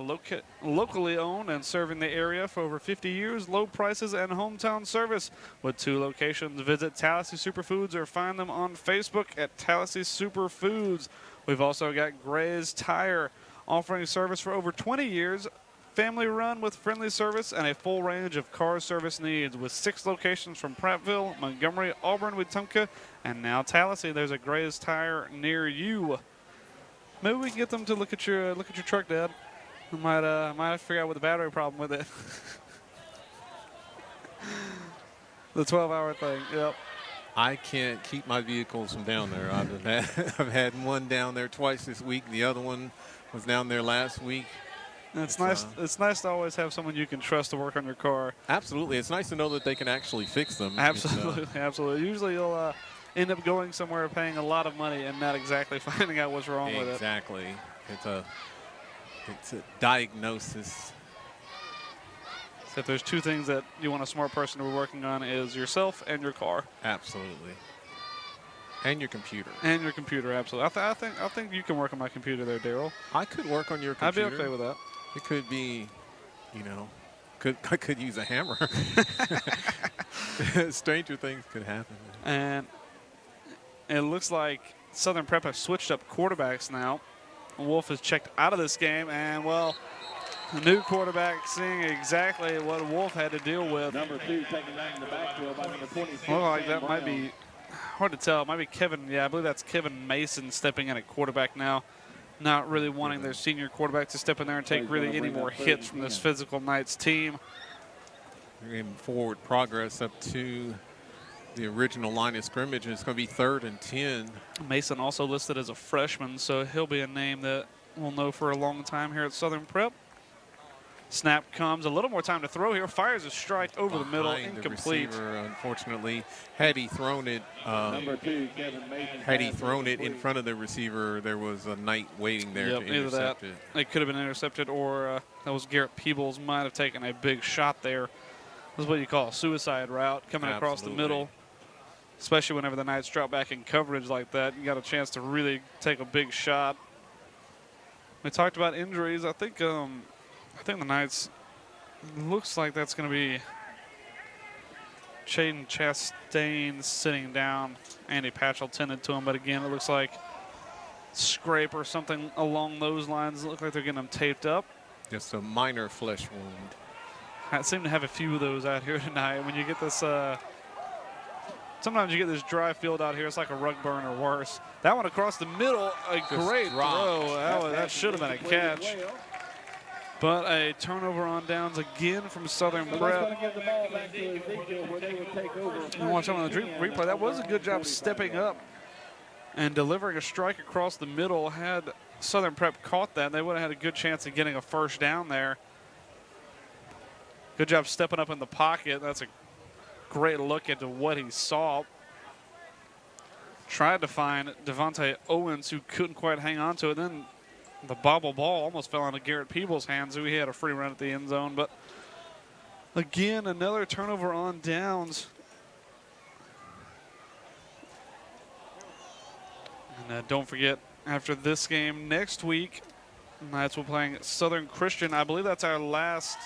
Locally owned and serving the area for over 50 years. Low prices and hometown service. With 2 locations, visit Tallahassee Superfoods or find them on Facebook at Tallahassee Superfoods. We've also got Gray's Tire, offering service for over 20 years. family run with friendly service and a full range of car service needs with 6 locations from Prattville, Montgomery, Auburn, Wetumpka, and now Tallahassee. There's a Gray's Tire near you. Maybe we can get them to look at your truck, Dad. I might have to figure out what the battery problem with it. The 12-hour thing. Yep. I can't keep my vehicles from down there. I've had one down there twice this week. The other one was down there last week. And it's nice. It's nice to always have someone you can trust to work on your car. Absolutely, it's nice to know that they can actually fix them. Absolutely, absolutely. Usually, you'll end up going somewhere paying a lot of money and not exactly finding out what's wrong with it. Exactly. It's a diagnosis. So if there's 2 things that you want a smart person to be working on is yourself and your car. Absolutely. And your computer. And your computer, absolutely. I think you can work on my computer there, Daryl. I could work on your computer. I'd be okay with that. It could be, I could use a hammer. Stranger things could happen. And it looks like Southern Prep have switched up quarterbacks now. Wolf is checked out of this game, and, well, the new quarterback seeing exactly what Wolf had to deal with. Number 2 taking back in the backfield by number 26. Well, like that might be hard to tell. It might be Kevin. Yeah, I believe that's Kevin Mason stepping in at quarterback now. Not really wanting their senior quarterback to step in there and take really any more hits from this physical Knights team. They're getting forward progress up to the original line of scrimmage, and it's going to be 3rd and 10. Mason also listed as a freshman, so he'll be a name that we'll know for a long time here at Southern Prep. Snap comes, a little more time to throw here. Fires a strike over the middle, incomplete. The receiver, unfortunately, had he thrown it, Number 2, Kevin Mason. had he thrown it in front of the receiver, there was a Knight waiting there to intercept it. It could have been intercepted, or that was Garrett Peebles might have taken a big shot there. This is what you call a suicide route coming across the middle, especially whenever the Knights drop back in coverage like that. You got a chance to really take a big shot. We talked about injuries. I think the Knights, looks like that's going to be Chaden Chastain sitting down. Andy Patchell tended to him, but again, it looks like scrape or something along those lines. It looks like they're getting him taped up. Just a minor flesh wound. I seem to have a few of those out here tonight. When you get this, sometimes you get this dry field out here. It's like a rug burn or worse. That one across the middle, a great throw. That should have been a catch. But a turnover on downs again from Southern Prep. And watch on the replay. That was a good job stepping up and delivering a strike across the middle. Had Southern Prep caught that, they would have had a good chance of getting a first down there. Good job stepping up in the pocket. That's a great look into what he saw. Tried to find Devontae Owens, who couldn't quite hang on to it. Then the bobble ball almost fell into Garrett Peebles' hands, who he had a free run at the end zone. But again, another turnover on downs. And don't forget, after this game next week, Knights will be playing Southern Christian. I believe that's our last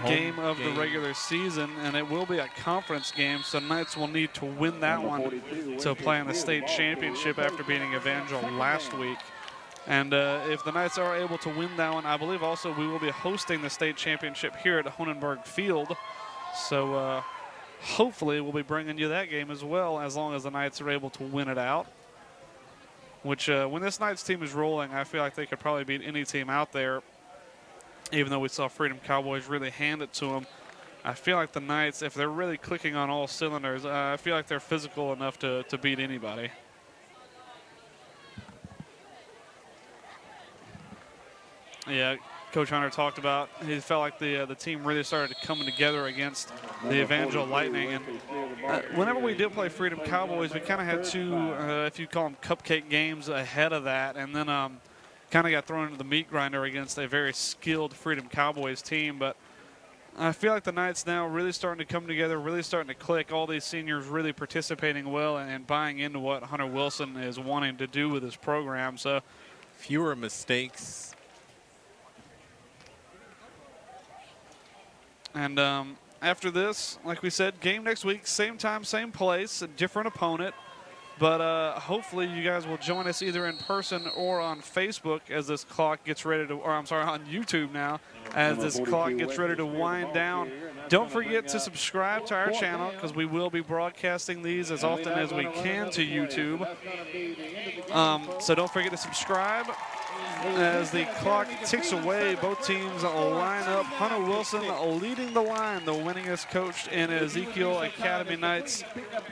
game of the regular season, and it will be a conference game, so Knights will need to win that one to play in the state championship after beating Evangel last week. And if the Knights are able to win that one, I believe also we will be hosting the state championship here at Honenberg Field. So hopefully we'll be bringing you that game as well, as long as the Knights are able to win it out. Which, when this Knights team is rolling, I feel like they could probably beat any team out there. Even though we saw Freedom Cowboys really hand it to them, I feel like the Knights, if they're really clicking on all cylinders, I feel like they're physical enough to beat anybody. Yeah, Coach Hunter talked about he felt like the team really started coming together against the Evangel Lightning. And whenever we did play Freedom Cowboys, we kind of had two, if you call them cupcake games ahead of that, and then kind of got thrown into the meat grinder against a very skilled Freedom Cowboys team. But I feel like the Knights now really starting to come together, really starting to click. All these seniors really participating well and buying into what Hunter Wilson is wanting to do with his program. So fewer mistakes. And after this, like we said, game next week, same time, same place, a different opponent. But hopefully you guys will join us either in person or on Facebook as this clock gets ready to, or I'm sorry, on YouTube now, as this clock gets ready to wind down. Don't forget to subscribe to our channel because we will be broadcasting these as often as we can to YouTube. So don't forget to subscribe. As the clock ticks away, both teams line up. Hunter Wilson leading the line, the winningest coach in Ezekiel Academy Knights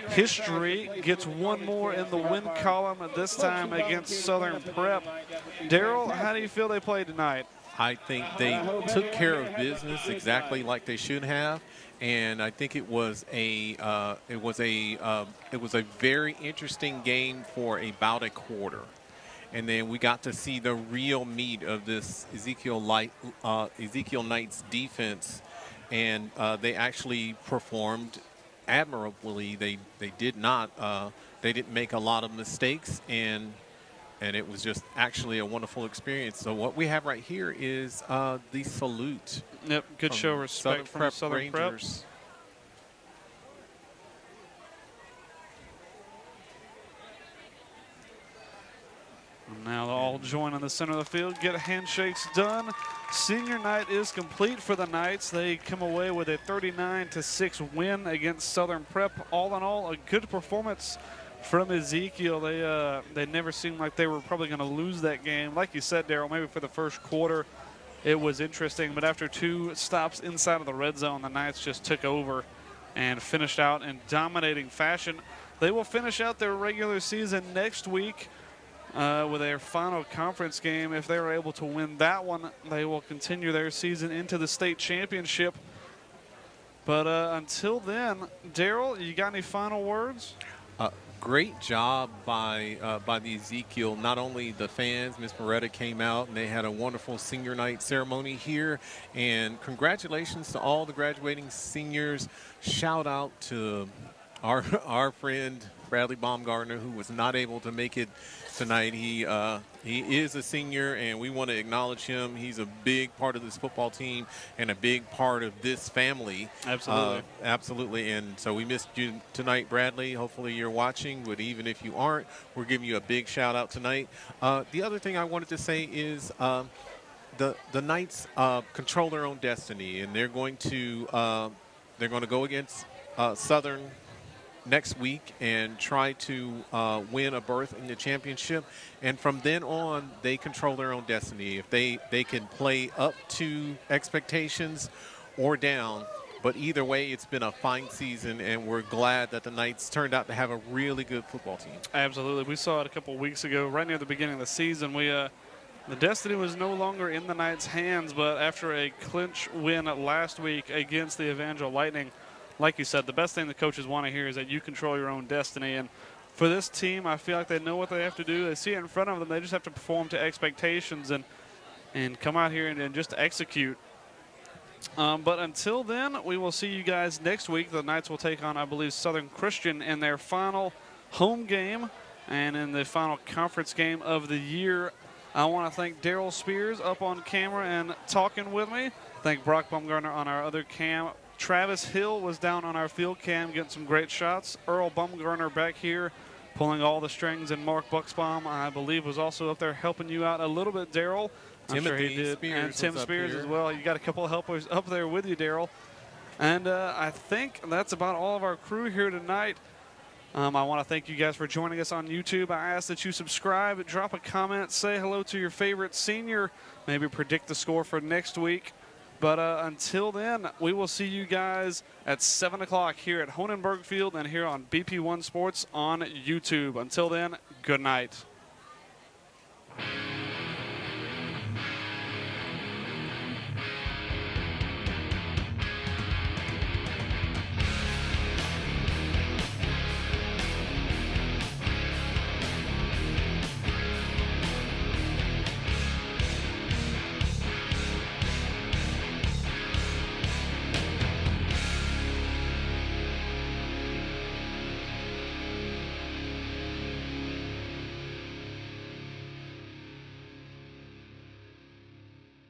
history, gets one more in the win column, this time against Southern Prep. Daryl, how do you feel they played tonight? I think they took care of business exactly like they should have, and I think it was a very interesting game for about a quarter. And then we got to see the real meat of this Ezekiel Knights defense, and they actually performed admirably. They didn't make a lot of mistakes, and it was just actually a wonderful experience. So what we have right here is the salute. Yep, good show of respect from Southern Prep. Now they'll all join in the center of the field, get handshakes done. Senior night is complete for the Knights. They come away with a 39-6 win against Southern Prep. All in all, a good performance from Ezekiel. They never seemed like they were probably going to lose that game. Like you said, Daryl, maybe for the first quarter it was interesting, but after 2 stops inside of the red zone, the Knights just took over and finished out in dominating fashion. They will finish out their regular season next week with their final conference game. If they're able to win that one, they will continue their season into the state championship. But until then, Daryl, you got any final words? Great job by the Ezekiel. Not only the fans, Miss Moretta came out and they had a wonderful senior night ceremony here. And congratulations to all the graduating seniors. Shout out to our friend Bradley Baumgartner, who was not able to make it tonight. He is a senior, and we want to acknowledge him. He's a big part of this football team and a big part of this family. Absolutely. Absolutely. And so we missed you tonight, Bradley. Hopefully you're watching, but even if you aren't, we're giving you a big shout out tonight. The other thing I wanted to say is the Knights control their own destiny, and they're going to go against Southern next week and try to win a berth in the championship. And from then on, they control their own destiny. If they can play up to expectations or down. But either way, it's been a fine season, and we're glad that the Knights turned out to have a really good football team. Absolutely. We saw it a couple weeks ago, right near the beginning of the season. The destiny was no longer in the Knights' hands, but after a clinch win last week against the Evangel Lightning, like you said, the best thing the coaches want to hear is that you control your own destiny. And for this team, I feel like they know what they have to do. They see it in front of them. They just have to perform to expectations and come out here and just execute. But until then, we will see you guys next week. The Knights will take on, I believe, Southern Christian in their final home game and in the final conference game of the year. I want to thank Daryl Spears up on camera and talking with me. Thank Brock Baumgartner on our other cam. Travis Hill was down on our field cam getting some great shots. Earl Baumgartner back here pulling all the strings, and Mark Bucksbaum, I believe, was also up there helping you out a little bit, Daryl. I'm sure he did. Spears and Tim Spears here as well. You got a couple of helpers up there with you, Daryl. And I think that's about all of our crew here tonight. I want to thank you guys for joining us on YouTube. I ask that you subscribe, drop a comment, say hello to your favorite senior, maybe predict the score for next week. But until then, we will see you guys at 7 o'clock here at Honenberg Field and here on BP1 Sports on YouTube. Until then, good night.